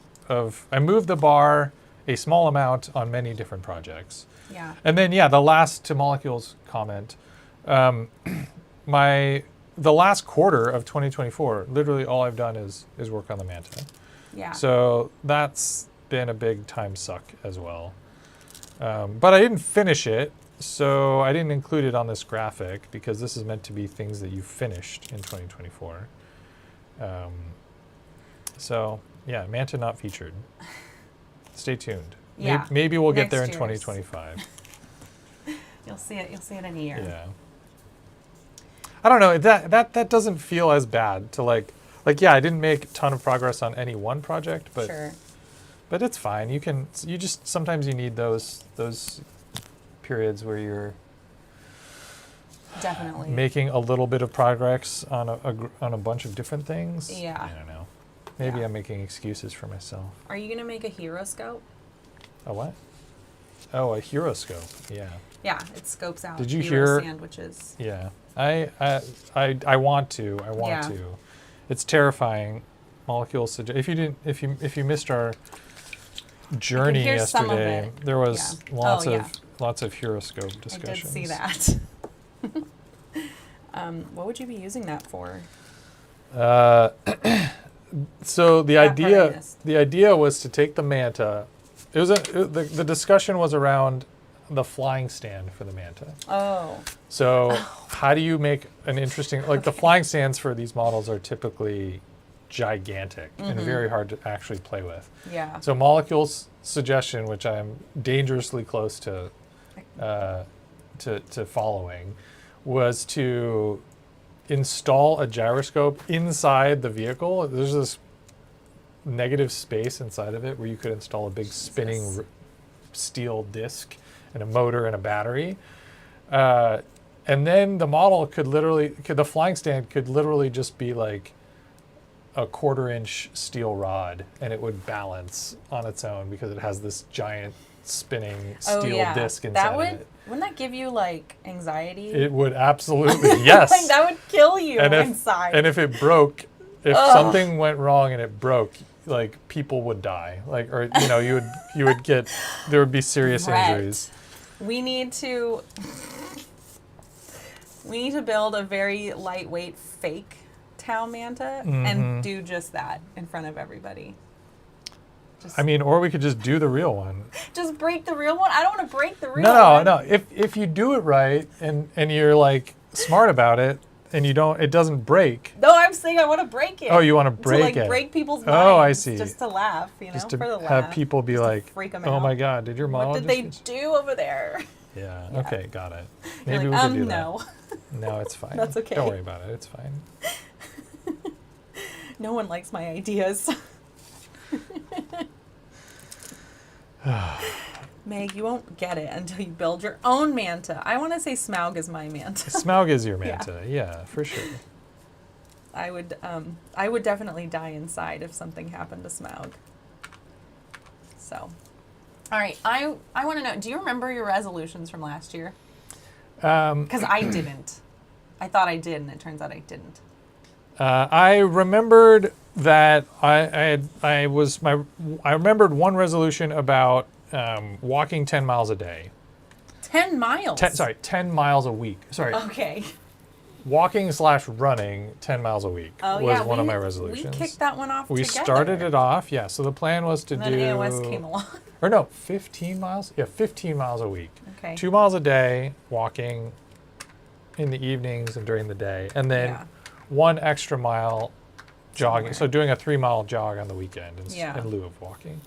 I moved the bar a small amount on many different projects. Yeah. And then, the last to Molecules comment, the last quarter of 2024, literally all I've done is work on the Manta. Yeah. So that's been a big time suck as well. But I didn't finish it, so I didn't include it on this graphic because this is meant to be things that you finished in 2024. So yeah, Manta not featured. Stay tuned. Yeah. Maybe we'll get Next there in year's. 2025. You'll see it in a year. Yeah. I don't know. That doesn't feel as bad to like yeah, I didn't make a ton of progress on any one project, but Sure. but it's fine. You just sometimes you need those periods where you're Definitely. making a little bit of progress on a bunch of different things. Yeah. I don't know. Maybe Yeah. I'm making excuses for myself. Are you gonna make a hero scope? A what? Oh, a hero scope. Yeah. Yeah, it scopes out. Did you hero hear- sandwiches? Yeah. I want to. I want Yeah. to. It's terrifying. Molecules. If you missed our journey hear some of yesterday, it. there was Yeah. lots of Horoscope I discussions. did see that. What would you be using that for? So the That part I missed. idea was to take the Manta. The discussion was around the flying stand for the Manta. Oh. So how do you make an interesting, like the flying stands for these models are typically gigantic and very hard to actually play with. Yeah. So Molecule's suggestion, which I'm dangerously close to following, was to install a gyroscope inside the vehicle. There's this negative space inside of it where you could install a big spinning steel disc and a motor and a battery. And then the model the flying stand could literally just be like a 1/4-inch steel rod, and it would balance on its own because it has this giant spinning steel disc inside of it. Wouldn't that give you like anxiety? It would absolutely, yes. Like that would kill you and inside. And if it broke, if something went wrong and it broke, like people would die. Like, or you would get, there would be serious injuries. We need to build a very lightweight fake Tau Manta and do just that in front of everybody. I mean, or we could just do the real one. Just break the real one? I don't want to break the real No. one. If you do it right and you're like smart about it and it doesn't break. No, I'm saying I want to break it. Oh, you want to break it? Break people's minds. Oh, I see. Just to laugh, Just to for the have laugh. people be like, freak 'em oh out. my God, did your mom? What did they do over there? Yeah. Yeah. Okay, got it. You're Maybe like, we could do no. that. No, it's fine. That's okay. Don't worry about it. It's fine. No one likes my ideas. Meg, you won't get it until you build your own manta. I want to say Smaug is my manta. Smaug is your manta. Yeah, for sure. I would definitely die inside if something happened to Smaug. So, all right. I want to know. Do you remember your resolutions from last year? Because I didn't. I thought I did, and it turns out I didn't. I remembered that I remembered one resolution about walking 10 miles a day. 10 miles? 10 miles a week. Sorry. Okay. Walking/running 10 miles a week was one of my resolutions. We kicked that one off We together. started it off, yeah. So the plan was to and do... then AOS came along. Or no, 15 miles? Yeah, 15 miles a week. Okay. 2 miles a day, walking in the evenings and during the day. And then 1 extra mile jogging. Somewhere. So doing a 3-mile jog on the weekend in lieu of walking.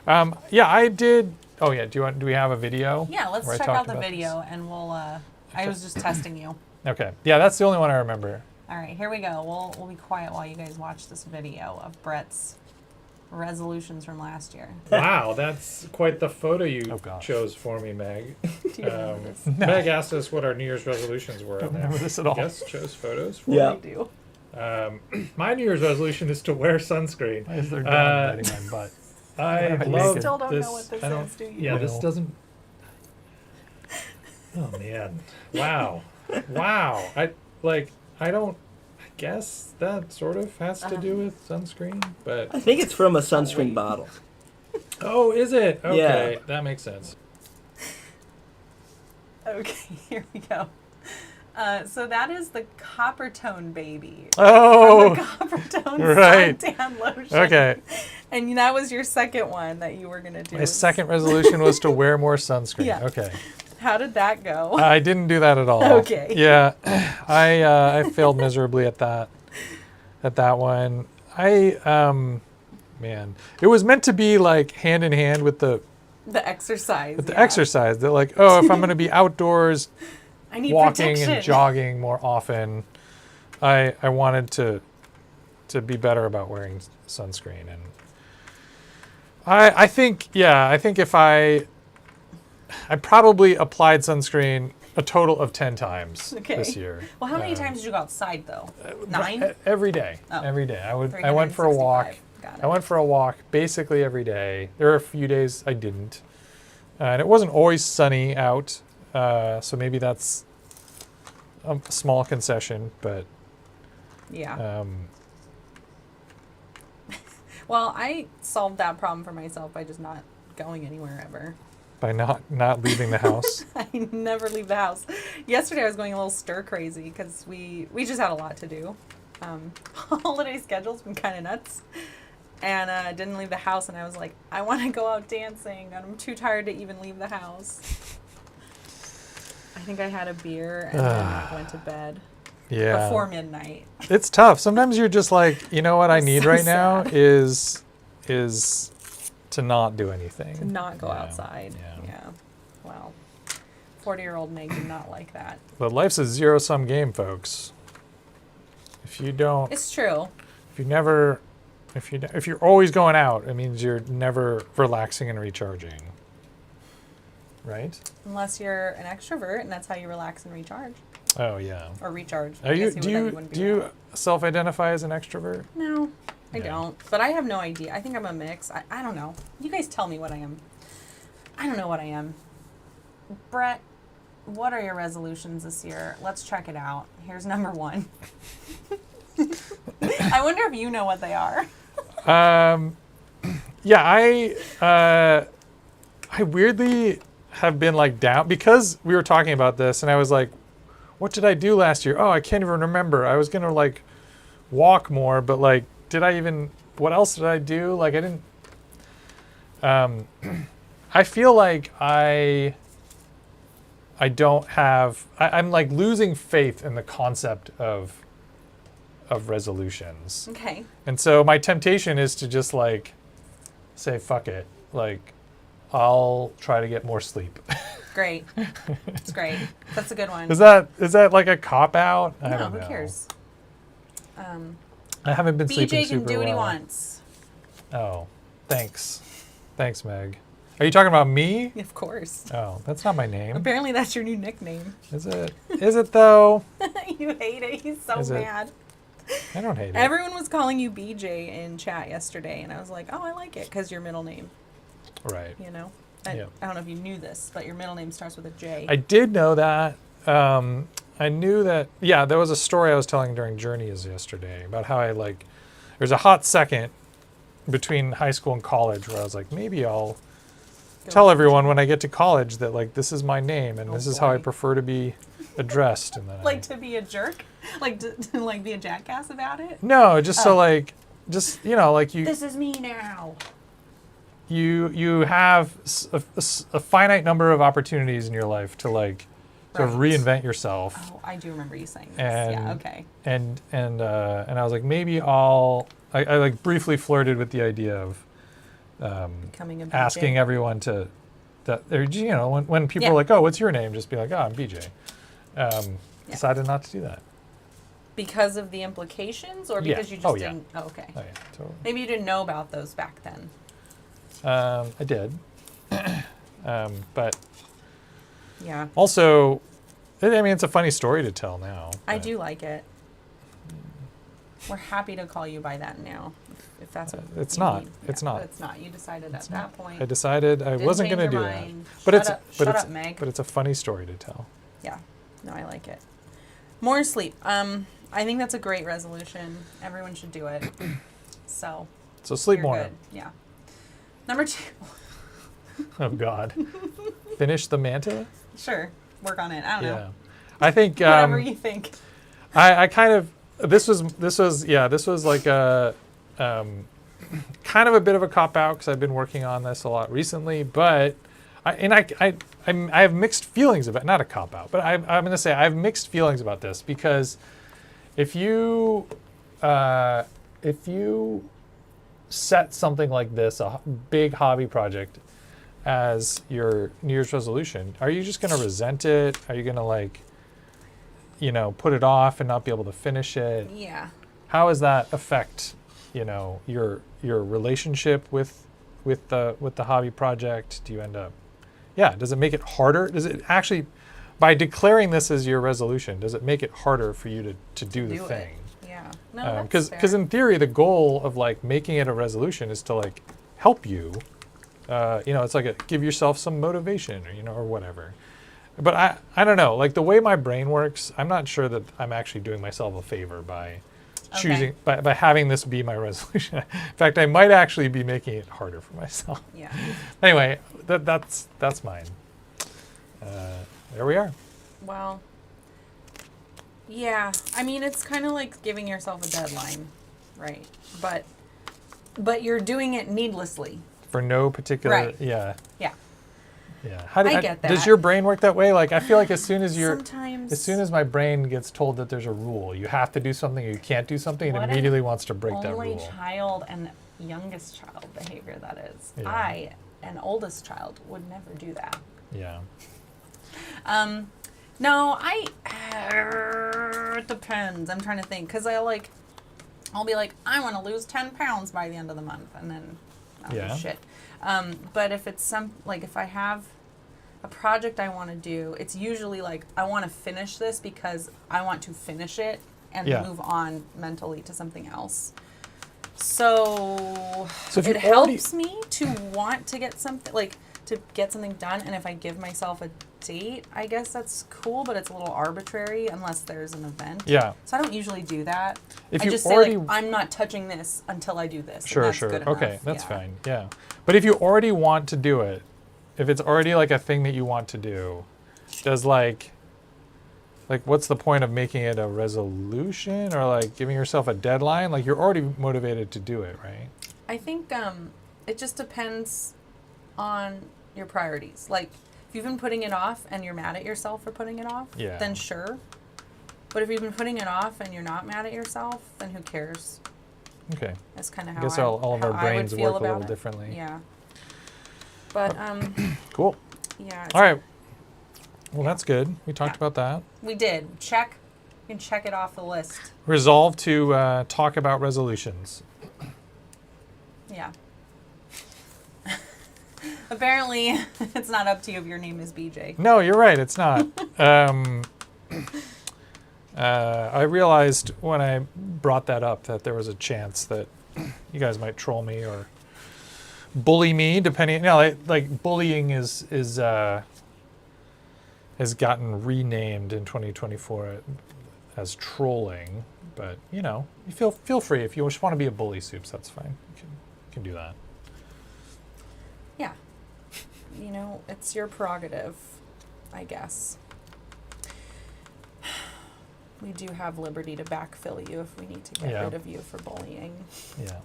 Yeah, I did... Oh, yeah. Do we have a video? Yeah, let's where I check talked out the about video this? and we'll... I was just testing you. Okay. Yeah, that's the only one I remember. All right, here we go. We'll be quiet while you guys watch this video of Brett's resolutions from last year. Wow, that's quite the photo you gosh. chose for me, Meg. Do you remember this? Meg asked us what our New Year's resolutions were. Don't remember this at all. Guest chose photos for Yeah. I do. me. My New Year's resolution is to wear sunscreen. Why is there dog biting my butt? I I love still don't this. know what this I don't- is, do you? Yeah, this No. doesn't. Oh man! Wow! Wow! I don't. I guess that sort of has to do with sunscreen, but I think it's from a sunscreen bottle. oh, is it? Okay, Yeah. that makes sense. Okay, here we go. So that is the Copper Tone Baby. Oh, From the Copper Tone right. suntan lotion. okay. And that was your second one that you were going to do. My second resolution was to wear more sunscreen. Yeah. Okay. How did that go? I didn't do that at all. Okay. Yeah, I failed miserably at that. At that one, man, it was meant to be like hand in hand with the exercise. exercise. That like, oh, if I'm going to be outdoors I need walking protection. and jogging more often, I wanted to be better about wearing sunscreen, and I think if I probably applied sunscreen a total of 10 times Okay. this year. Well, how many times did you go outside though? 9? Every day. Oh. Every day. I went for a walk. 365. Got it. I went for a walk basically every day. There were a few days I didn't. And it wasn't always sunny out. So maybe that's a small concession, but Yeah. Well, I solved that problem for myself by just not going anywhere ever. by not leaving the house. I never leave the house. Yesterday I was going a little stir crazy because we just had a lot to do. Holiday schedule's been kind of nuts. And I didn't leave the house, and I was like, I want to go out dancing, and I'm too tired to even leave the house. I think I had a beer and then I went to bed Yeah. before midnight. It's tough. Sometimes you're just like, you know what I need So right now sad. is to not do anything. To not go Yeah, outside. yeah. Yeah. Well, 40-year-old Meg did not like that. But life's a zero-sum game, folks. If you don't, It's true. if you're always going out, it means you're never relaxing and recharging. right? Unless you're an extrovert, and that's how you relax and recharge. Oh yeah. Or recharge. Are I you? guess Do then you? wouldn't be Do you that. self-identify as an extrovert? No, I Yeah. don't. But I have no idea. I think I'm a mix. I don't know. You guys tell me what I am. I don't know what I am. Brett, what are your resolutions this year? Let's check it out. Here's number 1. I wonder if you know what they are. Yeah, I weirdly have been like down because we were talking about this, and I was like, "What did I do last year? Oh, I can't even remember. I was gonna like walk more, but like, did I even? What else did I do? Like, I didn't." I feel like I don't have. I'm like losing faith in the concept of resolutions. Okay. And so my temptation is to just like say, fuck it. Like, I'll try to get more sleep. Great. It's great. That's a good one. Is that like a cop out? I No, don't who know. cares? I haven't been sleeping BJ super can do what he well. wants. Oh, thanks. Thanks, Meg. Are you talking about me? Of course. Oh, that's not my name. Apparently that's your new nickname. Is it? Is it though? You hate it. He's so Is it? mad. I don't hate it. Everyone was calling you BJ in chat yesterday, and I was like, oh, I like it because your middle name, Right. you know? I don't know if you knew this, but your middle name starts with a J. I did know that. I knew that. Yeah, there was a story I was telling during Journeys yesterday about how I like. There's a hot second between high school and college where I was like, maybe I'll tell everyone when I get to college that like this is my name and this is how I boy. prefer to be addressed. And then Like to be a jerk? Like to like be a jackass about it? no, just so like, just you know, like you. This is me now. You have a finite number of opportunities in your life to like sort of Right. reinvent yourself. Oh, I do remember you saying this. And Yeah, okay. and I was like, maybe I like briefly flirted with the idea of Becoming a BJ. asking everyone to that or, you know, when people Yeah. are like, oh, what's your name, just be like, oh, I'm BJ. Decided not to do that. Because of the implications, or Yeah. because you just Oh, yeah. didn't? Oh, okay. Oh, yeah, totally. Maybe you didn't know about those back then. I did. But Yeah, also, I mean, it's a funny story to tell now. I but, do like it. We're happy to call you by that now, if that's what It's you not. need. It's Yeah, not. but it's not. You decided at that point. I decided I Didn't wasn't change going to your do that. mind. But Shut it's up- but shut it's up, Meg. but it's a funny story to tell. Yeah, no, I like it. More sleep. I think that's a great resolution. Everyone should do it. So So sleep you're more. good. Yeah. Number 2. Oh God. Finish the manta? Sure, work on it. I don't know. Yeah. I think Whatever you think. I kind of this was like a kind of a bit of a cop out because I've been working on this a lot recently, but I have mixed feelings about, not a cop out, but I'm going to say I have mixed feelings about this because if you set something like this, a big hobby project, as your New Year's resolution, are you just going to resent it? Are you going to like, you know, put it off and not be able to finish it? Yeah. How does that affect, you know, your relationship with the hobby project? Do you end up, does it make it harder? Does it actually, by declaring this as your resolution, does it make it harder for you to do the Do it. thing? Yeah. No, Because that's fair. in theory, the goal of like making it a resolution is to like help you. You know, it's like give yourself some motivation, or, you know, or whatever. But I don't know. Like the way my brain works, I'm not sure that I'm actually doing myself a favor by choosing by having this be my resolution. In fact, I might actually be making it harder for myself. Yeah. Anyway, that's mine. There we are. Well, yeah. I mean, it's kind of like giving yourself a deadline, right? But you're doing it needlessly. For no particular, Right. yeah. Yeah. How I get Does that. your brain work that way? Like, I feel like as soon as Sometimes. as soon as my brain gets told that there's a rule, you have to do something, or you can't do something, it What an immediately wants to break that only rule. child and youngest child behavior that is. Yeah. I, an oldest child, would never do that. Yeah. No, it depends. I'm trying to think because I'll be like, I want to lose 10 pounds by the end of the month, and then I'll Yeah. do shit. But if it's if I have a project I want to do, it's usually like I want to finish this because I want to finish it and Yeah. move on mentally to something else. So if it you already- helps me to want to get something, like to get something done. And if I give myself a date, I guess that's cool, but it's a little arbitrary unless there's an event. Yeah. So I don't usually do that. If I you just already- say like, I'm not touching this until I do this. and Sure, that's sure. good enough. Okay, that's Yeah. fine. Yeah. But if you already want to do it, if it's already like a thing that you want to do, does like what's the point of making it a resolution or like giving yourself a deadline? Like you're already motivated to do it, right? I think it just depends on your priorities. Like if you've been putting it off and you're mad at yourself for putting it off, Yeah. then sure. But if you've been putting it off and you're not mad at yourself, then who cares? Okay. That's kind of I how guess all of how our I would brains feel work a about little it. differently. Yeah. But Cool. yeah. All right. Well, that's good. We talked about that. We did. Check. You can check it off the list. Resolve to talk about resolutions. Yeah. Apparently, it's not up to you if your name is BJ. No, you're right. It's not. I realized when I brought that up that there was a chance that you guys might troll me or bully me, depending. You know, like bullying is has gotten renamed in 2024 as trolling. But you know, you feel free if you just want to be a bully, Soups. That's fine. You can do that. Yeah. You know, it's your prerogative, I guess. We do have liberty to backfill you if we need to get Yeah. rid of you for bullying. Yeah.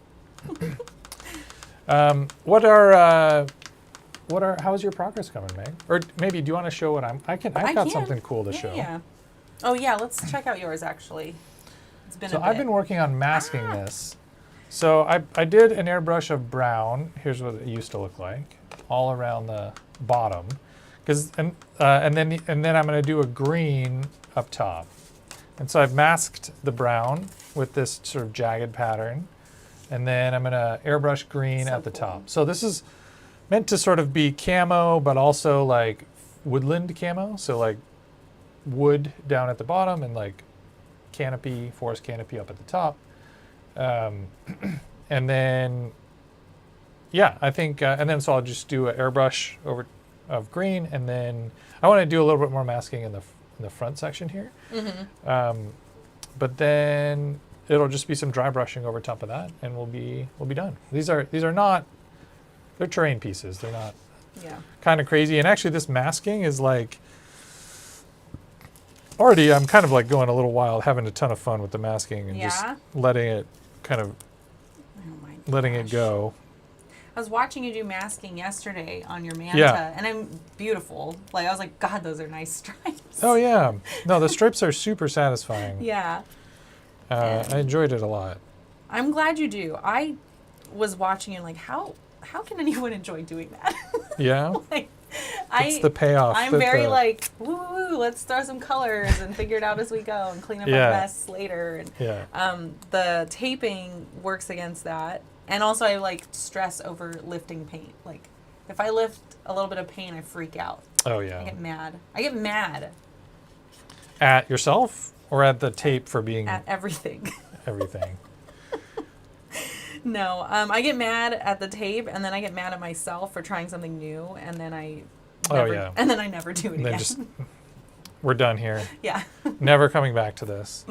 How's your progress coming, Meg? Or maybe do you want to show what I've got something cool to show. Yeah. Oh yeah, let's check out yours actually. It's been So a bit. I've been working on masking this. So I did an airbrush of brown. Here's what it used to look like, all around the bottom, and then I'm going to do a green up top. And so I've masked the brown with this sort of jagged pattern, and then I'm going to airbrush green So at the cool. top. So this is meant to sort of be camo, but also like woodland camo. So like wood down at the bottom and like canopy, forest canopy up at the top. And then, yeah, I think, and then so I'll just do an airbrush over of green, and then I want to do a little bit more masking in the front section here. Mm-hmm. But then it'll just be some dry brushing over top of that, and we'll be done. These are not, they're terrain pieces. They're not Yeah. kind of crazy. And actually, this masking is like, already I'm kind of like going a little wild, having a ton of fun with the masking and just Yeah? letting it kind of Oh my letting it gosh. go. I was watching you do masking yesterday on your manta, Yeah. and I'm beautiful. Like I was like, God, those are nice stripes. Oh yeah, no, the strips are super satisfying. Yeah. I enjoyed it a lot. I'm glad you do. I was watching and like, how can anyone enjoy doing that? Yeah, Like, it's the payoff. I'm that very the- like, woo, woo, woo, let's throw some colors and figure it out as we go and clean up Yeah. our mess later. And Yeah, the taping works against that. And also I like stress over lifting paint. Like if I lift a little bit of paint, I freak out. oh I yeah. get mad. I get mad At yourself or at the tape for being at everything. everything? No, I get mad at the tape, and then I get mad at myself for trying something new, and then I never, yeah. and then I never do it And then again. just we're done here. Yeah, Never coming back to this.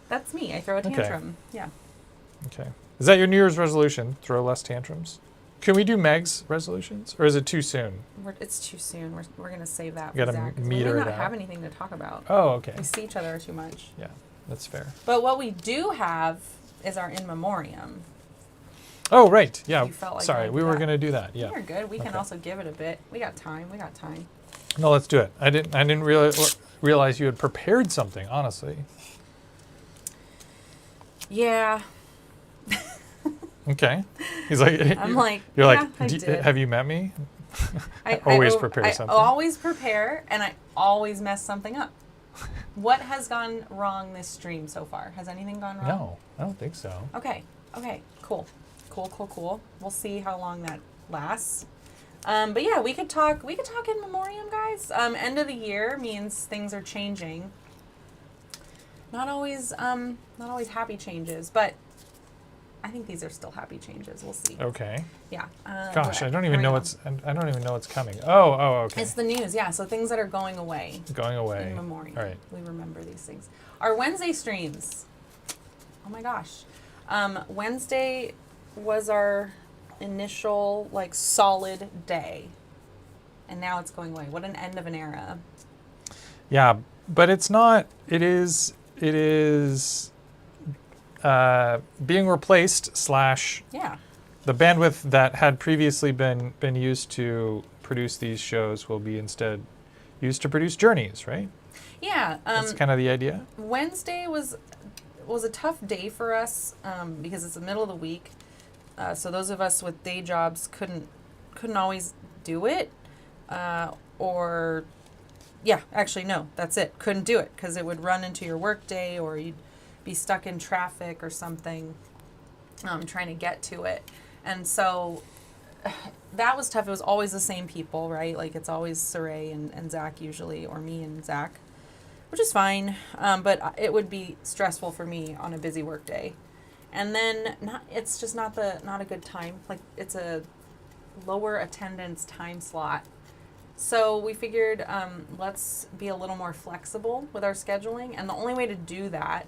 that's me. I throw a Okay. tantrum. Yeah. Okay. Is that your New Year's resolution? Throw less tantrums? Can we do Meg's resolutions, or is it too soon? It's too soon. We're gonna save that. You For gotta Zach, 'cause meter we it may not out. have anything to talk about. Oh, okay. We see each other too much. Yeah, that's fair. But what we do have is our in memoriam. Oh, right. Yeah. You felt like Sorry, going we to were that. going to do that. Yeah. You're good. We can Okay. also give it a bit. We got time. We got time. No, let's do it. I didn't realize you had prepared something. Honestly. Yeah. Okay. He's like. I'm like. You're yeah, like. I "Do- did. Have you met me? I always prepare something. I always prepare, and I always mess something up. What has gone wrong this stream so far? Has anything gone wrong? No, I don't think so. Okay. Okay. Cool. Cool. Cool. Cool. We'll see how long that lasts. But yeah, we could talk in memoriam, guys. End of the year means things are changing. Not always happy changes, but I think these are still happy changes. We'll see. Okay. Yeah. Gosh, I don't even know what's coming. Okay. It's the news, yeah. So things that are going away. Going away. In memoriam. All right. We remember these things. Our Wednesday streams. Oh my gosh. Wednesday was our initial like solid day, and now it's going away. What an end of an era. Yeah, but it's not. It is being replaced / Yeah. the bandwidth that had previously been used to produce these shows will be instead used to produce journeys, right? Yeah. That's kind of the idea. Wednesday was a tough day for us because it's the middle of the week. So those of us with day jobs couldn't always do it, that's it. Couldn't do it because it would run into your work day, or you'd be stuck in traffic or something, trying to get to it. And so that was tough. It was always the same people, right? Like it's always Saray and Zach usually, or me and Zach, which is fine. But it would be stressful for me on a busy work day. And then it's just not a good time. Like it's a lower attendance time slot. So we figured let's be a little more flexible with our scheduling. And the only way to do that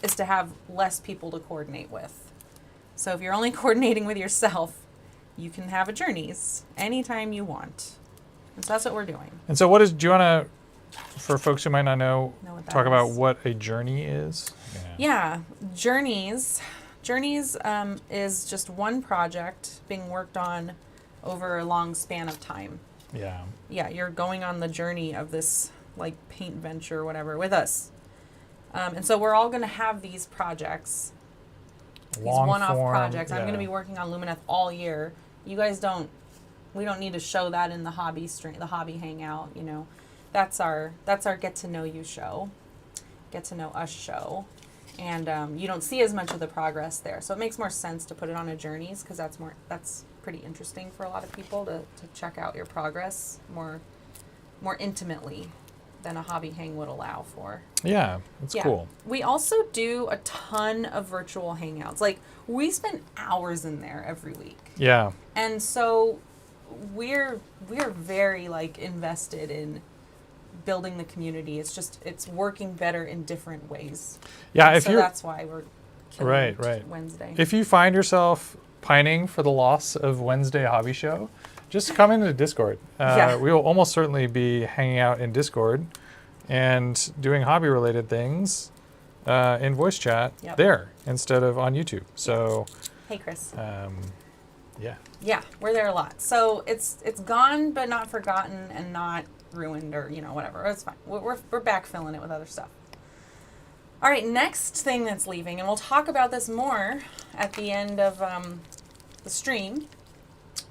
is to have less people to coordinate with. So if you're only coordinating with yourself, you can have a journeys anytime you want. And so that's what we're doing. And so do you want to, for folks who might not know what that talk about is. what a journey is? Yeah, Journeys is just one project being worked on over a long span of time. Yeah. Yeah, you're going on the journey of this like paint venture or whatever with us. And so we're all going to have these projects, these one-off projects. I'm going to be working on Lumineth all year. You guys we don't need to show that in the hobby the hobby hangout, you know. That's our get to know you show, get to know us show. And you don't see as much of the progress there. So it makes more sense to put it on a journeys because that's pretty interesting for a lot of people to check out your progress more intimately than a hobby hang would allow for. Yeah, that's cool. We also do a ton of virtual hangouts. Like we spend hours in there every week. Yeah. And so we're very like invested in building the community. It's working better in different ways. Yeah, And if so you're that's why we're killing right. Wednesday. If you find yourself pining for the loss of Wednesday Hobby Show, just come into Discord. We will almost certainly be hanging out in Discord and doing hobby-related things in voice chat there instead of on YouTube. So, hey, Chris. Yeah. Yeah, we're there a lot. So it's gone but not forgotten and not ruined or whatever. It's fine. We're backfilling it with other stuff. All right, next thing that's leaving, and we'll talk about this more at the end of the stream.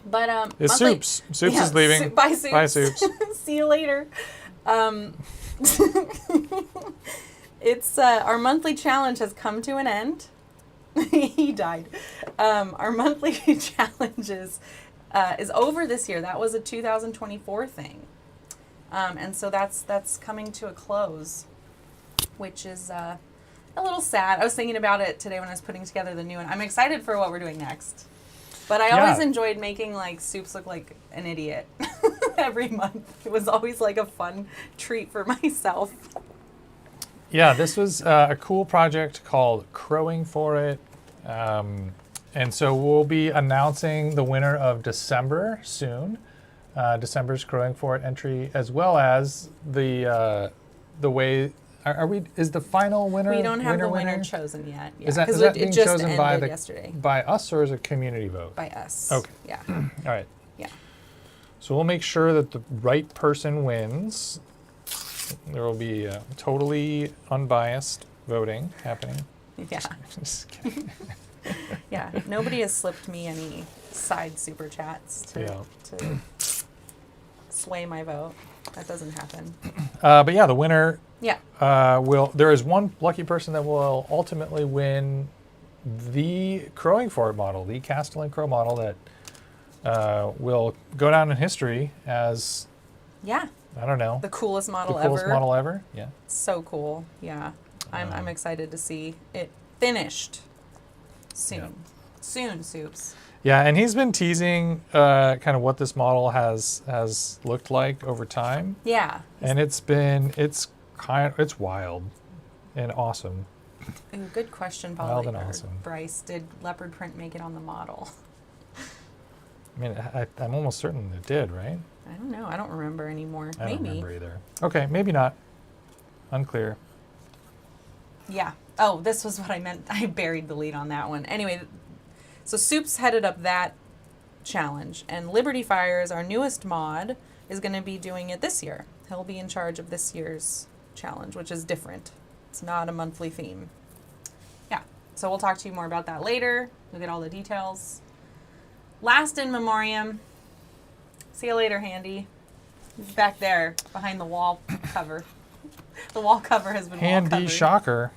But it's Soups. Soups is leaving. Bye, Soups. Bye, Soups. See you later. It's our monthly challenge has come to an end. He died. Our monthly challenge is over this year. That was a 2024 thing. And so that's coming to a close, which is a little sad. I was thinking about it today when I was putting together the new one. I'm excited for what we're doing next. But I always enjoyed making like Soups look like an idiot every month. It was always like a fun treat for myself. Yeah, this was a cool project called Crowing for It. And so we'll be announcing the winner of December soon. December's Crowing for It entry, as well as the way. Is the final winner? We don't have the winner chosen yet. Yeah. Is that being just chosen yesterday. by us, or is it a community vote? By us. Okay. Yeah. All right. Yeah. So we'll make sure that the right person wins. There will be totally unbiased voting happening. Yeah. Just kidding. Yeah. Nobody has slipped me any side super chats to sway my vote. That doesn't happen. But yeah, the winner. Yeah. There is one lucky person that will ultimately win the Crowing for It model, the Castellan Crow model that will go down in history as, Yeah. I don't know, The coolest the model coolest ever. model ever. Yeah. So cool. Yeah. I'm excited to see it finished soon. Yeah. Soon, Soups. Yeah, and he's been teasing kind of what this model has looked like over time, Yeah. and it's wild and awesome. Ooh, good question, Wild Polly. and or awesome. Bryce, did leopard print make it on the model? I mean, I'm almost certain it did, right? I don't know. I don't remember anymore. I don't Maybe. remember either. Okay, maybe not. Unclear. Yeah. Oh, this was what I meant. I buried the lead on that one. Anyway, so Soups headed up that challenge, and Liberty Fires, our newest mod, is going to be doing it this year. He'll be in charge of this year's challenge, which is different. It's not a monthly theme. Yeah. So we'll talk to you more about that later. You'll get all the details. Last in memoriam. See you later, Handy. He's back there behind the wall cover. The wall cover has been wall Handy covered. shocker.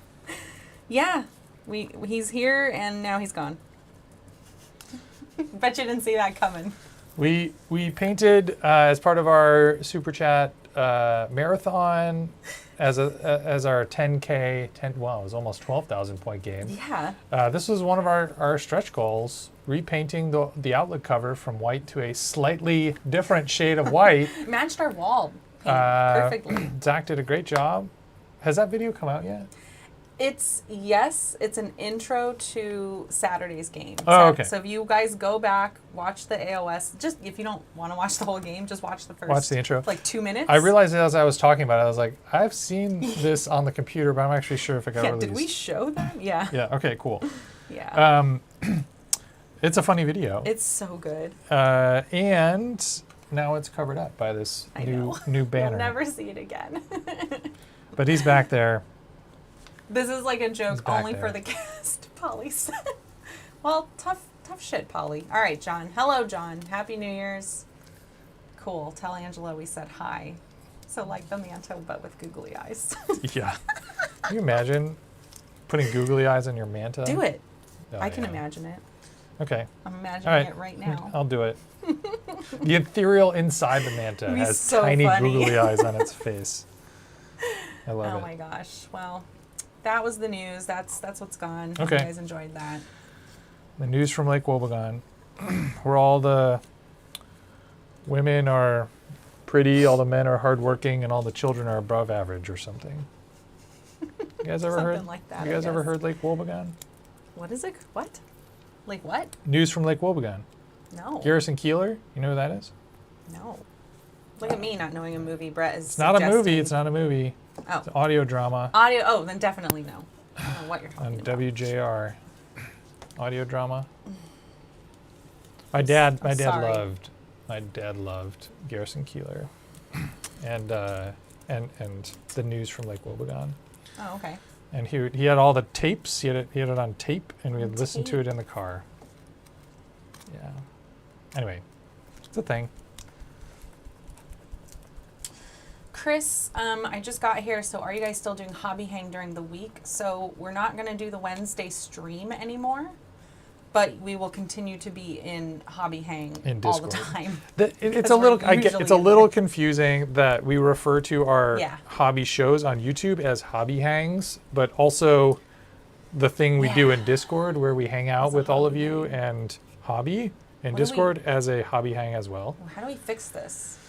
Yeah, he's here and now he's gone. Bet you didn't see that coming. We painted as part of our super chat marathon as our 10K. Wow, it was almost 12,000 point game. Yeah. This was one of our stretch goals, repainting the outlet cover from white to a slightly different shade of white. Matched our wall paint perfectly. Zach did a great job. Has that video come out yet? It's an intro to Saturday's game. Oh, okay. So if you guys go back, watch the AOS. Just if you don't want to watch the whole game, just watch the first. Watch the intro. Like 2 minutes. I realized as I was talking about it, I was like, I've seen this on the computer, but I'm actually sure if it got Yeah. released. Did we show them? Yeah. Yeah. Okay. Cool. Yeah. It's a funny video. It's so good. And now it's covered up by this I new know. banner. You'll never see it again. But he's back there. This is like a He's joke back only there. for the cast, Polly said. Well, tough shit, Polly. All right, John. Hello, John. Happy New Year's. Cool. Tell Angela we said hi. So like the Manta, but with googly eyes. Yeah. Can you imagine putting googly eyes on your manta? Do it. Oh, I can yeah. imagine it. Okay. I'm All imagining right. it right now. I'll do it. The ethereal inside the manta It'd be has so tiny funny. googly eyes on its face. I love Oh it. my gosh. Well, that was the news. That's what's gone. Okay. You guys enjoyed that. The news from Lake Wobegon, where all the women are pretty, all the men are hardworking, and all the children are above average or something. You guys ever Something heard? like that, You I guys ever guess. heard Lake Wobegon? What is it? What? Like what? News from Lake Wobegon. No. Garrison Keillor, you know who that is? No. Look at me not knowing a movie. Brett is It's not a movie. It's not a movie. Oh. It's an audio drama Audio. Oh, then definitely no. I don't know what you're talking on about. WJR. Audio drama. My dad sorry. loved Garrison Keillor, and the news from Lake Wobegon. Oh, okay. And he had all the tapes. He had it on tape, and we On had listened to tape. it in the car. Yeah. Anyway, it's a thing. Chris, I just got here, so are you guys still doing Hobby Hang during the week? So we're not going to do the Wednesday stream anymore, but we will continue to be in Hobby Hang In all the Discord. time. It's Because a we're little. I get. usually It's a in little there. confusing that we refer to our Yeah. hobby shows on YouTube as hobby hangs, but also the thing we do Yeah. in Discord where we hang out As a with all of hobby you hang. and hobby in What do we- Discord as a hobby hang as well. How do we fix this?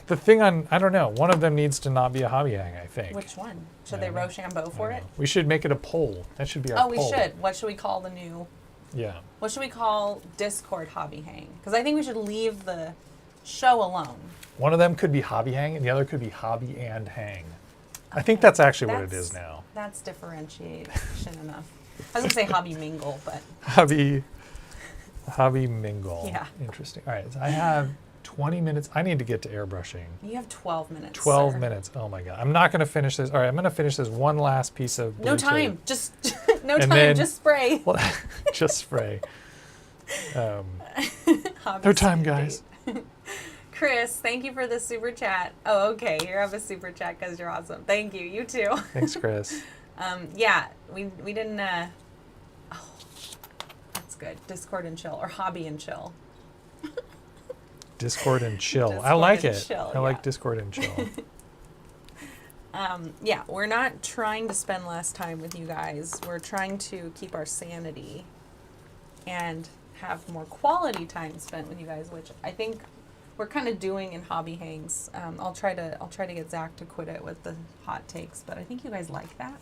The thing I don't know. One of them needs to not be a hobby hang. I think. Which one? Should I they don't know. Rochambeau for I it? don't know. We should make it a poll. That should be our Oh, we poll. should. What should we call the new? Yeah. What should we call Discord Hobby Hang? Because I think we should leave the show alone. One of them could be hobby hang, and the other could be hobby and hang. I think that's actually what it is now. That's differentiation enough. I was gonna say hobby mingle, but Hobby mingle. Yeah. Interesting. All right. So I have 20 minutes. I need to get to airbrushing. you have 12 minutes. 12 sir. minutes. Oh my God. I'm not going to finish this. All right. I'm going to finish this one last piece of blue No tape. time. Just no And time. then- Just spray. Well, just spray. Hobby No time, speed guys. date. Chris, thank you for the super chat. Oh, okay. You have a super chat because you're awesome. Thank you. You too. Thanks, Chris. Yeah, we didn't. Oh, that's good. Discord and chill or hobby and chill. Discord and chill. I Discord like and it. chill, I like yeah. Discord and chill. Yeah, we're not trying to spend less time with you guys. We're trying to keep our sanity and have more quality time spent with you guys, which I think we're kind of doing in Hobby Hangs. I'll try to get Zach to quit it with the hot takes, but I think you guys like that.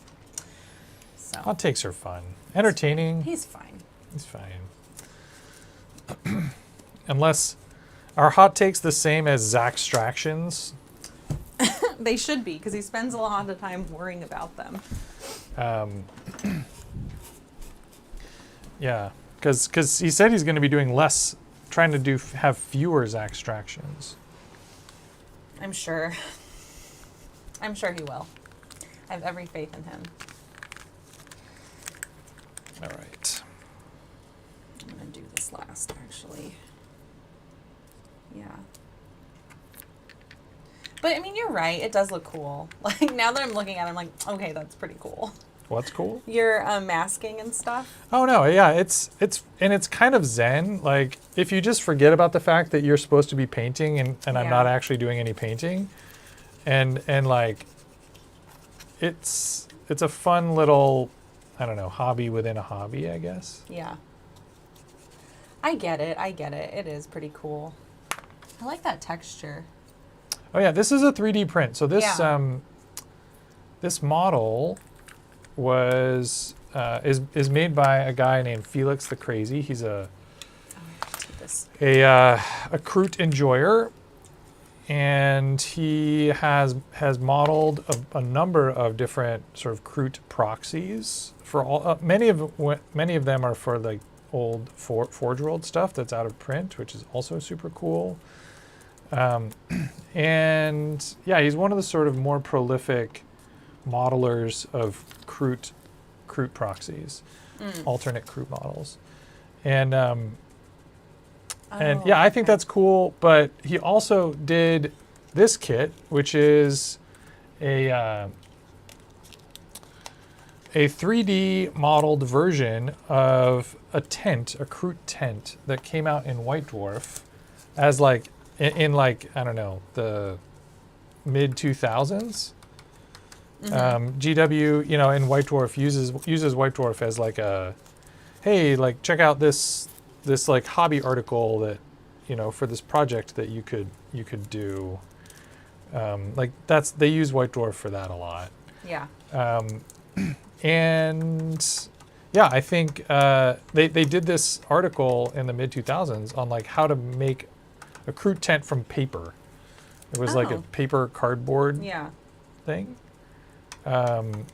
So Hot takes are fun. Entertaining. he's fine. He's fine. Unless are hot takes the same as Zach's extractions? They should be, because he spends a lot of time worrying about them. Yeah, because he said he's going to be doing less, trying to have fewer Zach extractions. I'm sure. I'm sure he will. I have every faith in him. All right. I'm going to do this last, actually. Yeah. But, I mean, you're right. It does look cool. Like, now that I'm looking at it, I'm like, okay, that's pretty cool. What's cool? Your masking and stuff. Oh no, yeah, it's kind of zen. Like if you just forget about the fact that you're supposed to be painting and I'm Yeah. not actually doing any painting, and like it's a fun little, I don't know, hobby within a hobby, I guess. Yeah. I get it. It is pretty cool. I like that texture. Oh yeah, this is a 3D print. So this Yeah. this model was is made by a guy named Felix the Crazy. He's a This. a Kroot enjoyer, and he has modeled a number of different sort of Kroot proxies for all. Many of them are for like old Forge World stuff that's out of print, which is also super cool. And yeah, he's one of the sort of more prolific modelers of Kroot proxies, alternate Kroot models, and yeah, I think that's cool. But he also did this kit, which is a 3D modeled version of a tent, a Kroot tent that came out in White Dwarf, as like in like I don't know, the mid 2000s. GW, you know, in White Dwarf uses White Dwarf as like a, hey, like check out this like hobby article that, you know, for this project that you could do. Like they use White Dwarf for that a lot. Yeah. And yeah, I think they did this article in the mid 2000s on like how to make a Kroot tent from paper. It was like a Oh. paper cardboard Yeah. thing. And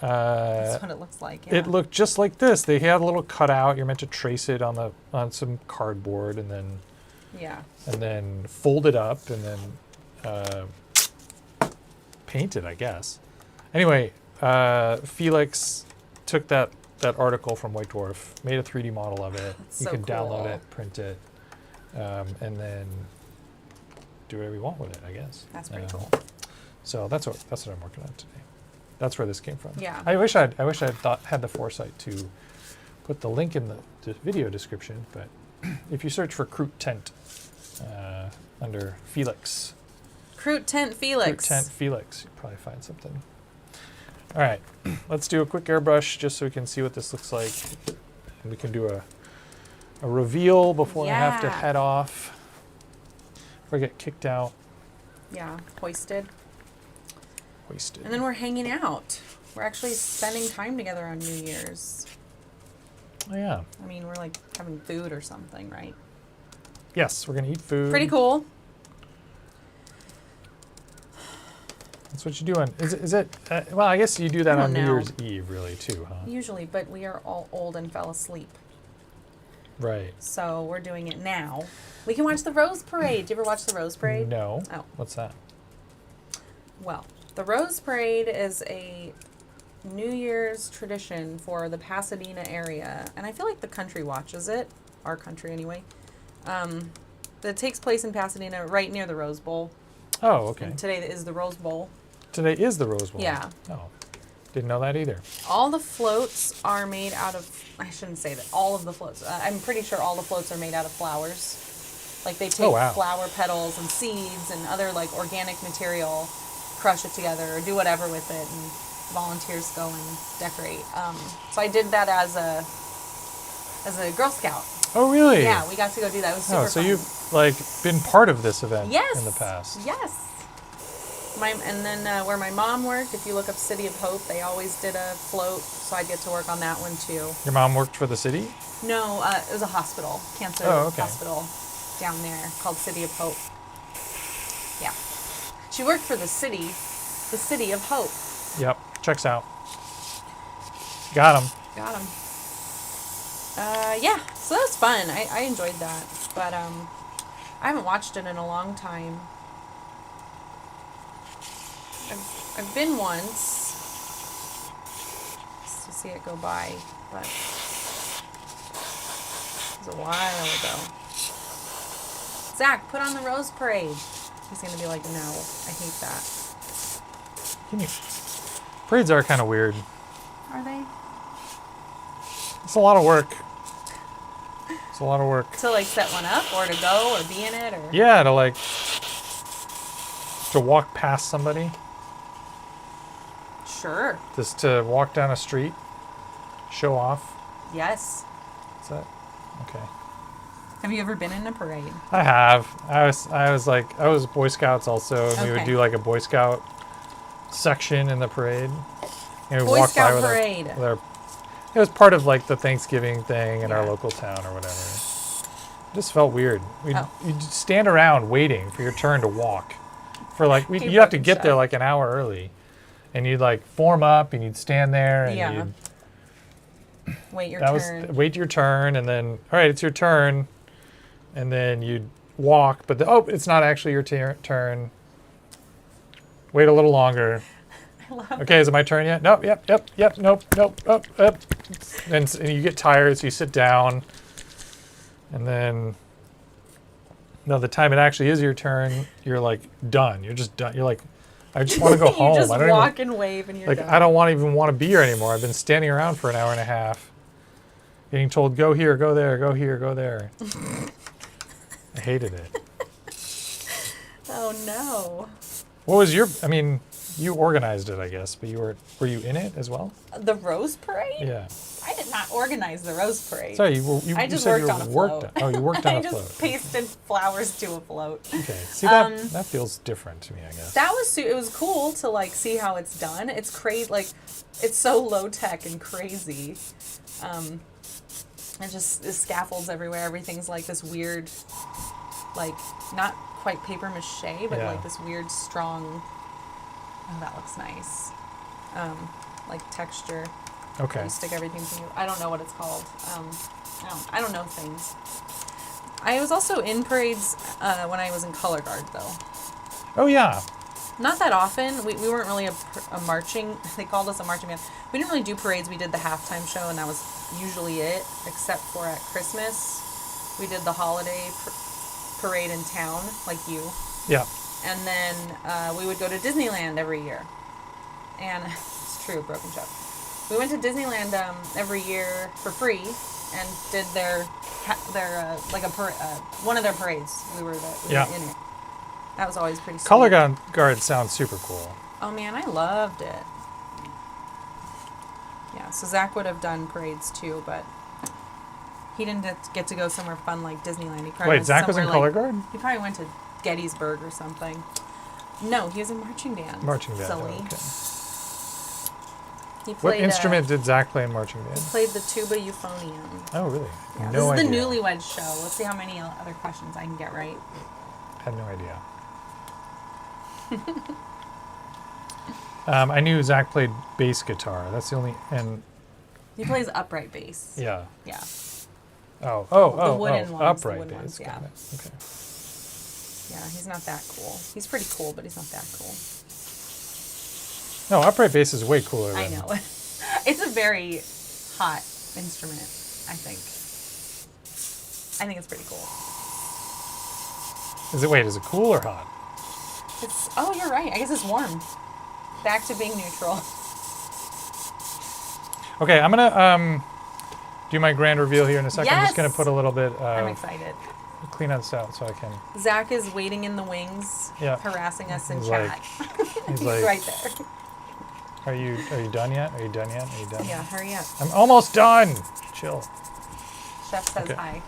That's what it looks like. Yeah. it looked just like this. They had a little cutout. You're meant to trace it on some cardboard and then fold it up and then paint it, I guess. Anyway, Felix took that article from White Dwarf, made a 3D model of it. That's You so can download cool. it, print it, and then do whatever you want with it, I guess. That's pretty cool. So that's what I'm working on today. That's where this came from. Yeah. I wish I'd had the foresight to put the link in the video description, but if you search for Kroot tent under Felix, Kroot tent Felix. Kroot tent Felix, you'll probably find something. All right, let's do a quick airbrush just so we can see what this looks like, and we can do a reveal before I have to Yeah. head off. Before I get kicked out, Yeah. Hoisted. wasted. And then we're hanging out. We're actually spending time together on New Year's. Oh yeah. I mean, we're like having food or something, right? Yes, we're gonna eat food. Pretty cool. That's what you do on. Is it? Well, I guess you do that I on don't New know. Year's Eve, really, too, huh? Usually, but we are all old and fell asleep. Right. So we're doing it now. We can watch the Rose Parade. Did you ever watch the Rose Parade? No. Oh. What's that? Well, the Rose Parade is a New Year's tradition for the Pasadena area. And I feel like the country watches it. Our country, anyway. That takes place in Pasadena, right near the Rose Bowl. Oh, okay. And today is the Rose Bowl. Today is the Rose Bowl. Yeah. Oh. Didn't know that either. All the floats are made out of, I shouldn't say that, all of the floats. I'm pretty sure all the floats are made out of flowers. Like they take flower petals and seeds and other like organic material, crush it together or do whatever with it, and volunteers go and decorate. So I did that as a Girl Scout. Oh, really? Yeah, we got to go do that. It was super so fun. you've like been part of this event Yes. in the past. Yes. And then where my mom worked, if you look up City of Hope, they always did a float, so I'd get to work on that one too. Your mom worked for the city? No, it was a hospital, cancer hospital down there called City of Hope. Yeah. She worked for the City of Hope. Yep, checks out. Got him. Got him. Yeah, so that was fun. I enjoyed that, but I haven't watched it in a long time. I've been once just to see it go by, but it was a while ago. Zach, put on the Rose Parade. He's gonna be like, no, I hate that. Parades are kind of weird. Are they? It's a lot of work. It's a lot of work. To like set one up or to go or be in it or? Yeah, to walk past somebody. Sure. Just to walk down a street, show off. Yes. Is that okay? Have you ever been in a parade? I have. I was Boy Scouts also, and we would Okay. do like a Boy Scout section in the parade. And we'd Boy walk Scout by with parade. it was part of like the Thanksgiving thing in our Yeah. local town or whatever. It just felt weird. Oh. You'd stand around waiting for your turn to walk. For like Hey, you have to broken get there shot. like an hour early, and you'd like form up and you'd stand there and Yeah. you'd Wait your that turn. was wait your turn, and then all right, it's your turn, and then you'd walk, but it's not actually your turn. Wait a little longer. I love Okay, is it my turn yet? Nope. Yep. Nope. Up. And you get tired, so you sit down, and then the time it actually is your turn, you're like done. You're just done. You're like, I just want to go home. You just I don't walk even, and wave and you're like done. I don't even want to be here anymore. I've been standing around for an hour and a half, getting told go here, go there, go here, go there. I hated it. Oh no. What was your? I mean, you organized it, I guess, but were you in it as well? The Rose Parade? Yeah. I did not organize the Rose Parade. Sorry, I you just said worked you on a worked. float. Oh, you worked on I a just float. pasted flowers to a float. Okay. See that feels different to me, I guess. That was it was cool to like see how it's done. It's crazy, like it's so low tech and crazy. And just the scaffolds everywhere. Everything's like this weird, like not quite paper mache, but Yeah. like this weird strong. Oh, that looks nice. Like texture. Okay. You stick everything together. I don't know what it's called. I don't know things. I was also in parades when I was in color guard, though. Oh yeah. Not that often. We weren't really a marching. They called us a marching band. We didn't really do parades. We did the halftime show, and that was usually it. Except for at Christmas, we did the holiday parade in town, like you. Yeah. And then we would go to Disneyland every year. And it's true, broken joke. We went to Disneyland every year for free and did their one of their parades. We were in it. That was always pretty sweet. Color guard sounds super cool. Oh man, I loved it. Yeah, so Zach would have done parades too, but he didn't get to go somewhere fun like Disneyland. He probably Wait, went Zach was in somewhere color guard? He probably went to Gettysburg or something. No, he was in marching band. Marching band. Silly. Oh, okay. He What played, instrument did Zach play in marching band? He played the tuba euphonium. Oh, really? Yeah, No this is idea. the Newlyweds show. Let's see how many other questions I can get right. I had no idea. I knew Zach played bass guitar. That's the only and He plays upright bass. yeah. Yeah. Oh, wooden ones, the upright wooden bass. ones, yeah. Got it. Okay. Yeah, he's not that cool. He's pretty cool, but he's not that cool. No, upright bass is way cooler. I than, know. It's a very hot instrument, I think. I think it's pretty cool. Is it cool or hot? Oh, you're right. I guess it's warm. Back to being neutral. Okay, I'm gonna do my grand reveal here in a second. I'm just gonna Yes! put a little bit I'm excited. clean this out so I can. Zach is waiting in the wings, Yeah. harassing us in He's chat. He's He's like, right there. Are you done yet? Are you done yet? Are you done? Yeah, hurry up. I'm almost done. Chill. Chef says Okay. hi.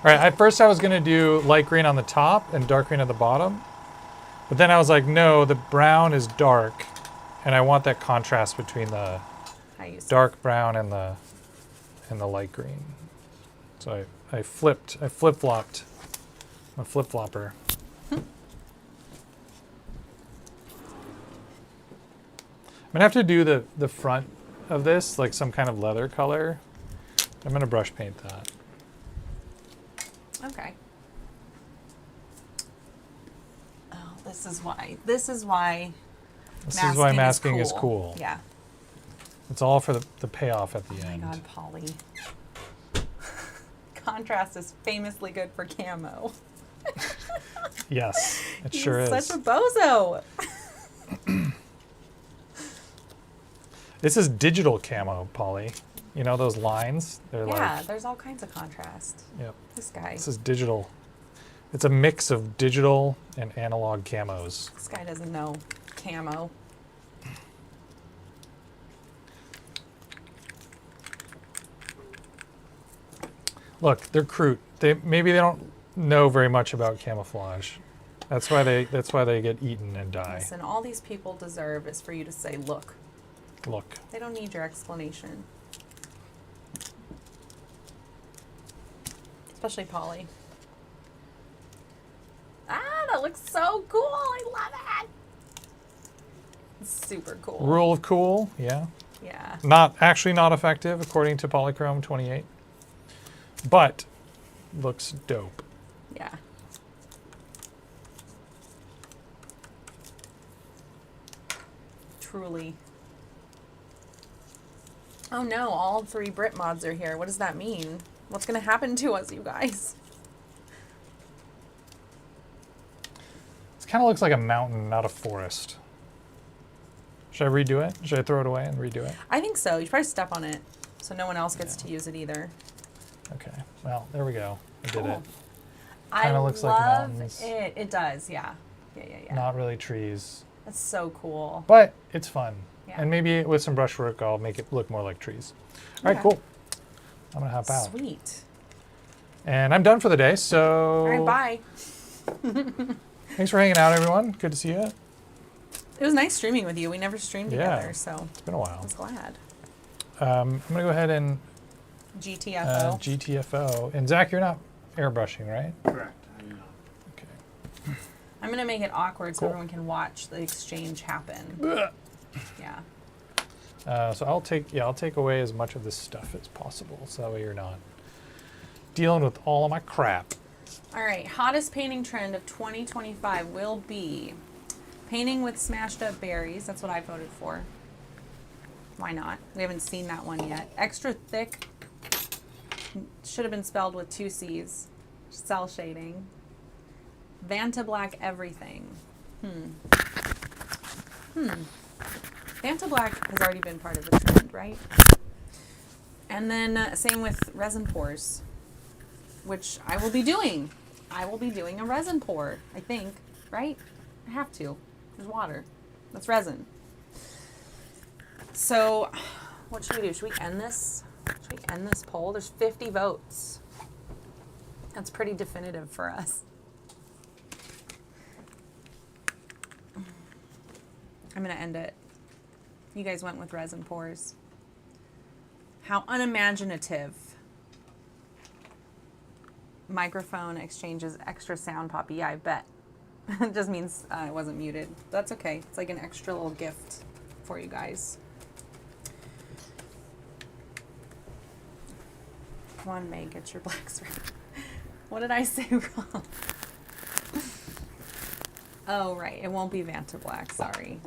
All right. At first, I was gonna do light green on the top and dark green at the bottom, but then I was like, no, the brown is dark, and I want that contrast between the Hi, you. dark brown and the light green. So I flip-flopped. I'm a flip-flopper. I'm gonna have to do the front of this like some kind of leather color. I'm gonna brush paint that. Okay. Oh, this is why. This is why. This is why masking is cool. Yeah. It's all for the payoff at the Oh end. my God, Polly. Contrast is famously good for camo. Yes, it He's sure is. such a bozo. This is digital camo, Polly. You know those lines? They're Yeah, like, there's all kinds of contrast. yep. This guy. This is digital. It's a mix of digital and analog camos. This guy doesn't know camo. Look, they're crude. Maybe they don't know very much about camouflage. That's why they get eaten and die. Listen, all these people deserve is for you to say, look. Look. They don't need your explanation. Especially Polly. Ah, that looks so cool. I love it. It's super cool. Rule of cool, yeah. Yeah. Not effective according to Polychrome 28. But looks dope. Yeah. Truly. Oh no, all 3 Brit mods are here. What does that mean? What's gonna happen to us, you guys? This kind of looks like a mountain, not a forest. Should I redo it? Should I throw it away and redo it? I think so. You should probably step on it so no one else gets to use it either. Okay. Well, there we go. I did Cool. it. I Kinda looks like love mountains. it. It does, yeah. Yeah. Not really trees. That's so cool. But it's fun. Yeah. And maybe with some brushwork, I'll make it look more like trees. All right, Okay. cool. I'm going to hop out. Sweet. And I'm done for the day. So All right, bye. thanks for hanging out, everyone. Good to see you. It was nice streaming with you. We never streamed Yeah. together, so It's been a I while. was glad. I'm going to go ahead and GTFO. GTFO. And Zach, you're not airbrushing, right? Correct. I know. Okay. I'm going to make it awkward so Cool. everyone can watch the exchange happen. Ugh. Yeah. So I'll take away as much of this stuff as possible, so that way you're not dealing with all of my crap. All right, hottest painting trend of 2025 will be painting with smashed up berries. That's what I voted for. Why not? We haven't seen that one yet. Extra thick. Should have been spelled with 2 C's. Cell shading. Vanta Black everything. Vanta Black has already been part of the trend, right? And then same with resin pours, which I will be doing. I will be doing a resin pour, I think, right? I have to. There's water. That's resin. So, what should we do? Should we end this? Should we end this poll? There's 50 votes. That's pretty definitive for us. I'm going to end it. You guys went with resin pours. How unimaginative. Microphone exchanges extra sound, Poppy. Yeah, I bet. It just means I wasn't muted. That's okay. It's like an extra little gift for you guys. Come on, Meg, get your blacks right. What did I say wrong? Oh, right. It won't be Vanta Black. Sorry.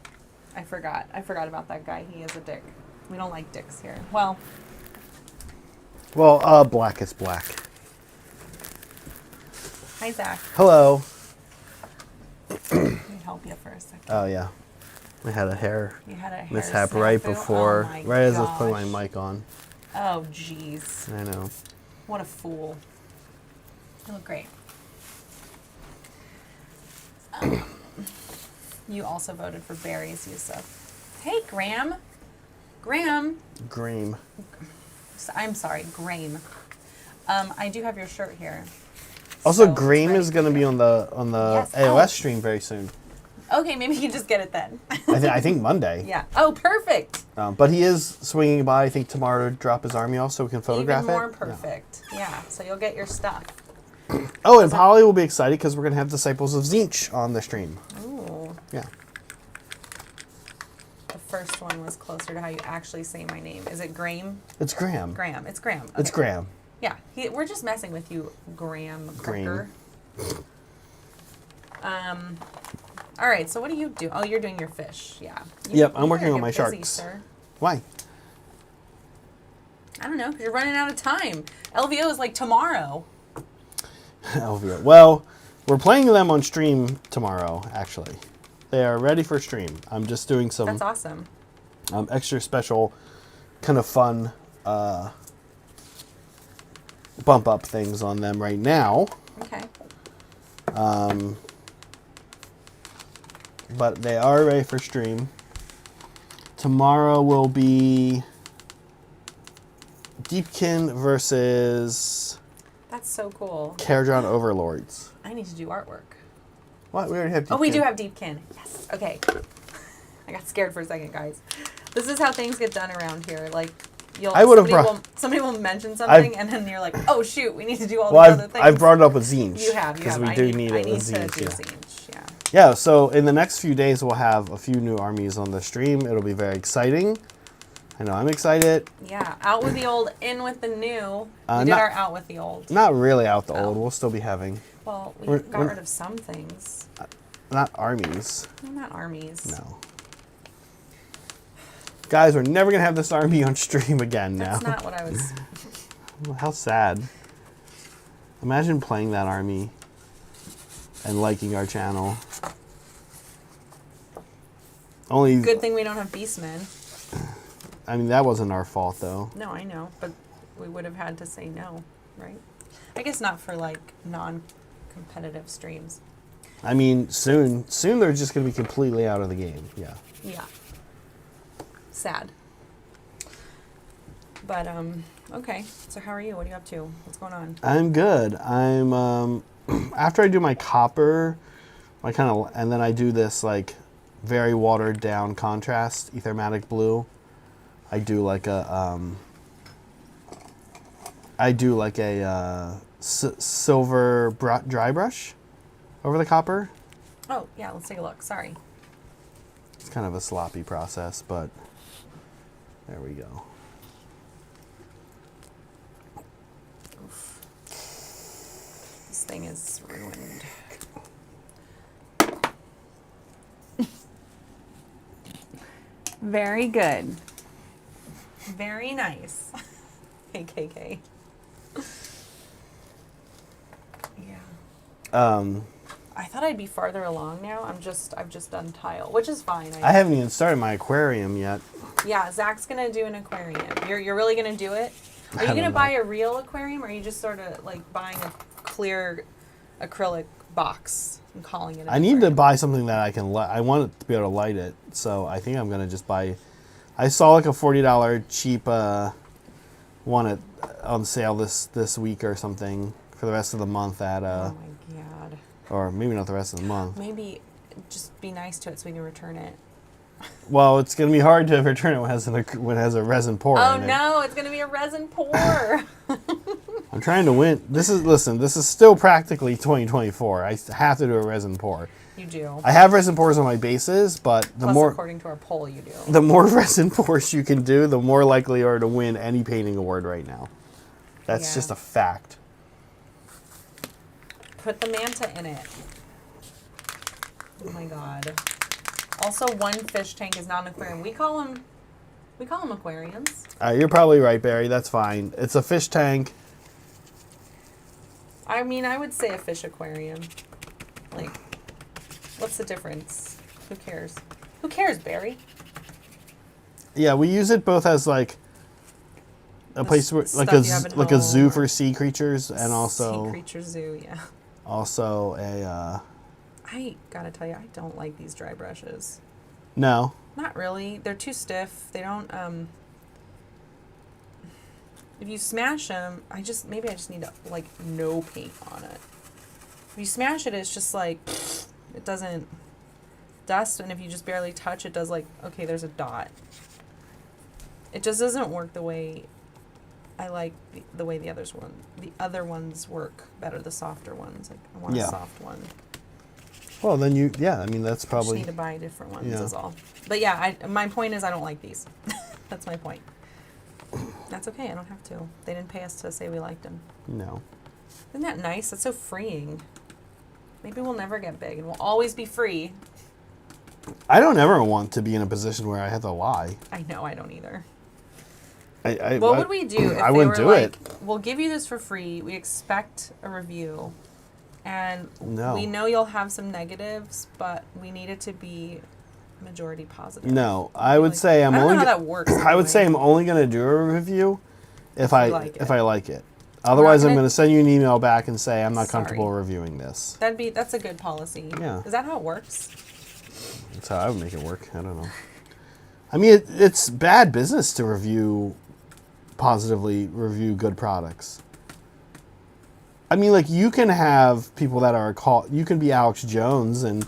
I forgot. I forgot about that guy. He is a dick. We don't like dicks here. Well, Black is black. hi, Zach. Hello. Let me help help you for a second. Oh yeah, I had a hair You had a hair mishap right snafu? before, Oh my right as I was putting gosh. my mic on. Oh, jeez. I know. What a fool. You look great. You also voted for berries, Yusuf. Hey, Graham. Graham. Graham. I'm sorry, Graham. I do have your shirt here. Also, So it's Graham ready is for going to be you. on the Yes. AOS Oh. stream very soon. Okay, maybe you can just get it then. I think Monday. Yeah. Oh, perfect. But he is swinging by, I think, tomorrow to drop his army off so we can photograph Even more it. perfect. Yeah. So you'll get your stuff. Oh, and Polly will be excited because we're going to have Disciples of Zinch on the stream. Ooh. Yeah. The first one was closer to how you actually say my name. Is it Graham? It's Graham. Graham. It's Graham. It's Okay. Graham. Yeah. We're just messing with you, Graham Cricker. All right. So what do you do? Oh, you're doing your fish. Yeah. Yep, I'm You working better on my get busy, sharks. sir. Why? I don't know, because you're running out of time. LVO is like tomorrow. Elvira. Well, we're playing them on stream tomorrow, actually. They are ready for stream. I'm just doing some That's awesome. extra special, kind of fun bump up things on them right now. Okay. But they are ready for stream. Tomorrow will be Deepkin versus That's so cool. Caradron Overlords. I need to do artwork. What? We already have Deepkin. Oh, we do have Deepkin. Yes. Okay. I got scared for a second, guys. This is how things get done around here. Like, I would have somebody will mention something, and then you're like, oh shoot, we need to do all Well, these other things. I've brought it up with Zinch. You have. Because we I do need need I it need with to Zinch. do Yeah. Zinch. Yeah. Yeah, so in the next few days, we'll have a few new armies on the stream. It'll be very exciting. I know I'm excited. Yeah. Out with the old, in with the new. We did not- our out with the old. Not really out the Oh. old. We'll still be having, Well, we We're- got we're- rid of some things. not armies. Well, not armies. No. Guys, we're never going to have this army on stream again now. That's not what I was. How sad. Imagine playing that army and liking our channel. Only, Good thing we don't have Beastmen. I mean, that wasn't our fault, though. No, I know, but we would have had to say no, right? I guess not for like non-competitive streams. I mean, soon they're just going to be completely out of the game. Yeah. Yeah. Sad. But okay. So how are you? What are you up to? What's going on? I'm good. I'm after I do my copper, and then I do this like very watered down contrast ethermatic blue. I do like a silver dry brush over the copper. Oh yeah, let's take a look. Sorry. It's kind of a sloppy process, but there we go. Oof. This thing is ruined. Very good. Very nice. Hey, KK. Yeah. I thought I'd be farther along now. I've just done tile, which is fine. I haven't even started my aquarium yet. Yeah, Zach's gonna do an aquarium. You're really gonna do it? Are you don't gonna know. buy a real aquarium, or are you just sort of like buying a clear acrylic box and calling it? I need to buy something that I can light. I want it to be able to light it, so I think I'm gonna just buy. I saw like a $40 cheap one on sale this week or something for the rest of the month at Oh my god. or maybe not the rest of the month. Maybe just be nice to it so we can return it. Well, it's gonna be hard to return it when it has a resin pour. Oh in it. no, it's gonna be a resin pour. I'm trying to win. This is still practically 2024. I have to do a resin pour. You do. I have resin pours on my bases, but Plus, according to our poll, you do. the more resin pours you can do, the more likely you are to win any painting award right now. That's Yeah. just a fact. Put the manta in it. Oh my god. Also, one fish tank is not an aquarium. We call them aquariums. You're probably right, Barry. That's fine. It's a fish tank. I mean, I would say a fish aquarium. Like, What's the difference? Who cares? Who cares, Barry? Yeah, we use it both as like a place where, like stuff you have at like a zoo home for or- sea creatures, and also Sea creature zoo, yeah. also I gotta tell you, I don't like these dry brushes. no. Not really. They're too stiff. They don't, if you smash them, maybe I just need to, like, no paint on it. If you smash it, it's just like, it doesn't dust, and if you just barely touch, it does like, okay, there's a dot. It just doesn't work the way I like the way the other ones work better, the softer ones. Like, I want Yeah. a soft one. Well, then I mean, that's I just probably need to buy different ones yeah. is all. But yeah, my point is I don't like these. That's my point. That's okay. I don't have to. They didn't pay us to say we liked them. no. Isn't that nice? That's so freeing. Maybe we'll never get big and we'll always be free. I don't ever want to be in a position where I have to lie. I know, I don't either. What What would we do if I they wouldn't were do like, it. we'll give you this for free, we expect a review, and No. we know you'll have some negatives, but we need it to be majority positive. No, I would say I'm I don't only. know how that works. I would anyway. say I'm only going to do a review if I like it. like it. Otherwise, I'm gonna- going to send you an email back and say I'm not Sorry. comfortable reviewing this. That's a good policy. Yeah. Is that how it works? That's how I would make it work. I don't know. I mean, it's bad business to positively review good products. I mean, like, you can have people that are you can be Alex Jones and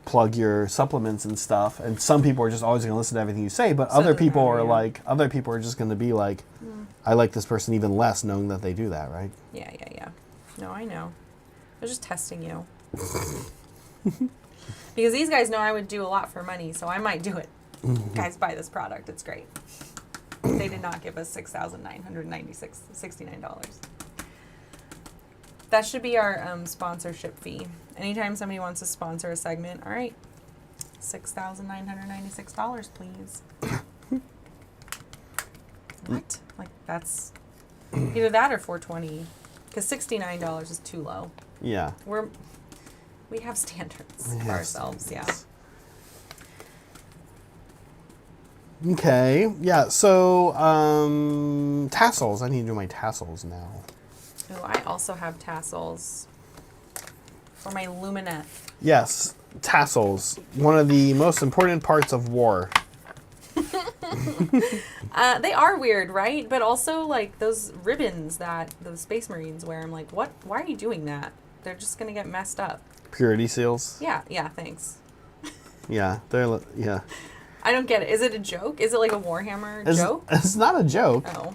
plug your supplements and stuff, and some people are just always going to listen to everything you say, but So it other doesn't people matter, are yeah. like, other people are just going to be like, I like this person even less knowing that they do that, right? Yeah. No, I know. I was just testing you. Because these guys know I would do a lot for money, so I might do it. Guys, buy this product. It's great. They did not give us $6,969. That should be our sponsorship fee. Anytime somebody wants to sponsor a segment, all right, $6,996, please. What? Like, that's either that or $420, because $69 is too low. Yeah. We have standards for have ourselves, Okay. Yeah. So, tassels. I need to do my tassels now. Oh, I also have tassels for my luminette. Yes, tassels. One of the most important parts of war. They are weird, right? But also, like, those ribbons that those Space Marines wear, I'm like, what? Why are you doing that? They're just going to get messed up. Purity seals. Yeah, thanks. Yeah, yeah. I don't get it. Is it a joke? Is it like a Warhammer joke? It's not a joke. Oh.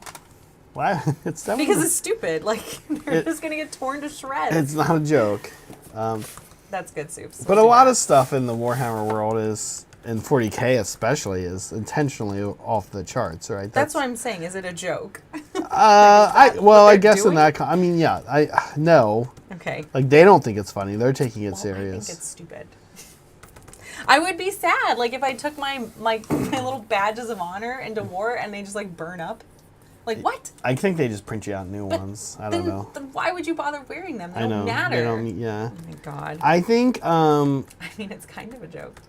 Why? It's definitely Because it's stupid. Like, they're just going to get torn to shreds. it's not a joke. That's good, Soups. But a lot of stuff in the Warhammer world is, in 40K especially, is intentionally off the charts, right? That's what I'm saying. Is it a joke? I they're guess in doing? that. I mean, yeah. No. Okay. Like, they don't think it's funny. They're taking it Well, serious. I think it's stupid. I would be sad, like, if I took my little badges of honor into war and they just, like, burn up. Like, what? I think they just print you out new ones. I don't know. Then why would you bother wearing them? They I know. don't matter. They don't. Yeah. Oh my god. I think. I mean, it's kind of a joke.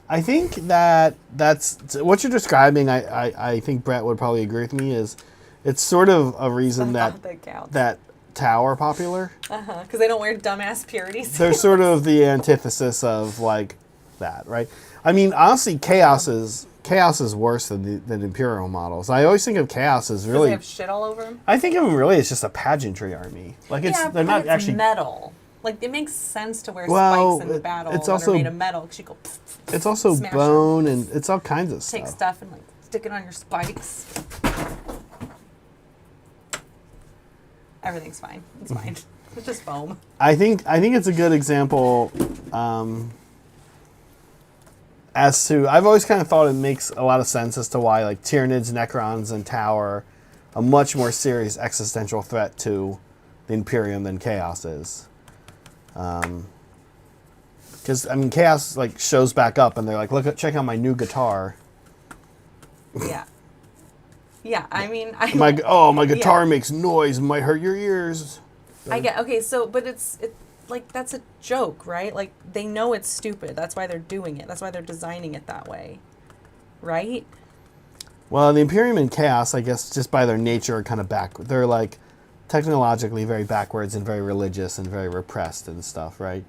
I think that's what you're describing. I think Brett would probably agree with me. Is it's sort of a reason That counts. that Tau are popular. Because they don't wear dumbass purity suits. They're sort of the antithesis of like that, right? I mean, honestly, Chaos is worse than Imperial models. I always think of Chaos as Does really. they have shit all over them? I think of them really as just a pageantry army. Like they're but not it's actually. metal. Like, it makes sense to wear Well, spikes in the battle it's that also- are made of metal. Because you go It's also smash bone and it's all kinds of take stuff. stuff and, like, stick it on your spikes. Everything's fine. It's fine. It's just foam. I think it's a good example. As to, I've always kind of thought it makes a lot of sense as to why like Tyranids, Necrons, and Tau are a much more serious existential threat to the Imperium than Chaos is. Because I mean, Chaos like shows back up and they're like, check out my new guitar. Yeah. Yeah, I mean, My guitar makes noise, might hurt your ears. I get, okay, so, but it's like, that's a joke, right? Like, they know it's stupid. That's why they're doing it. That's why they're designing it that way. Right? Well, the Imperium and Chaos, I guess, just by their nature, are kind of back. They're like technologically very backwards and very religious and very repressed and stuff, right?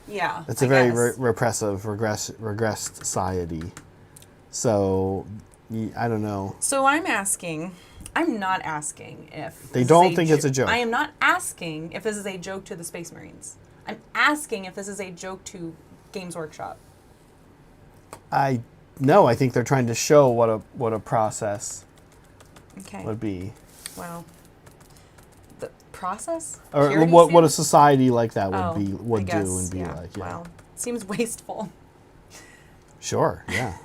Yeah. It's a very repressive, regressed society. So, I don't know. So I'm not asking if They don't think it's a joke. I am not asking if this is a joke to the Space Marines. I'm asking if this is a joke to Games Workshop. I think they're trying to show what a process would be. Well, the process? Or Purity what a seal? society like that I would guess, do and be like. Yeah. Well, seems wasteful. Sure, yeah.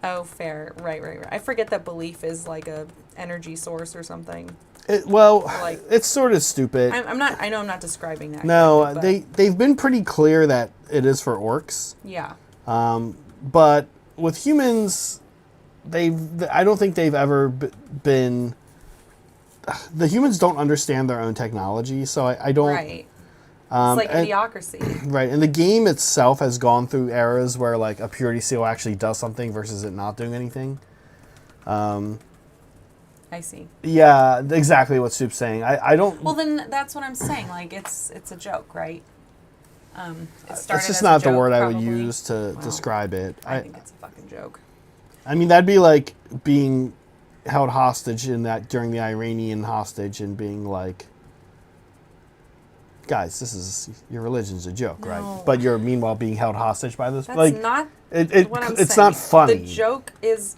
Oh, fair. Right. I forget that belief is like a energy source or something. It's sort of stupid. I know I'm not describing that. No, correctly, they've been pretty clear that it is for orcs. Yeah. But with humans, I don't think they've ever been. The humans don't understand their own technology, so I don't. Right. It's like idiocracy. Right, and the game itself has gone through eras where like a purity seal actually does something versus it not doing anything. I see. Yeah, exactly what Soup's saying. I don't. Well, then that's what I'm saying. Like it's a joke, right? It started It's just as not a the joke, word I would probably. use to describe it. I think it's a fucking joke. I mean, that'd be like being held hostage during the Iranian hostage and being like, guys, your religion's a joke, right? But you're meanwhile being held hostage by this. That's not what I'm it's saying. not funny. The joke is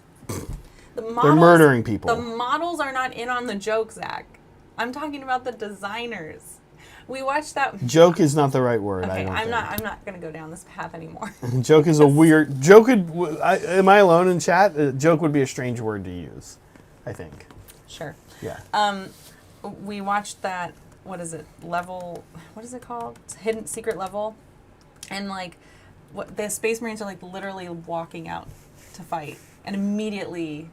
the models, They're murdering people. The models are not in on the joke, Zach. I'm talking about the designers. We watched that. Joke is not the right word. Okay, I'm not gonna go down this path anymore. Joke is a weird. Joke could. Am I alone in chat? Joke would be a strange word to use, I think. Sure. Yeah. We watched that. What is it? Level. What is it called? Hidden secret level. And like, what the Space Marines are like literally walking out to fight, and immediately,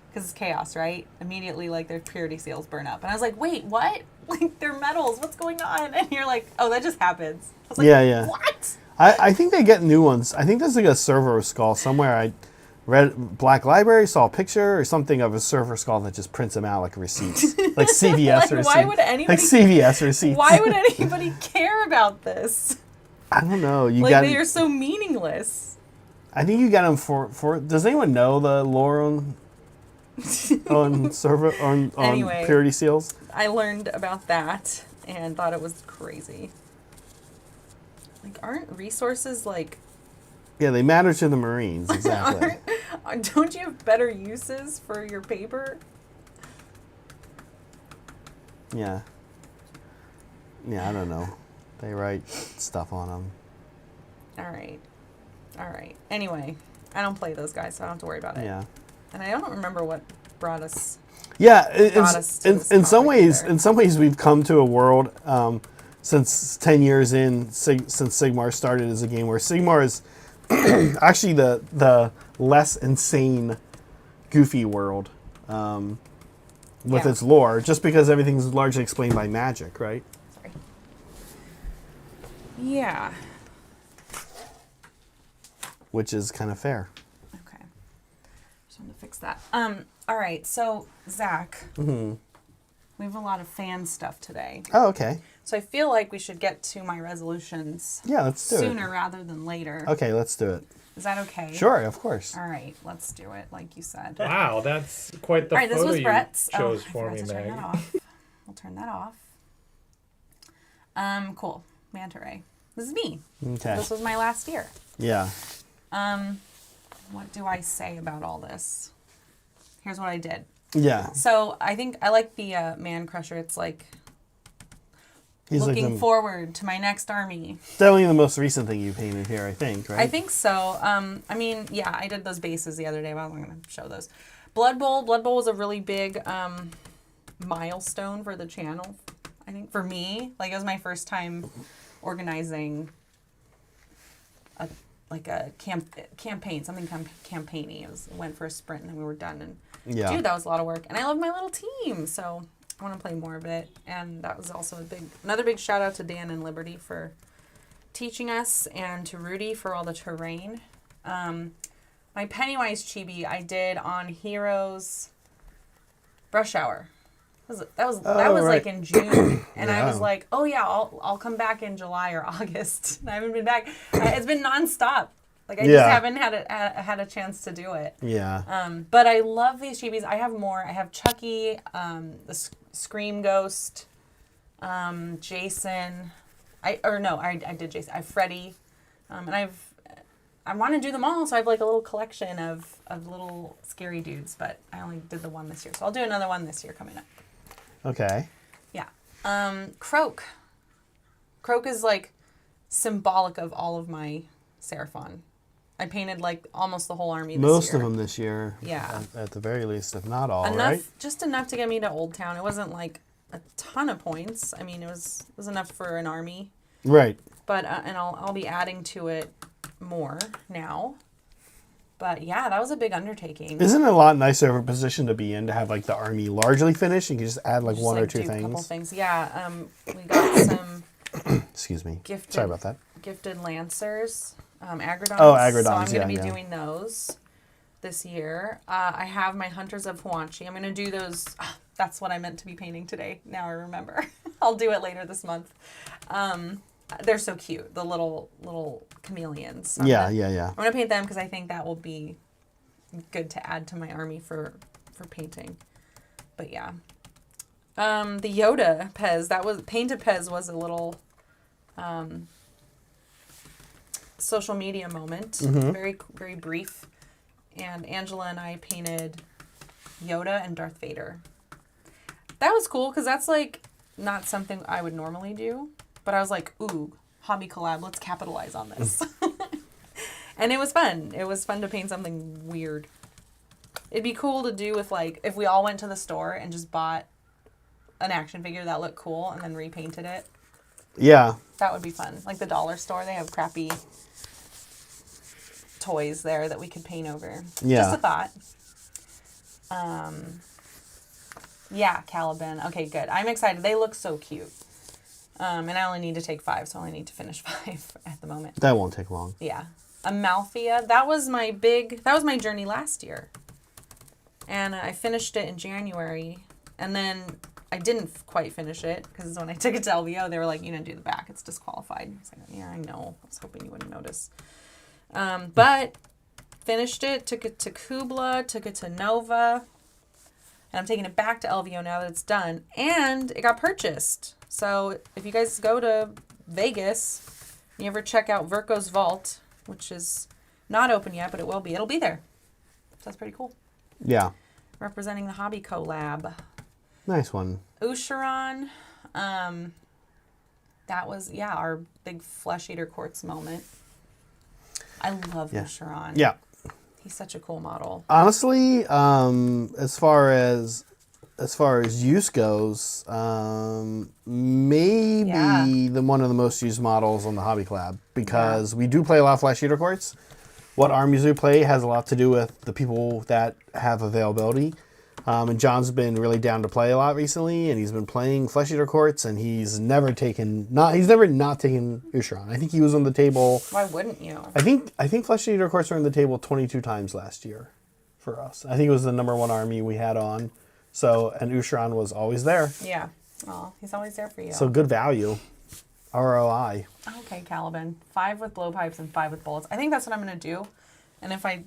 because it's chaos, right? Immediately, like their purity seals burn up, and I was like, wait, what? Like they're metals. What's going on? And you're like, oh, that just happens. I was like, yeah. What? I think they get new ones. I think there's like a server skull somewhere. I read Black Library, saw a picture or something of a server skull that just prints them out like receipts, like CVS Like, receipts. why would anybody? Like CVS receipts. Why would anybody care about this? I don't know. They are so meaningless. I think you got them for. Does anyone know the lore on server on Anyway. purity seals? I learned about that and thought it was crazy. Like, aren't resources like? Yeah, they matter to the Marines, exactly. Don't you have better uses for your paper? Yeah. Yeah, I don't know. They write stuff on them. All right. Anyway, I don't play those guys, so I don't have to worry about it. Yeah. And I don't remember what brought us. Yeah, Got us to this in some topic ways, either. we've come to a world since 10 years in, since Sigmar started as a game where Sigmar is actually the less insane, goofy world with its lore, just because everything's largely explained by magic, right? Sorry. Yeah. Which is kind of fair. Okay. Just wanted to fix that. All right. So Zach, we have a lot of fan stuff today. Oh, okay. So I feel like we should get to my resolutions Yeah, let's do sooner it. rather than later. Okay, let's do it. Is that okay? Sure, of course. All right, let's do it like you said. Wow, that's quite the All right, this photo was you Brett's. chose I for forgot me, to turn Meg. that off. We'll turn that off. Cool. Manta Ray. This is me. Okay. This was my last year. Yeah. What do I say about all this? Here's what I did. Yeah. So I think I like the Man Crusher. It's like He's looking like forward to my next army. definitely the most recent thing you painted here, I think, right? I think so. I mean, yeah, I did those bases the other day, but I'm going to show those. Blood Bowl. Blood Bowl was a really big milestone for the channel. I think for me, like it was my first time organizing a campaign, something campaigny. It went for a sprint and then we were done. And Yeah. dude, that was a lot of work. And I love my little team. So I want to play more of it. And that was also another big shout out to Dan and Liberty for teaching us, and to Rudy for all the terrain. My Pennywise chibi I did on Heroes Brush Hour. That was right. like in June, and I was Yeah. like, oh yeah, I'll come back in July or August. And I haven't been back. It's been nonstop. Like I just haven't had a chance to do it. Yeah. But I love these chibis. I have more. I have Chucky, the Scream Ghost, Jason. I did Jason. I have Freddy, and I want to do them all. So I have like a little collection of little scary dudes. But I only did the one this year, so I'll do another one this year coming up. Okay. Yeah. Croak. Croak is like symbolic of all of my Seraphon. I painted like almost the whole army this Most year. of them this year. Yeah. At the very least, if not all, Enough, right? just enough to get me to Old Town. It wasn't like a ton of points. I mean, it was enough for an army. Right. But and I'll be adding to it more now. But yeah, that was a big undertaking. Isn't it a lot nicer of a position to be in to have like the army largely finished? You can just add like Just, one or like, two do a couple things. things. Yeah. We got some Excuse me. gifted. Sorry about that. Gifted Lancers, Agrodons. Oh, Agrodons, So I'm going to yeah, be yeah. doing those this year. I have my Hunters of Huanchi. I'm going to do those. That's what I meant to be painting today. Now I remember. I'll do it later this month. They're so cute. The little chameleons. So Yeah. I'm Yeah. going to paint them because I think that will be good to add to my army for painting. But yeah. The Yoda Pez, painted Pez was a little social media moment. Very, very brief. And Angela and I painted Yoda and Darth Vader. That was cool because that's like not something I would normally do. But I was like, ooh, hobby collab, let's capitalize on this. And it was fun. It was fun to paint something weird. It'd be cool to do with like, if we all went to the store and just bought an action figure that looked cool and then repainted it. Yeah. That would be fun. Like the dollar store, they have crappy toys there that we could paint over. Yeah. Just a thought. Yeah, Caliban. Okay, good. I'm excited. They look so cute. And I only need to take 5, so I only need to finish 5 at the moment. That won't take long. Yeah. Amalthea. That was my journey last year. And I finished it in January. And then I didn't quite finish it because when I took it to LVO, they were like, you didn't do the back. It's disqualified. I was like, yeah, I know. I was hoping you wouldn't notice. But finished it, took it to Kubla, took it to Nova. And I'm taking it back to LVO now that it's done. And it got purchased. So if you guys go to Vegas, you ever check out Verco's Vault, which is not open yet, but it will be. It'll be there. So that's pretty cool. Yeah. Representing the Hobby Collab. Nice one. Usharon. That was, our big Flesh Eater Quartz moment. I love Usharon. Yeah. He's such a cool model. Honestly, as far as use goes, maybe one of the most used models on the Hobby Collab because we do play a lot of Flesh Eater Quartz. What armies we play has a lot to do with the people that have availability. And John's been really down to play a lot recently, and he's been playing Flesh Eater Quartz, and he's never not taken Usharon. I think he was on the table. Why wouldn't you? I think Flesh Eater Quartz were on the table 22 times last year for us. I think it was the number 1 army we had on. So, and Usharon was always there. Yeah. Oh, he's always there for you. So good value. ROI. Okay, Caliban. 5 with blowpipes and 5 with bullets. I think that's what I'm going to do. And if I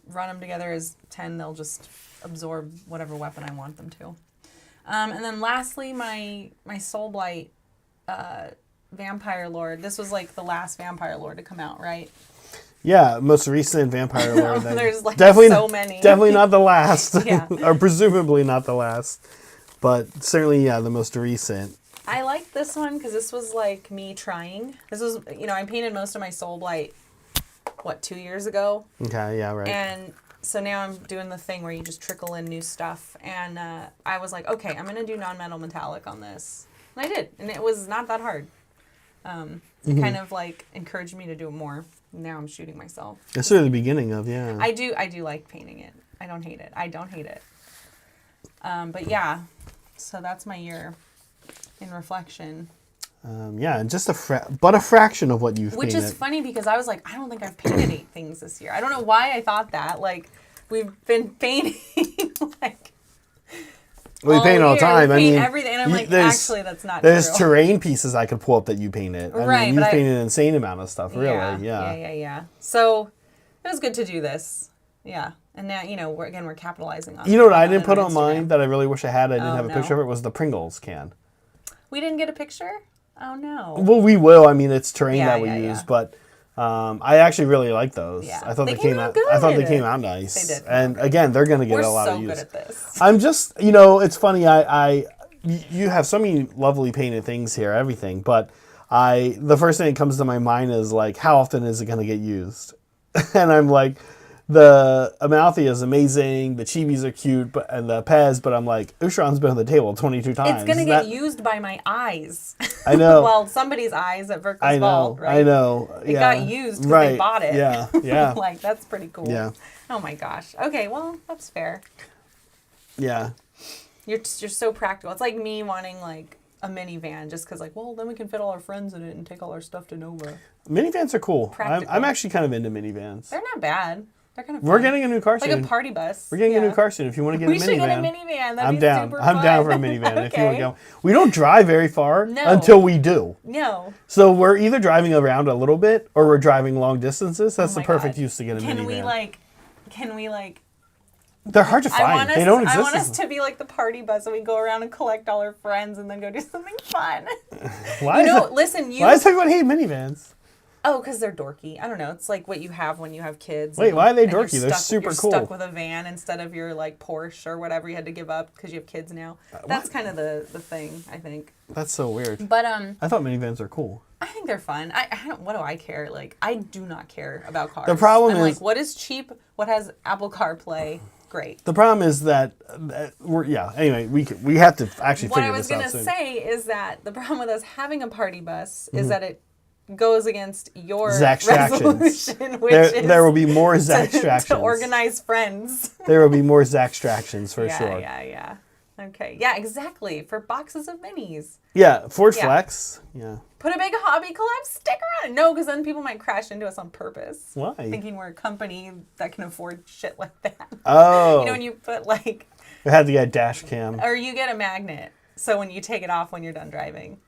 run them together as 10, they'll just absorb whatever weapon I want them to. And then lastly, my Soulblight Vampire Lord. This was like the last Vampire Lord to come out, right? Yeah, most recent Vampire Lord. There's like definitely, so many. Definitely not the last. Yeah. Or presumably not the last. But certainly, the most recent. I like this one because this was like me trying. This was, I painted most of my Soulblight, 2 years ago? Okay, yeah, right. And so now I'm doing the thing where you just trickle in new stuff. And I was like, okay, I'm going to do non-metal metallic on this. And I did. And it was not that hard. It kind of like encouraged me to do it more. Now I'm shooting myself. That's sort of the beginning of, yeah. I do like painting it. I don't hate it. But yeah, So that's my year in reflection. Yeah, and just a fraction of what you've Which painted. is funny because I was like, I don't think I've painted 8 things this year. I don't know why I thought that. Like, we've been painting like We paint all the time. We I paint mean, everything, and I'm like, there's- actually, that's not There's true. terrain pieces I could pull up that you painted. I Right, mean, you've but painted an insane amount of stuff, really. Yeah. So it was good to do this. Yeah. And now, we're capitalizing on it. You know what I on didn't put on Instagram. mine that I really wish I had? I didn't have a no. picture of it. Was the Pringles can. We didn't get a picture? Oh, no. Well, we will. I mean, it's terrain Yeah, that we yeah, use, yeah. but I actually really like those. Yeah. I thought They they came came out out. I thought they good. came out nice. They did come And out good. again, they're going to get We're a lot so of use. good at this. I'm just, it's funny. You have so many lovely painted things here, everything, but the first thing that comes to my mind is like, how often is it going to get used? And I'm like, the Amalthea is amazing, the Chibis are cute, and the Pez, but I'm like, Ushan's been on the table 22 times. It's going to get used by my eyes. I know. Well, somebody's eyes at Verka's I know. vault, right? I know. It yeah. got used because right. they bought it. Yeah. Yeah. Like, that's pretty cool. Yeah. Oh my gosh. Okay, well, that's fair. Yeah. You're so practical. It's like me wanting like a minivan just because like, well, then we can fit all our friends in it and take all our stuff to Nova. Minivans are cool. Practical. I'm actually kind of into minivans. They're not bad. They're kind of fun. We're getting a new car like soon. a party bus. We're getting a Yeah. new car soon. If you want to get We a minivan. should get a minivan. That'd I'm be down. super I'm fun. down for a minivan if you want Okay. to go. We don't drive very far No. until we do. No. So we're either driving around a little bit or we're driving long distances. That's Oh the my perfect God. use to get a minivan. Can we They're hard to find. I want us, they don't I exist. want us to be like the party bus and we go around and collect all our friends and then go do something fun. Why Listen, why does everyone hate minivans? Oh, because they're dorky. I don't know. It's like what you have when you have kids. Wait, and- why are they and you're dorky? They're super you're cool. stuck with a van instead of your like Porsche or whatever you had to give up because you have kids now. That's kind of the thing, I think. That's so weird. But I thought minivans are cool. I think they're fun. I don't. What do I care? Like, I do not care about cars. The problem I'm is- like, what is cheap? What has Apple CarPlay? Great. The problem is that Anyway, we have to actually What figure I was this out gonna soon. say is that the problem with us having a party bus is that it goes against your Zaxtractions. resolution, which is There will be more to Zaxtractions. organize friends. There will be more Zaxtractions for sure. Yeah. Okay. Yeah, exactly. For boxes of minis. Yeah, Ford Yeah. Flex. Yeah. Put a big hobby collab sticker on it. No, because then people might crash into us on purpose. Why? Thinking we're a company that can afford shit like that. Oh. You know, when you put like, We had to get a dash cam. or you get a magnet. So when you take it off when you're done driving.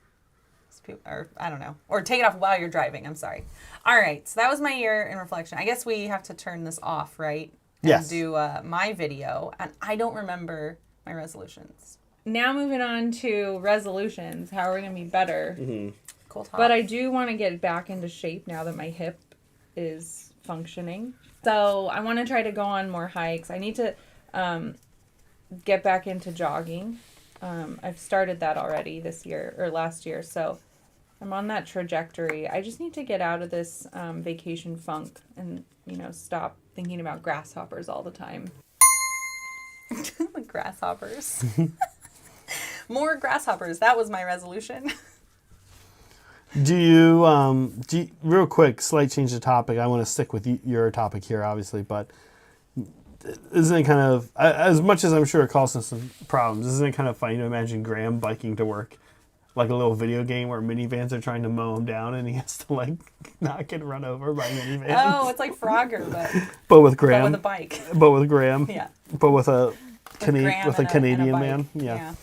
Or I don't know. Or take it off while you're driving. I'm sorry. All right. So that was my year in reflection. I guess we have to turn this off, right? And Yes. do my video. And I don't remember my resolutions. Now moving on to resolutions. How are we going to be better? Cool talk. But I do want to get back into shape now that my hip is functioning. So I want to try to go on more hikes. I need to get back into jogging. I've started that already this year or last year. So I'm on that trajectory. I just need to get out of this vacation funk and, stop thinking about grasshoppers all the time. The grasshoppers. More grasshoppers. That was my resolution. Do you, real quick, slight change of topic. I want to stick with your topic here, obviously, but isn't it kind of, as much as I'm sure it causes some problems, isn't it kind of funny to imagine Graham biking to work like a little video game where minivans are trying to mow him down and he has to like not get run over by minivans? Oh, it's like Frogger, but with but Graham. with a bike. But with Graham. Yeah. But with a Graham with a and Canadian bike. man. Yeah.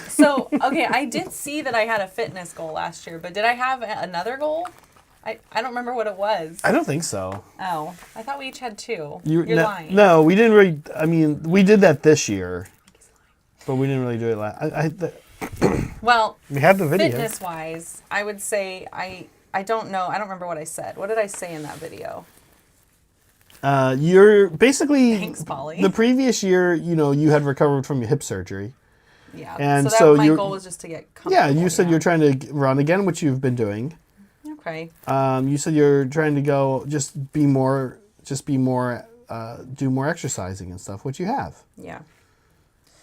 So, okay, I did see that I had a fitness goal last year, but did I have another goal? I don't remember what it was. I don't think so. Oh, I thought we each had two. You're lying. No, we didn't really. I mean, we did that this year, but we didn't really do it last. Well, We have the video. fitness-wise, I would say I don't know. I don't remember what I said. What did I say in that video? You're basically Thanks, Polly. the previous year. You had recovered from your hip surgery. Yeah. And so so my you're- goal was just to get comfortable. Yeah, you said you're trying to run again, which you've been doing. Okay. You said you're trying to go do more exercising and stuff, which you have. Yeah.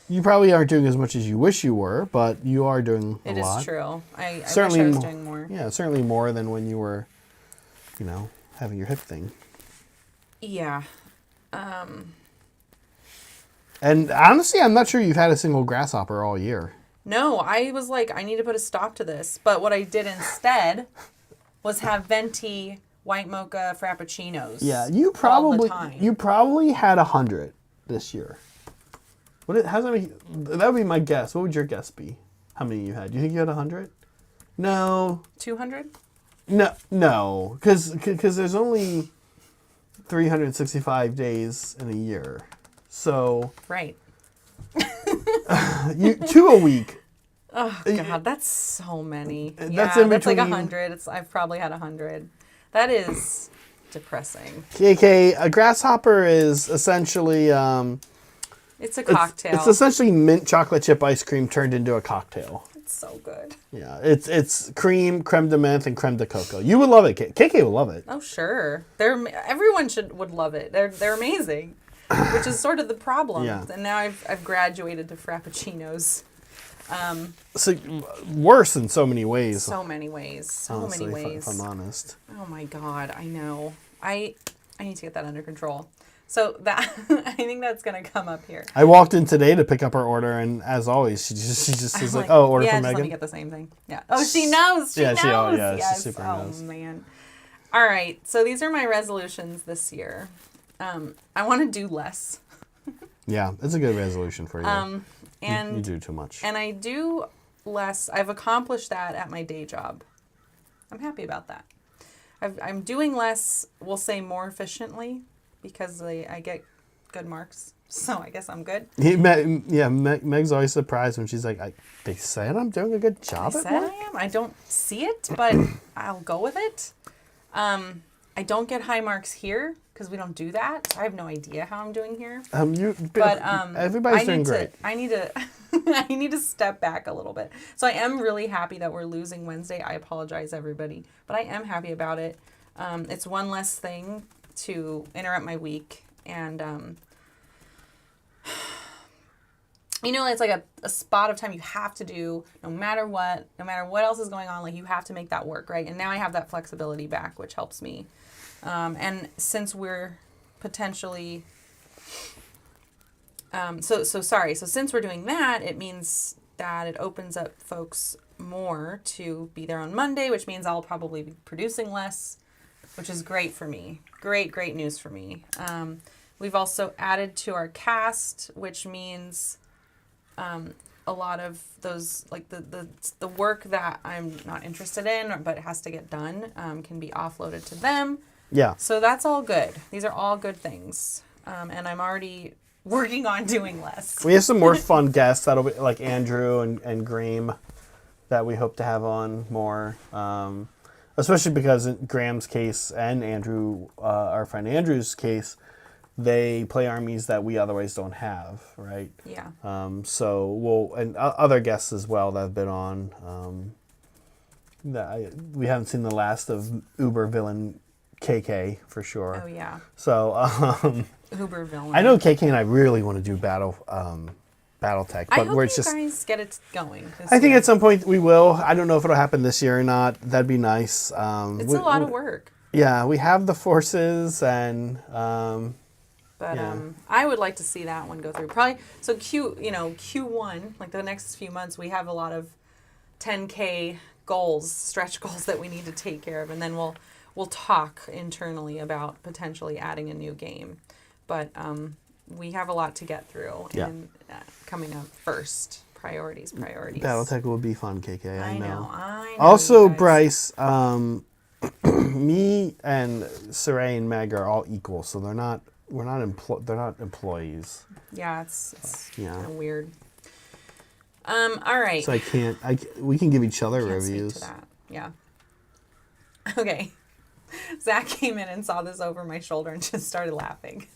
You probably aren't doing as much as you wish you were, but you are doing a It lot. is true. I Certainly wish I was mo- doing more. Yeah, certainly more than when you were, having your hip thing. Yeah. And honestly, I'm not sure you've had a single grasshopper all year. No, I was like, I need to put a stop to this. But what I did instead was have venti white mocha frappuccinos. Yeah, you all the time. probably had 100 this year. How's that make, that would be my guess. What would your guess be? How many you had? Do you think you had 100? No. 200? No, because there's only 365 days in a year, so Right. two a week. Oh God, that's so many. That's Yeah, in that's like between- 100. I've probably had 100. That is depressing. KK, a grasshopper is essentially It's a cocktail. It's essentially mint chocolate chip ice cream turned into a cocktail. It's so good. Yeah, it's cream, creme de menthe, and creme de cocoa. You would love it. KK would love it. Oh sure, everyone would love it. They're amazing, which is sort of the problem. Yeah. And now I've graduated to frappuccinos. So worse in so many ways. So many ways. So honestly, many ways. if I'm honest. Oh my God, I know. I need to get that under control. So that I think that's gonna come up here. I walked in today to pick up her order, and as always, she just is like, "Oh, order yeah, for just let me Megan." get the same thing. Yeah. Oh, she knows. She Yeah, knows. she Yes. super oh knows. man. All right. So these are my resolutions this year. I want to do less. Yeah, it's a good resolution for you. And you do too much. And I do less. I've accomplished that at my day job. I'm happy about that. I'm doing less, we'll say more efficiently, because I get good marks. So I guess I'm good. Meg's always surprised when she's like, they said I'm doing a good job I at said work? I am. I don't see it, but I'll go with it. I don't get high marks here because we don't do that. So I have no idea how I'm doing here. Everybody's doing great. I need to I need to step back a little bit. So I am really happy that we're losing Wednesday. I apologize, everybody, but I am happy about it. It's one less thing to interrupt my week, and it's like a spot of time you have to do no matter what else is going on. Like, you have to make that work, right? And now I have that flexibility back, which helps me. And since we're potentially since we're doing that, it means that it opens up folks more to be there on Monday, which means I'll probably be producing less, which is great for me. Great news for me. We've also added to our cast, which means a lot of those, like the work that I'm not interested in but has to get done, can be offloaded to them. Yeah. So that's all good. These are all good things. And I'm already working on doing less. We have some more fun guests that'll be like Andrew and Graham that we hope to have on more. Especially because in Graham's case and Andrew, our friend Andrew's case, they play armies that we otherwise don't have, right? Yeah. And other guests as well that have been on. We haven't seen the last of Uber villain KK for sure. Oh yeah. So Uber villain. I know KK and I really want to do BattleTech, I but hope we're you just. guys get it going. I think at some point we will. I don't know if it'll happen this year or not. That'd be nice. It's a lot of work. Yeah, we have the forces and. But yeah. I would like to see that one go through. Probably so Q1, like the next few months, we have a lot of 10K goals, stretch goals that we need to take care of, and then we'll talk internally about potentially adding a new game. But we have a lot to get through, and coming up first. Priorities. BattleTech will be fun, KK. I know. you Also, guys. Bryce, me and Saray and Meg are all equal, so they're not. They're not employees. Yeah, it's Yeah. kind of weird. All right. So we can give each other Can't reviews. speak to that. Yeah. Okay. Zach came in and saw this over my shoulder and just started laughing.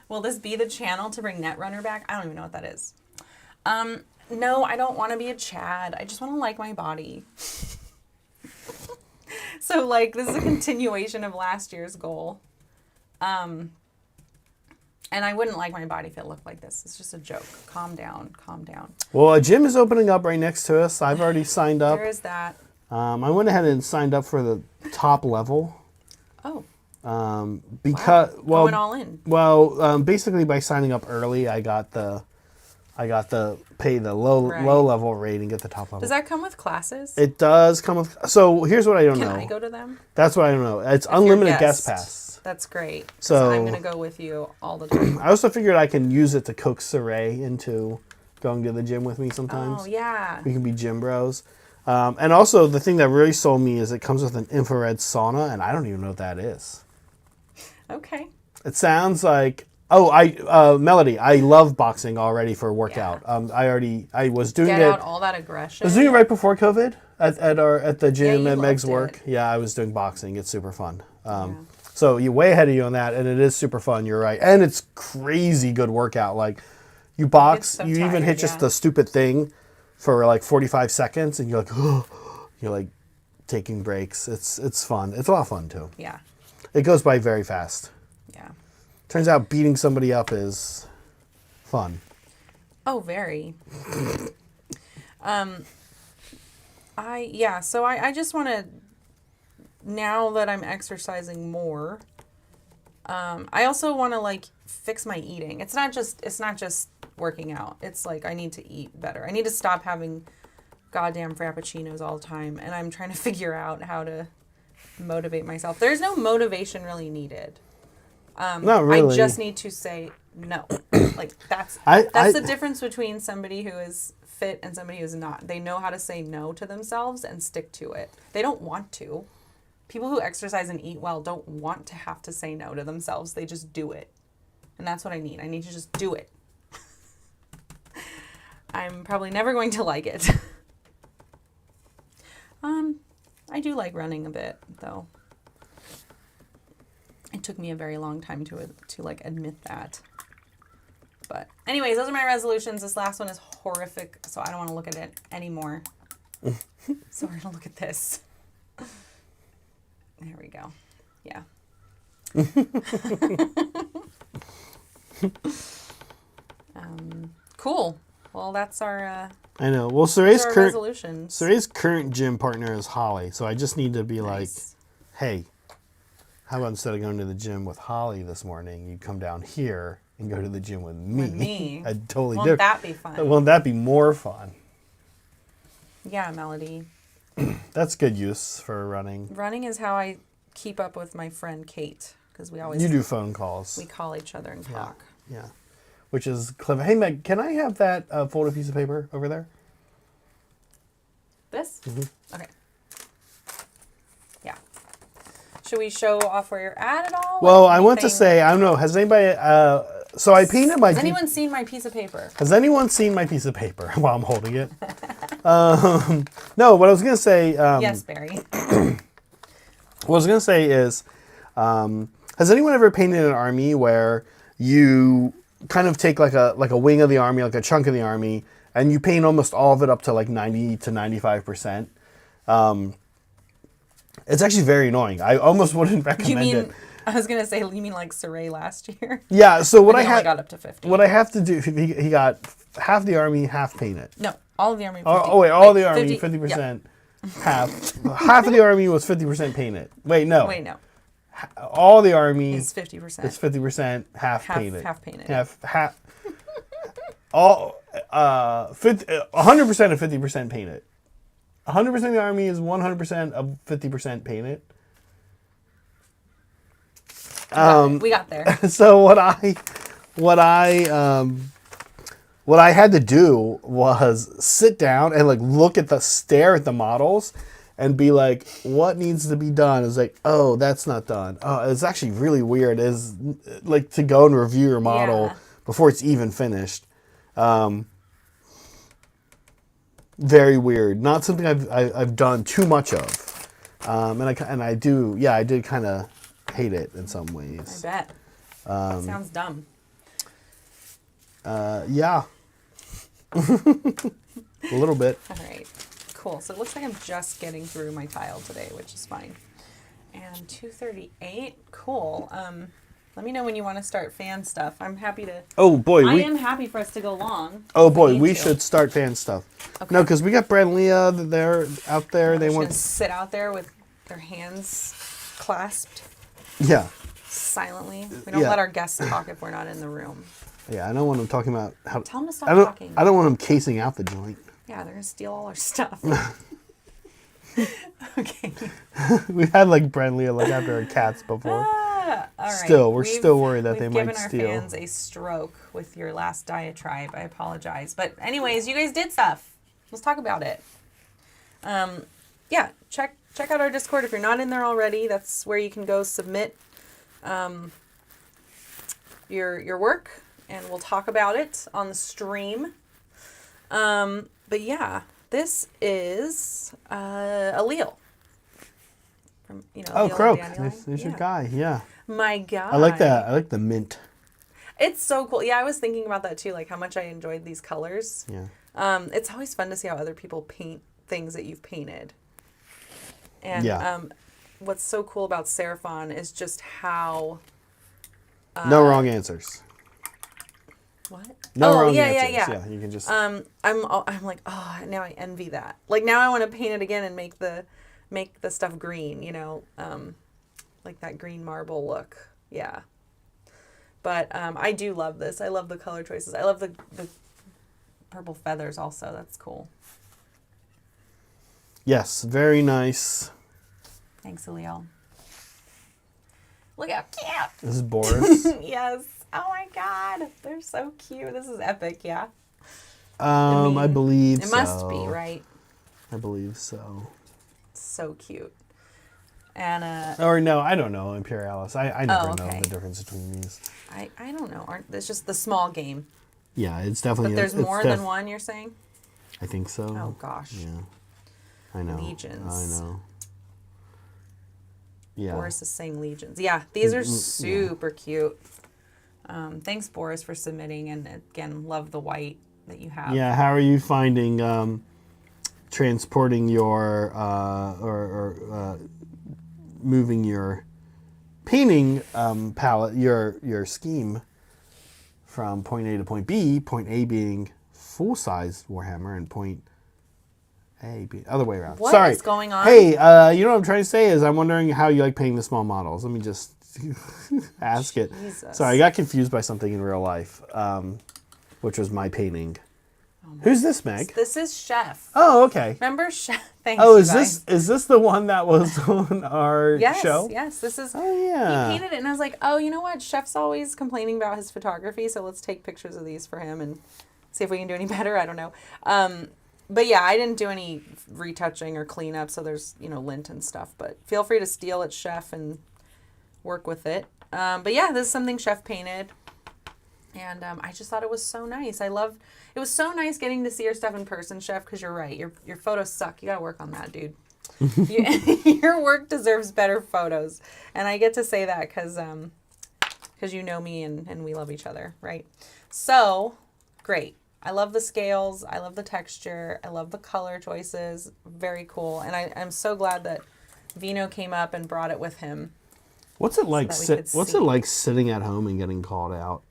Will this be the channel to bring Netrunner back? I don't even know what that is. No, I don't want to be a Chad. I just want to like my body. So, like, this is a continuation of last year's goal. And I wouldn't like my body if it looked like this. It's just a joke. Calm down. Well, a gym is opening up right next to us. I've already signed up. There is that. I went ahead and signed up for the top level. Oh, Because Going all in. basically by signing up early, I got the pay the low Right. level rate and get the top level. Does that come with classes? It does come with. So here's what I don't Can know. I go to them? That's what I don't know. It's If you're unlimited guest, guest pass. That's great. 'Cause So- I'm gonna go with you all the time. I also figured I can use it to coax Saray into going to the gym with me sometimes. Oh yeah. We can be gym bros. And also, the thing that really sold me is it comes with an infrared sauna, and I don't even know what that is. Okay. It sounds like Melody. I love boxing already for a workout. I was doing Get it. out all that aggression. I was doing it right before COVID at the gym you at Meg's loved work. it. Yeah, I was doing boxing. It's super fun. So you're way ahead of you on that, and it is super fun. You're right, and it's crazy good workout. Like you box, so you even tired, hit just yeah. the stupid thing for like 45 seconds, and you're like, you're like taking breaks. It's fun. It's a lot of fun too. Yeah. It goes by very fast. Yeah. Turns out beating somebody up is fun. Oh, very. So I just want to, now that I'm exercising more, I also want to like fix my eating. It's not just working out. It's like I need to eat better. I need to stop having goddamn frappuccinos all the time, and I'm trying to figure out how to motivate myself. There's no motivation really needed. Not really. I just need to say no. Like that's the difference between somebody who is fit and somebody who's not. They know how to say no to themselves and stick to it. They don't want to. People who exercise and eat well don't want to have to say no to themselves. They just do it. And that's what I need. I need to just do it. I'm probably never going to like it. I do like running a bit, though. It took me a very long time to like admit that. But anyways, those are my resolutions. This last one is horrific, so I don't want to look at it anymore. So we're gonna look at this. There we go. Yeah. Cool. Well, that's our I know. Well, Saray's resolutions. current gym partner is Holly, so I just need to be Nice. like, hey, how about instead of going to the gym with Holly this morning, you come down here and go to the gym with me? With me. I'd totally Won't do. that be fun? Won't that be more fun? Yeah, Melody. That's good use for running. Running is how I keep up with my friend Kate, because we always You do phone calls. we call each other and talk. Yeah. Which is clever. Hey, Meg, can I have that folded piece of paper over there? This? Mm-hmm. Okay. Yeah. Should we show off where you're at all? Well, Like I want to anything- say, I don't know, has anybody, so I painted my... Has anyone seen my piece of paper? Has anyone seen my piece of paper while I'm holding it? No, what I was going to say... Yes, Barry. What I was going to say is, has anyone ever painted an army where you kind of take like a wing of the army, like a chunk of the army, and you paint almost all of it up to like 90 to 95%? It's actually very annoying. I almost wouldn't recommend it. I was gonna say, you mean like Saray last year? Yeah, so what He I only had... got up to 50. What I have to do, he got half the army, half painted. No, all of the army. 50, All like the army, 50%. Half of the army was 50% painted. Wait, no. Wait, no. All the army It's 50%. is 50% half painted. Half painted. Half. All 100% of 50% painted. 100% of the army is 100% of 50% painted. We got there. So what I had to do was sit down and like stare at the models and be like, what needs to be done? It's like, oh, that's not done. Oh, it's actually really weird. Is like to go and review your model Yeah. before it's even finished. Very weird. Not something I've done too much of. And I did kind of hate it in some I ways. bet. Sounds dumb. Yeah. A little bit. All right. Cool. So it looks like I'm just getting through my tile today, which is fine. And 2:38. Cool. Let me know when you want to start fan stuff. I'm happy to. Oh boy, I am happy for us to go long. Oh if boy, need we to. should start fan stuff. Okay. No, because we got Brad and Leah. They're out there. They They're just want. gonna sit out there with their hands clasped. Yeah. silently. We don't Yeah. let our guests talk if we're not in the room. Yeah, I don't want them talking about how. Tell them to stop I don't. talking. I don't want them casing out the joint. Yeah, they're gonna steal all our stuff. Okay. We've had like Brent and Leah look after our cats before. All right. Still, we're still worried that they we've might given our steal. fans a stroke with your last diatribe. I apologize, but anyways, you guys did stuff. Let's talk about it. Yeah, check out our Discord if you're not in there already. That's where you can go submit your work, and we'll talk about it on the stream. But yeah, this is a Leo. From, Oh, Leo Croak. Dandelion. There's your guy. Yeah. My guy. I like that. I like the mint. It's so cool. Yeah, I was thinking about that too, like how much I enjoyed these colors. Yeah. It's always fun to see how other people paint things that you've painted. And Yeah. What's so cool about Seraphon is just how... No wrong answers. What? No oh, wrong yeah, answers. yeah, yeah. You can just. I'm like, oh, now I envy that. Like now I want to paint it again and make the stuff green, like that green marble look. Yeah. But I do love this. I love the color choices. I love the purple feathers also. That's cool. Yes, very nice. Thanks, Aliel. Look how cute. This is Boris. Yes. Oh my God. They're so cute. This is epic, yeah? I believe it so. must be, right? I believe so. So cute. And Or no, I don't know, Imperialis. I never know okay. the difference between these. I don't know. It's just the small game. Yeah, it's definitely. But there's it's more than one, you're saying? I think so. Oh gosh. Yeah. I know. Legions. I know. Yeah. Boris is saying legions. Yeah, these are super cute. Thanks, Boris, for submitting. And again, love the white that you have. Yeah, how are you finding transporting your or moving your painting palette, your scheme from point A to point B, point A being full-sized Warhammer and point A being other way around. What Sorry. is going on? Hey, you know what I'm trying to say is I'm wondering how you like painting the small models. Let me just ask it. Jesus. Sorry, I got confused by something in real life, which was my painting. Who's this, Meg? This is Chef. Oh, okay. Remember Chef? Thanks, Oh, you is guys. this the one that was on our Yes, show? yes. This is. Oh yeah. He painted it, and I was like, oh, you know what? Chef's always complaining about his photography, so let's take pictures of these for him and see if we can do any better. I don't know. But yeah, I didn't do any retouching or cleanup, so there's, lint and stuff. But feel free to steal it, Chef, and work with it. But yeah, this is something Chef painted. And I just thought it was so nice. It was so nice getting to see your stuff in person, Chef, because you're right. Your photos suck. You got to work on that, dude. Your work deserves better photos. And I get to say that because you know me and we love each other, right? So, great. I love the scales. I love the texture. I love the color choices. Very cool. And I'm so glad that Vino came up and brought it with him. What's it like? that we could What's see. it like sitting at home and getting called out?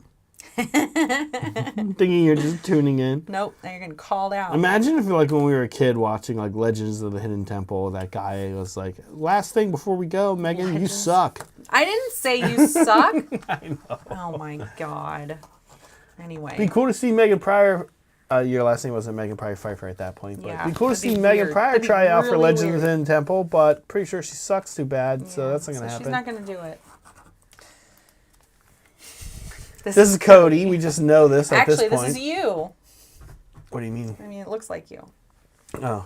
Thinking you're just tuning in. Nope, now you're getting called out. Imagine if, like, when we were a kid watching, like, Legends of the Hidden Temple, that guy was like, "Last thing before we go, Megan, you Legends. suck." I didn't say you suck. I know. Oh my God. Anyway. Be cool to see Megan Pryor. Your last name wasn't Megan Pryor Pfeiffer at that point, but Yeah, it'd be cool to that'd be see Megan weird. Pryor That'd be try out for really Legends of weird. the Hidden Temple, but pretty sure she sucks too bad, so Yeah, that's not gonna happen. She's not gonna do it. This is Cody. We just know this at Actually, this point. this is you. What do you mean? I mean, it looks like you. Oh,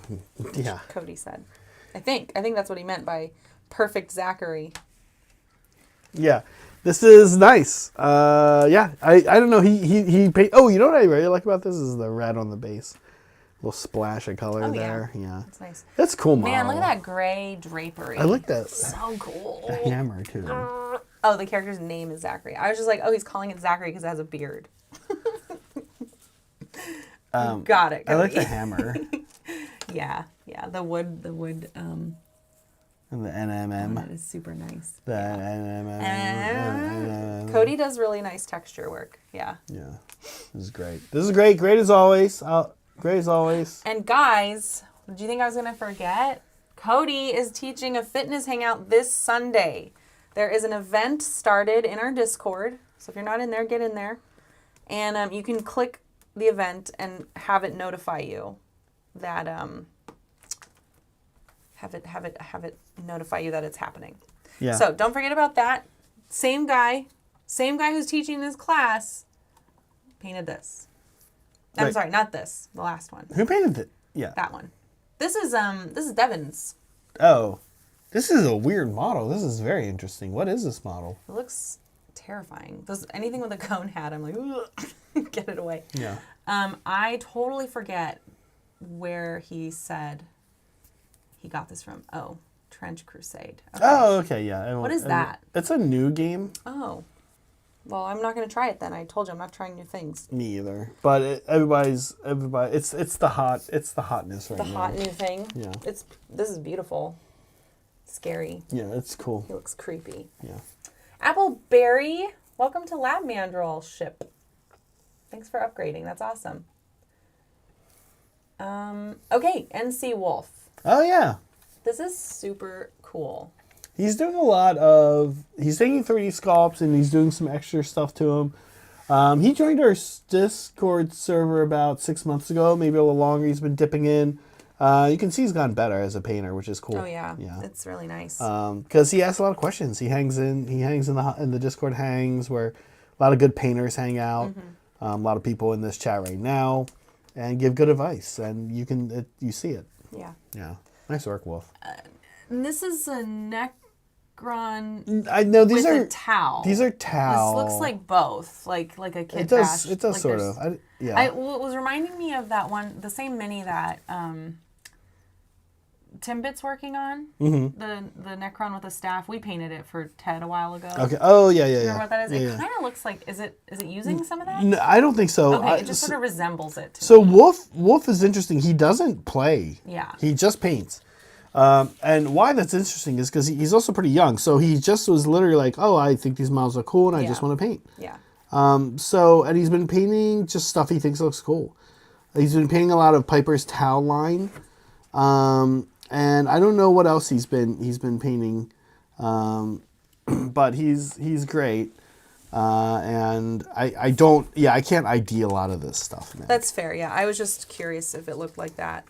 yeah. Cody said. I think that's what he meant by perfect Zachary. Yeah. This is nice. Yeah. I don't know. He paid. Oh, you know what I really like about this is the red on the base. Little splash of color Oh, there. Yeah. That's nice. That's cool model. Man, look at that gray drapery. I like that. So cool. The hammer too. Oh, the character's name is Zachary. I was just like, oh, he's calling it Zachary because it has a beard. Got it. I like Cody. the hammer Yeah. The wood. and the NMM. That is super nice. The NMM. Cody does really nice texture work. Yeah. Yeah. This is great. This is great. Great as always. Great as always. And guys, do you think I was going to forget? Cody is teaching a fitness hangout this Sunday. There is an event started in our Discord. So if you're not in there, get in there. And you can click the event and have it notify you that have it notify you that it's happening. Yeah. So don't forget about that. Same guy who's teaching this class painted this. I'm Right. sorry, not this. The last one. Who painted it? Yeah. That one. This is Devin's. Oh, this is a weird model. This is very interesting. What is this model? It looks terrifying. Anything with a cone hat, I'm like, "Ugh." Get it away. Yeah. I totally forget where he said he got this from. Oh, Trench Crusade. Okay. Oh, okay, yeah. What is that? It's a new game. Oh. Well, I'm not going to try it then. I told you I'm not trying new things. Me either. But everybody. It's the hotness right The now. hot new thing. Yeah. This is beautiful. Scary. Yeah, it's cool. He looks creepy. Yeah. Appleberry, welcome to Lab Mandrill ship. Thanks for upgrading. That's awesome. Okay, NC Wolf. Oh yeah. This is super cool. He's doing he's taking 3D sculpts and he's doing some extra stuff to him. He joined our Discord server about 6 months ago, maybe a little longer. He's been dipping in. You can see he's gotten better as a painter, which is cool. Oh yeah, Yeah. it's really nice. Because he asks a lot of questions. He hangs in the Discord hangs where a lot of good painters hang out. A lot of people in this chat right now, and give good advice. And you see it. Yeah. Yeah. Nice work, Wolf. And this is a Necron I know these with are a towel. These are towel. This looks like both, like a kid It does. bash. It does like sort there's- of. Yeah. It was reminding me of that one, the same mini that Timbit's working on. Mm-hmm. The Necron with a staff. We painted it for Ted a while ago. Okay. Oh yeah, yeah, yeah. Remember what that is? Yeah, It yeah. kind of looks like. Is it using some of that? No, I don't think so. Okay, it just sort of resembles it. To So me. Wolf is interesting. He doesn't play. Yeah. He just paints. And why that's interesting is because he's also pretty young. So he just was literally like, oh, I think these models are cool and I just Yeah. want to paint. Yeah. And he's been painting just stuff he thinks looks cool. He's been painting a lot of Piper's towel line. And I don't know what else he's been painting. But he's great. And I can't ID a lot of this stuff, man. That's fair. Yeah, I was just curious if it looked like that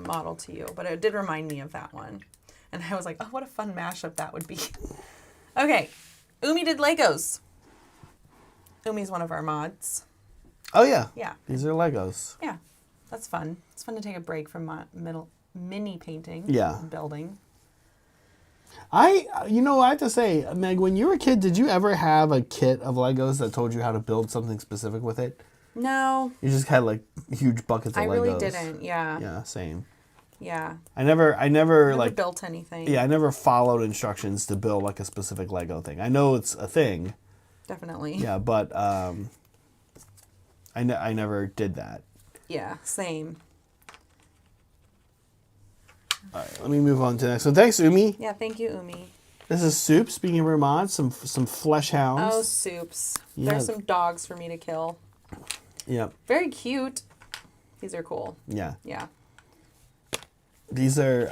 model to you, but it did remind me of that one, and I was like, oh, what a fun mashup that would be. Okay, Umi did Legos. Umi's one of our mods. Oh yeah. Yeah. These are Legos. Yeah, that's fun. It's fun to take a break from mini painting. Yeah. And building. I have to say, Meg, when you were a kid, did you ever have a kit of Legos that told you how to build something specific with it? No. You just had like huge buckets of Legos. I really didn't. Yeah. Yeah, same. Yeah. I never like built anything. Yeah, I never followed instructions to build like a specific Lego thing. I know it's a thing. Definitely. Yeah, but I never did that. Yeah, same. All right, let me move on to the next. So thanks, Umi. Yeah, thank you, Umi. This is Soup. Speaking of her mods, some flesh hounds. Oh, soups. Yeah. There's some dogs for me to kill. Yeah. Very cute. These are cool. Yeah. Yeah. These are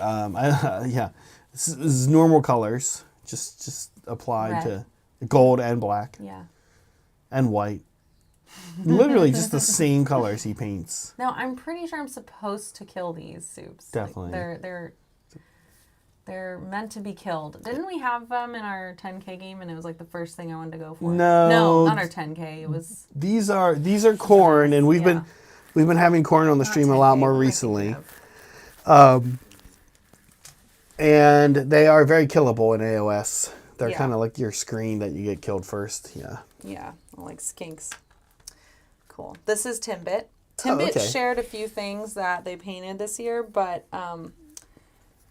yeah. This is normal colors. Just applied Red. to gold and black Yeah. and white. Literally just the same colors he paints. Now, I'm pretty sure I'm supposed to kill these soups. Definitely. Like, they're meant to be killed. Didn't we have them in our 10K game and it was like the first thing I wanted to go for? No. No, not our 10K. It was These are corn, and we've been having corn on the stream a lot more recently. And they are very killable in AOS. They're Yeah. kind of like your screen that you get killed first. Yeah. Yeah, like skinks. Cool. This is Timbit. Timbit okay. shared a few things that they painted this year, but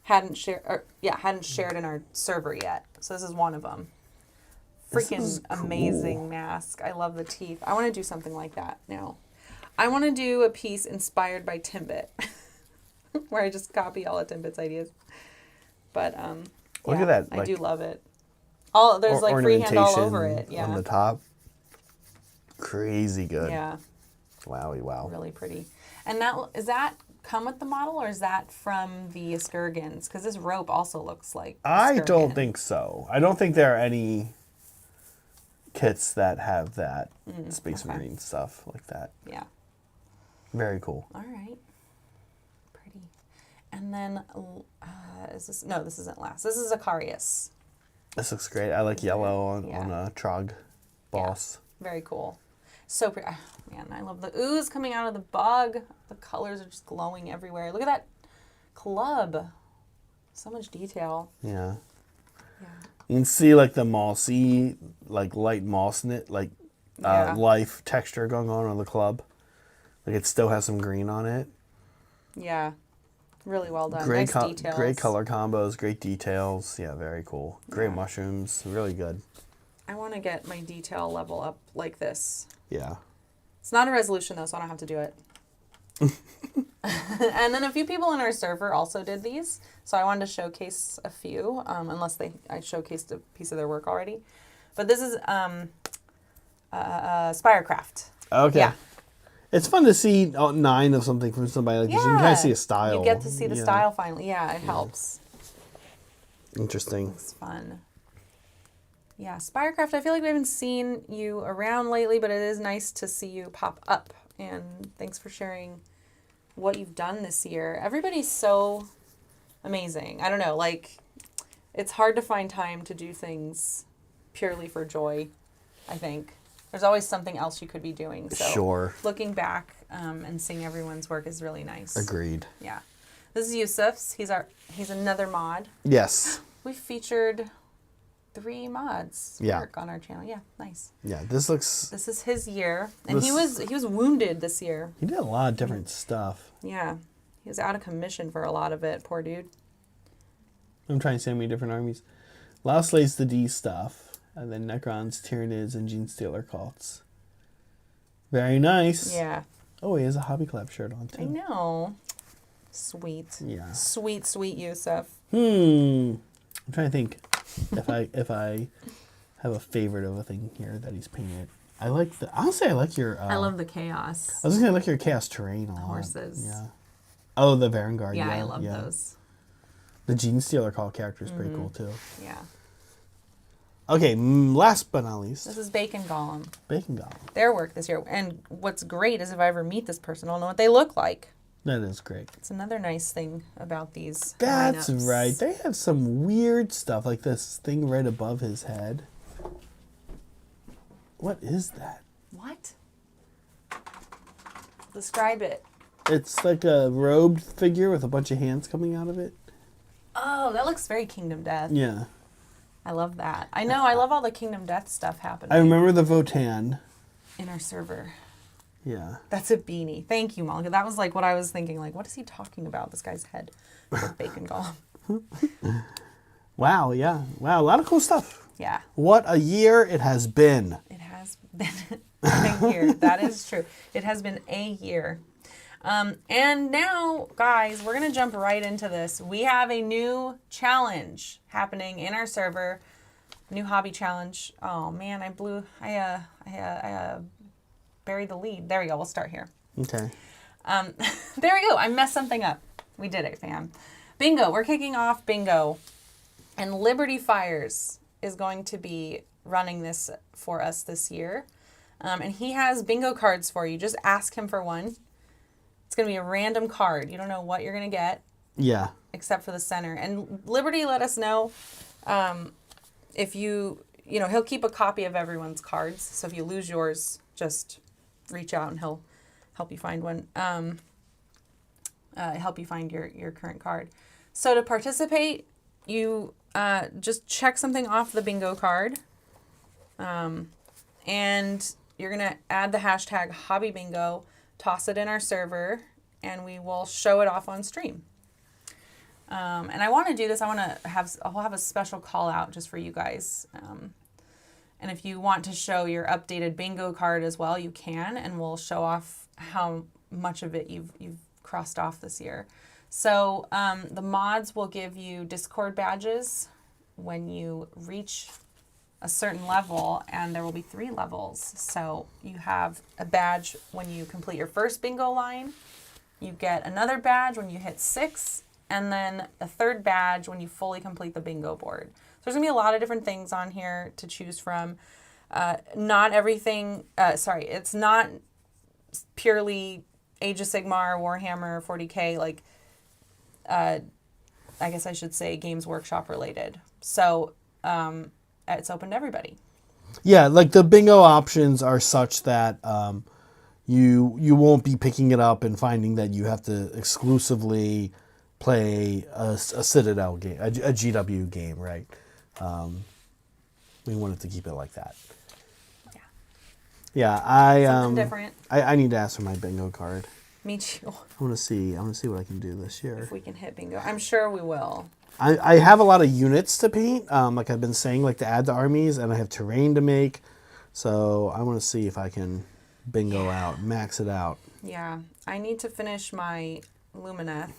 hadn't shared in our server yet. So this is one of them. This Freaking is cool. amazing mask. I love the teeth. I want to do something like that now. I want to do a piece inspired by Timbit, where I just copy all of Timbit's ideas. But Look yeah, at that, I like- do love it. All there's like freehand all over it. Yeah. on the top. Crazy good. Yeah. Wowie, wow. Really pretty. And that is that come with the model, or is that from the Eskurgans? Because this rope also looks like I don't Eskurgan. think so. I don't think there are any kits that have that Space okay. Marine stuff like that. Yeah. Very cool. All right. Pretty. And then, is this? No, this isn't last. This is Icarius. This looks great. I like yellow on a Trog boss. Yeah. Very cool. So pretty. Oh, man, I love the ooze coming out of the bug. The colors are just glowing everywhere. Look at that club. So much detail. Yeah. Yeah. You can see like the mossy, like light moss knit, like Yeah. life texture going on the club. Like it still has some green on it. Yeah. Really well done. Great, Nice details. great color combos, great details. Yeah, very cool. Great Yeah. mushrooms, really good. I want to get my detail level up like this. Yeah. It's not a resolution though, so I don't have to do it. And then a few people in our server also did these, so I wanted to showcase a few, unless I showcased a piece of their work already. But this is Spirecraft. Okay. Yeah. It's fun to see 9 of something from somebody like this. You can kind of see a style. You get to see the style finally. Yeah, it helps. Interesting. It's fun. Yeah, Spirecraft, I feel like we haven't seen you around lately, but it is nice to see you pop up. And thanks for sharing what you've done this year. Everybody's so amazing. I don't know, like, it's hard to find time to do things purely for joy, I think. There's always something else you could be doing. So Sure. looking back and seeing everyone's work is really nice. Agreed. Yeah. This is Yusuf's. He's another mod. Yes. We featured 3 mods Yeah. work on our channel. Yeah, nice. Yeah, this looks... This is his year, and he This- was wounded this year. He did a lot of different stuff. Yeah, he was out of commission for a lot of it. Poor dude. I'm trying to see how many different armies. Laos Slays the D stuff. And then Necrons, Tyranids, and Gene Stealer cults. Very nice. Yeah, Oh, he has a Hobby Club shirt on, I too. know. Sweet. Yeah. Sweet, sweet Yusuf. I'm trying to think if I have a favorite of a thing here that he's painted. I like honestly, I like your... I love the chaos. I was just gonna like your Chaos Terrain a lot. Horses. Yeah. Oh, the Vanguard. Yeah, Yeah, I love those. The Gene Stealer call character is pretty cool, too. Yeah. Okay, last but not least, This is Bacon Golem. Bacon Golem. Their work this year. And what's great is if I ever meet this person, I'll know what they look like. That is great. It's another nice thing about these That's lineups. right. They have some weird stuff, like this thing right above his head. What is that? What? Describe it. It's like a robed figure with a bunch of hands coming out of it. Oh, that looks very Kingdom Death. Yeah. I love that. I know. I love all the Kingdom Death stuff happening I remember the Votan. in our server. Yeah. That's a beanie. Thank you, Malika. That was like what I was thinking. Like, what is he talking about? This guy's head with Bacon Golem. Wow, yeah. Wow, a lot of cool stuff. Yeah, What a year it has been. it has been a year. That is true. It has been a year. And now, guys, we're going to jump right into this. We have a new challenge happening in our server. New hobby challenge. Oh, man, I buried the lead. There we go. We'll start here. Okay. There we go. I messed something up. We did it, fam. Bingo. We're kicking off bingo. And Liberty Fires is going to be running this for us this year. And he has bingo cards for you. Just ask him for one. It's going to be a random card. You don't know what you're going to get Yeah. except for the center. And Liberty let us know if he'll keep a copy of everyone's cards. So if you lose yours, just reach out and he'll help you find one. Help you find your current card. So to participate, you just check something off the bingo card. And you're going to add the hashtag hobbybingo, toss it in our server, and we will show it off on stream. And I want to do this. I'll have a special call out just for you guys. And if you want to show your updated bingo card as well, you can, and we'll show off how much of it you've crossed off this year. So the mods will give you Discord badges when you reach a certain level, and there will be 3 levels. So you have a badge when you complete your first bingo line, You get another badge when you hit 6, and then a third badge when you fully complete the bingo board. So there's going to be a lot of different things on here to choose from. Not everything, it's not purely Age of Sigmar, Warhammer, 40K, like, I guess I should say Games Workshop related. So it's open to everybody. Yeah, like the bingo options are such that you won't be picking it up and finding that you have to exclusively play a Citadel game, a GW game, right? We wanted to keep it like that. Yeah, Something different. I need to ask for my bingo card. Me too. I want to see what I can do this year. If we can hit bingo. I'm sure we will. I have a lot of units to paint, like I've been saying, like to add to armies, and I have terrain to make. So I want to see if I can bingo out, max it out. Yeah, I need to finish my Lumineth.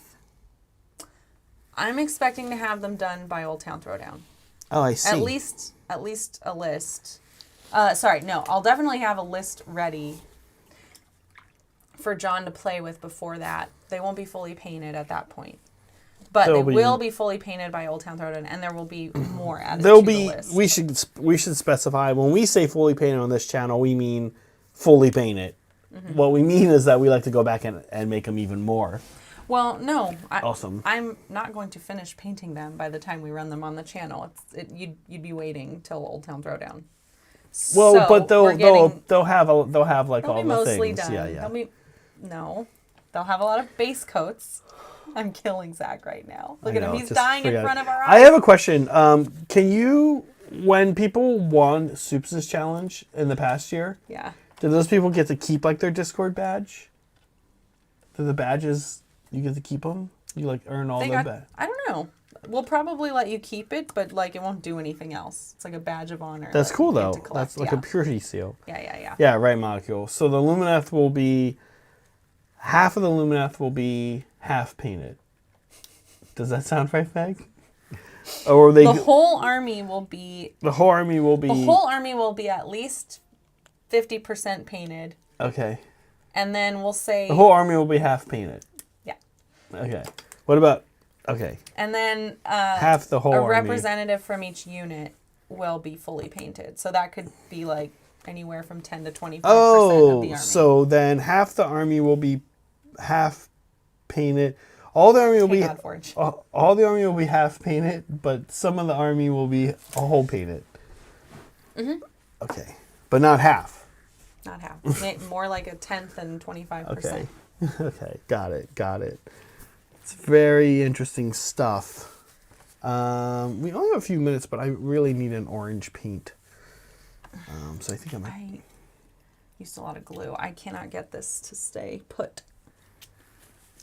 I'm expecting to have them done by Old Town Throwdown. Oh, I see. At least a list. I'll definitely have a list ready for John to play with before that. They won't be fully painted at that point. But they will be fully painted by Old Town Throwdown, and there will be more added to the list. We should specify, when we say fully painted on this channel, we mean fully painted. Mm-hmm. What we mean is that we like to go back and make them even more. Well, no. Awesome. I'm not going to finish painting them by the time we run them on the channel. You'd be waiting till Old Town Throwdown. Well, so but they'll have like all the mostly things. Done. Yeah. They'll have a lot of base coats. I'm killing Zach right now. Look at him. He's just dying in front of our eyes. I have a question. Can you, when people won Soups' challenge in the past year, yeah, did those people get to keep like their Discord badge? Do the badges, you get to keep them? You like earn all their badge? I don't know. We'll probably let you keep it, but like it won't do anything else. It's like a badge of honor. That's cool though. That's like a purity seal. Yeah. Yeah, right, Molecule. So the Lumineth will be, half of the Lumineth will be half painted. Does that sound right, Meg? Or the whole army will be. The whole army will be. The whole army will be at least 50% painted. Okay. And then we'll say. The whole army will be half painted. Yeah. Okay. What about? Okay. And then half the whole army. A representative from each unit will be fully painted. So that could be like anywhere from 10 to 25% of the army. So then half the army will be half painted. All the army will be all the army will be half painted, but some of the army will be a whole painted. Mhm. Okay, but not half. Not half. More like a 10th and 25%. Okay. Okay. Got it. It's very interesting stuff. We only have a few minutes, but I really need an orange paint. So I think I used a lot of glue. I cannot get this to stay put.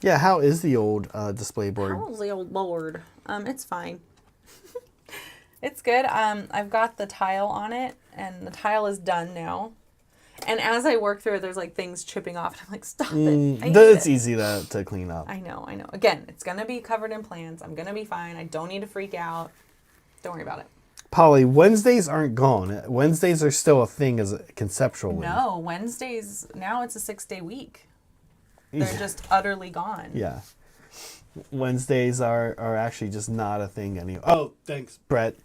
Yeah, how is the old display board? How's the old board? It's fine. It's good. I've got the tile on it, and the tile is done now. And as I work through it, there's like things chipping off. And I'm like, stop it. It's easy to clean up. I know. Again, it's going to be covered in plants. I'm going to be fine. I don't need to freak out. Don't worry about it. Polly, Wednesdays aren't gone. Wednesdays are still a thing conceptually. No, Wednesdays, now it's a 6-day week. They're just utterly gone. Yeah. Wednesdays are actually just not a thing anymore. Oh, thanks, Brett.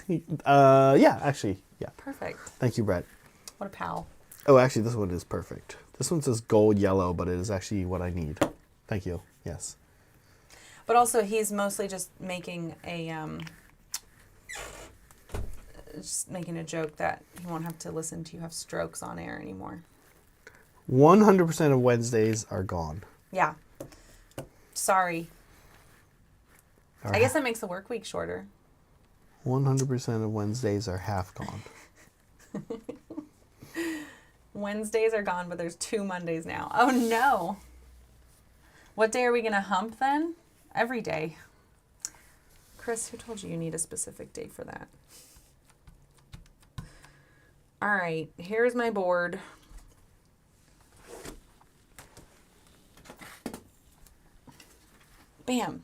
Yeah, actually, yeah. Perfect. Thank you, Brett. What a pal. Oh, actually, this one is perfect. This one says gold yellow, but it is actually what I need. Thank you. Yes. But also, he's mostly just making a joke that he won't have to listen to you have strokes on air anymore. 100% of Wednesdays are gone. Yeah. Sorry. I guess that makes the work week shorter. 100% of Wednesdays are half gone. Wednesdays are gone, but there's 2 Mondays now. Oh no. What day are we going to hump then? Every day. Chris, who told you you need a specific day for that? All right, here's my board. Bam.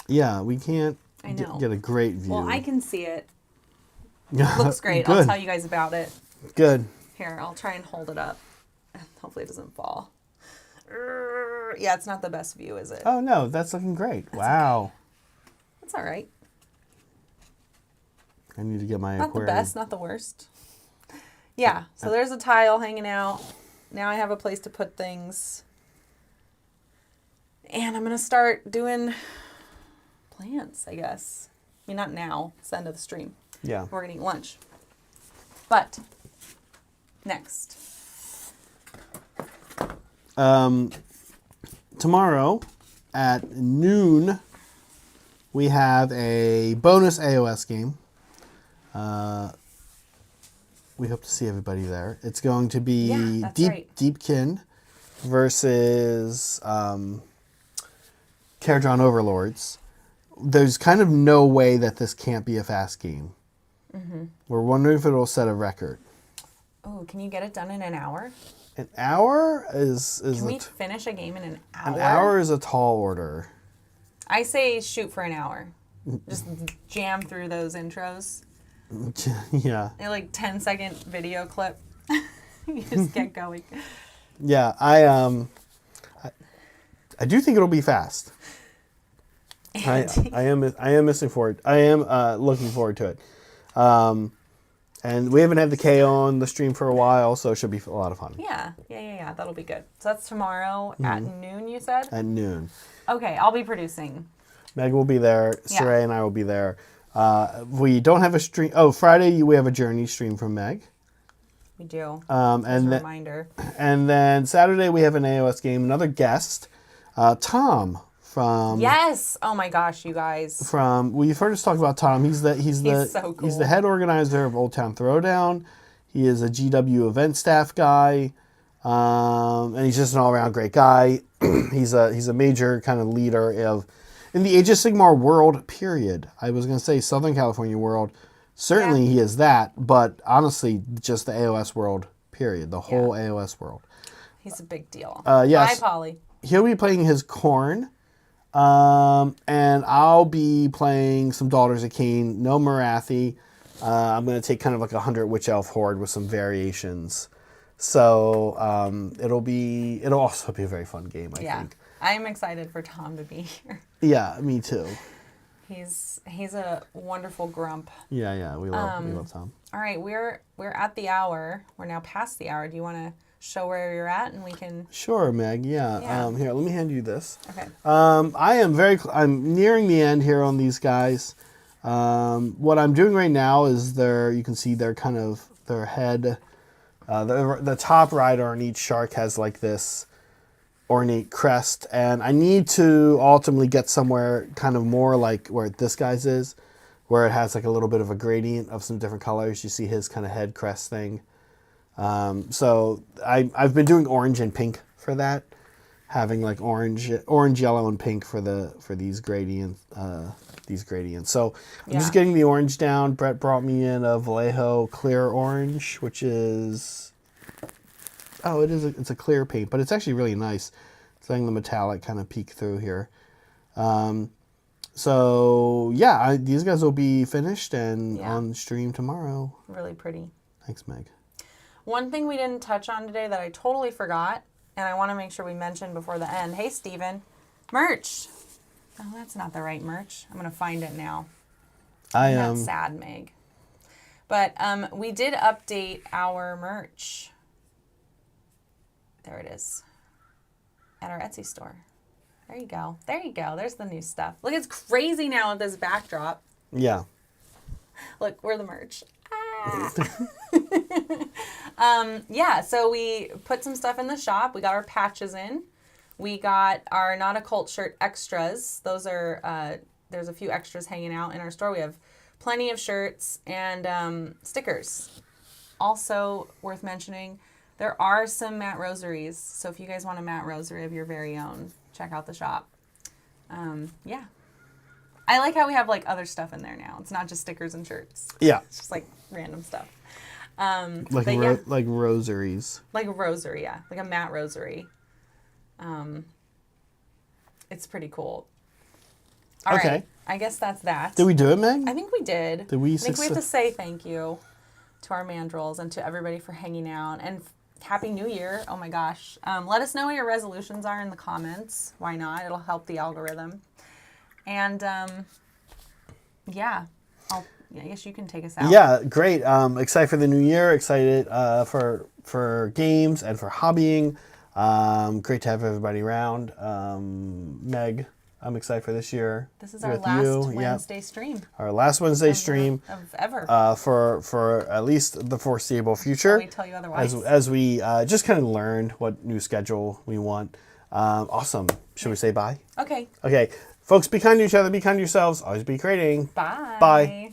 Yeah, we can't get a great view. Well, I can see it. Looks great. I'll tell you guys about it. Good. Here, I'll try and hold it up. Hopefully it doesn't fall. Yeah, it's not the best view, is it? Oh no, that's looking great. Wow. It's all right. I need to get my Not aquarium. the best, not the worst. Yeah, so there's a tile hanging out. Now I have a place to put things. And I'm going to start doing plants, I guess. I mean, not now. It's the end of the stream. Yeah. We're going to eat lunch. But, next. Tomorrow at noon, we have a bonus AOS game. We hope to see everybody there. It's going to be Yeah, that's right. Deepkin versus Caradron Overlords. There's kind of no way that this can't be a fast game. Mm-hmm. We're wondering if it'll set a record. Oh, can you get it done in an hour? An hour is Can we finish a game in an hour? an hour is a tall order. I say shoot for an hour. Just jam through those intros. Yeah. They're like 10-second video clip. You just get going. Yeah, I do think it'll be fast. I am missing forward. I am looking forward to it. And we haven't had the K on the stream for a while, so it should be a lot of fun. Yeah. That'll be good. So that's tomorrow at noon, you said? At noon. Okay, I'll be producing. Meg will be there. Yeah. Saray and I will be there. We don't have a stream. Oh, Friday we have a Journey stream from Meg. We do. And As a then reminder. and then Saturday we have an AOS game. Another guest, Tom from. Yes. Oh my gosh, you guys. We've heard us talk about Tom. He's so the cool. head organizer of Old Town Throwdown. He is a GW event staff guy, and he's just an all around great guy. he's a major kind of leader in the Age of Sigmar world. Period. I was going to say Southern California world. Certainly he is that, but honestly, just the AOS world. Period. The whole AOS world. He's a big deal. Yes. Bye, Polly. He'll be playing his Khorne. And I'll be playing some Daughters of Cain, no Marathi. I'm going to take kind of like 100 Witch Elf Horde with some variations. So it'll also be a very fun game, I think. I'm excited for Tom to be here. Yeah, me too. He's a wonderful grump. Yeah, we love Tom. All right, we're at the hour. We're now past the hour. Do you want to show where you're at and we can... Sure, Meg. Yeah. Here, let me hand you this. Okay. I'm nearing the end here on these guys. What I'm doing right now is you can see their head, the top rider on each shark has like this ornate crest, and I need to ultimately get somewhere kind of more like where this guy's is, where it has like a little bit of a gradient of some different colors. You see his kind of head crest thing. So I've been doing orange and pink for that, having like orange, yellow, and pink for these gradients. So I'm just getting the orange down. Brett brought me in a Vallejo clear orange, which is it's a clear paint, but it's actually really nice. It's letting the metallic kind of peek through here. So yeah, these guys will be finished and on stream tomorrow. Really pretty. Thanks, Meg. One thing we didn't touch on today that I totally forgot, and I want to make sure we mention before the end. Hey, Steven. Merch. Oh, that's not the right merch. I'm going to find it now. I'm not sad, Meg. But we did update our merch. There it is. At our Etsy store. There you go. There's the new stuff. Look, it's crazy now with this backdrop. Yeah. Look, we're the merch. So we put some stuff in the shop. We got our patches in. We got our Not a Cult shirt extras. Those are, there's a few extras hanging out in our store. We have plenty of shirts and stickers. Also worth mentioning, there are some matte rosaries. So if you guys want a matte rosary of your very own, check out the shop. I like how we have like other stuff in there now. It's not just stickers and shirts. Yeah. It's just like random stuff. Like rosaries. Like a rosary, yeah. Like a matte rosary. It's pretty cool. All right. I guess that's that. Did we do it, Meg? I think we did. Did we I think we have to say thank you to our mandrels and to everybody for hanging out. And Happy New Year. Oh my gosh. Let us know what your resolutions are in the comments. Why not? It'll help the algorithm. And yeah, I guess you can take us out. Yeah, great. Excited for the new year. Excited for games and for hobbying. Great to have everybody around. Meg, I'm excited for this year. This is our with last you. Wednesday stream. Our last Wednesday stream Of ever. for at least the foreseeable future. We tell you otherwise. As we just kind of learned what new schedule we want. Awesome. Should we say bye? Okay. Okay. Folks, be kind to each other. Be kind to yourselves. Always be creating. Bye. Bye.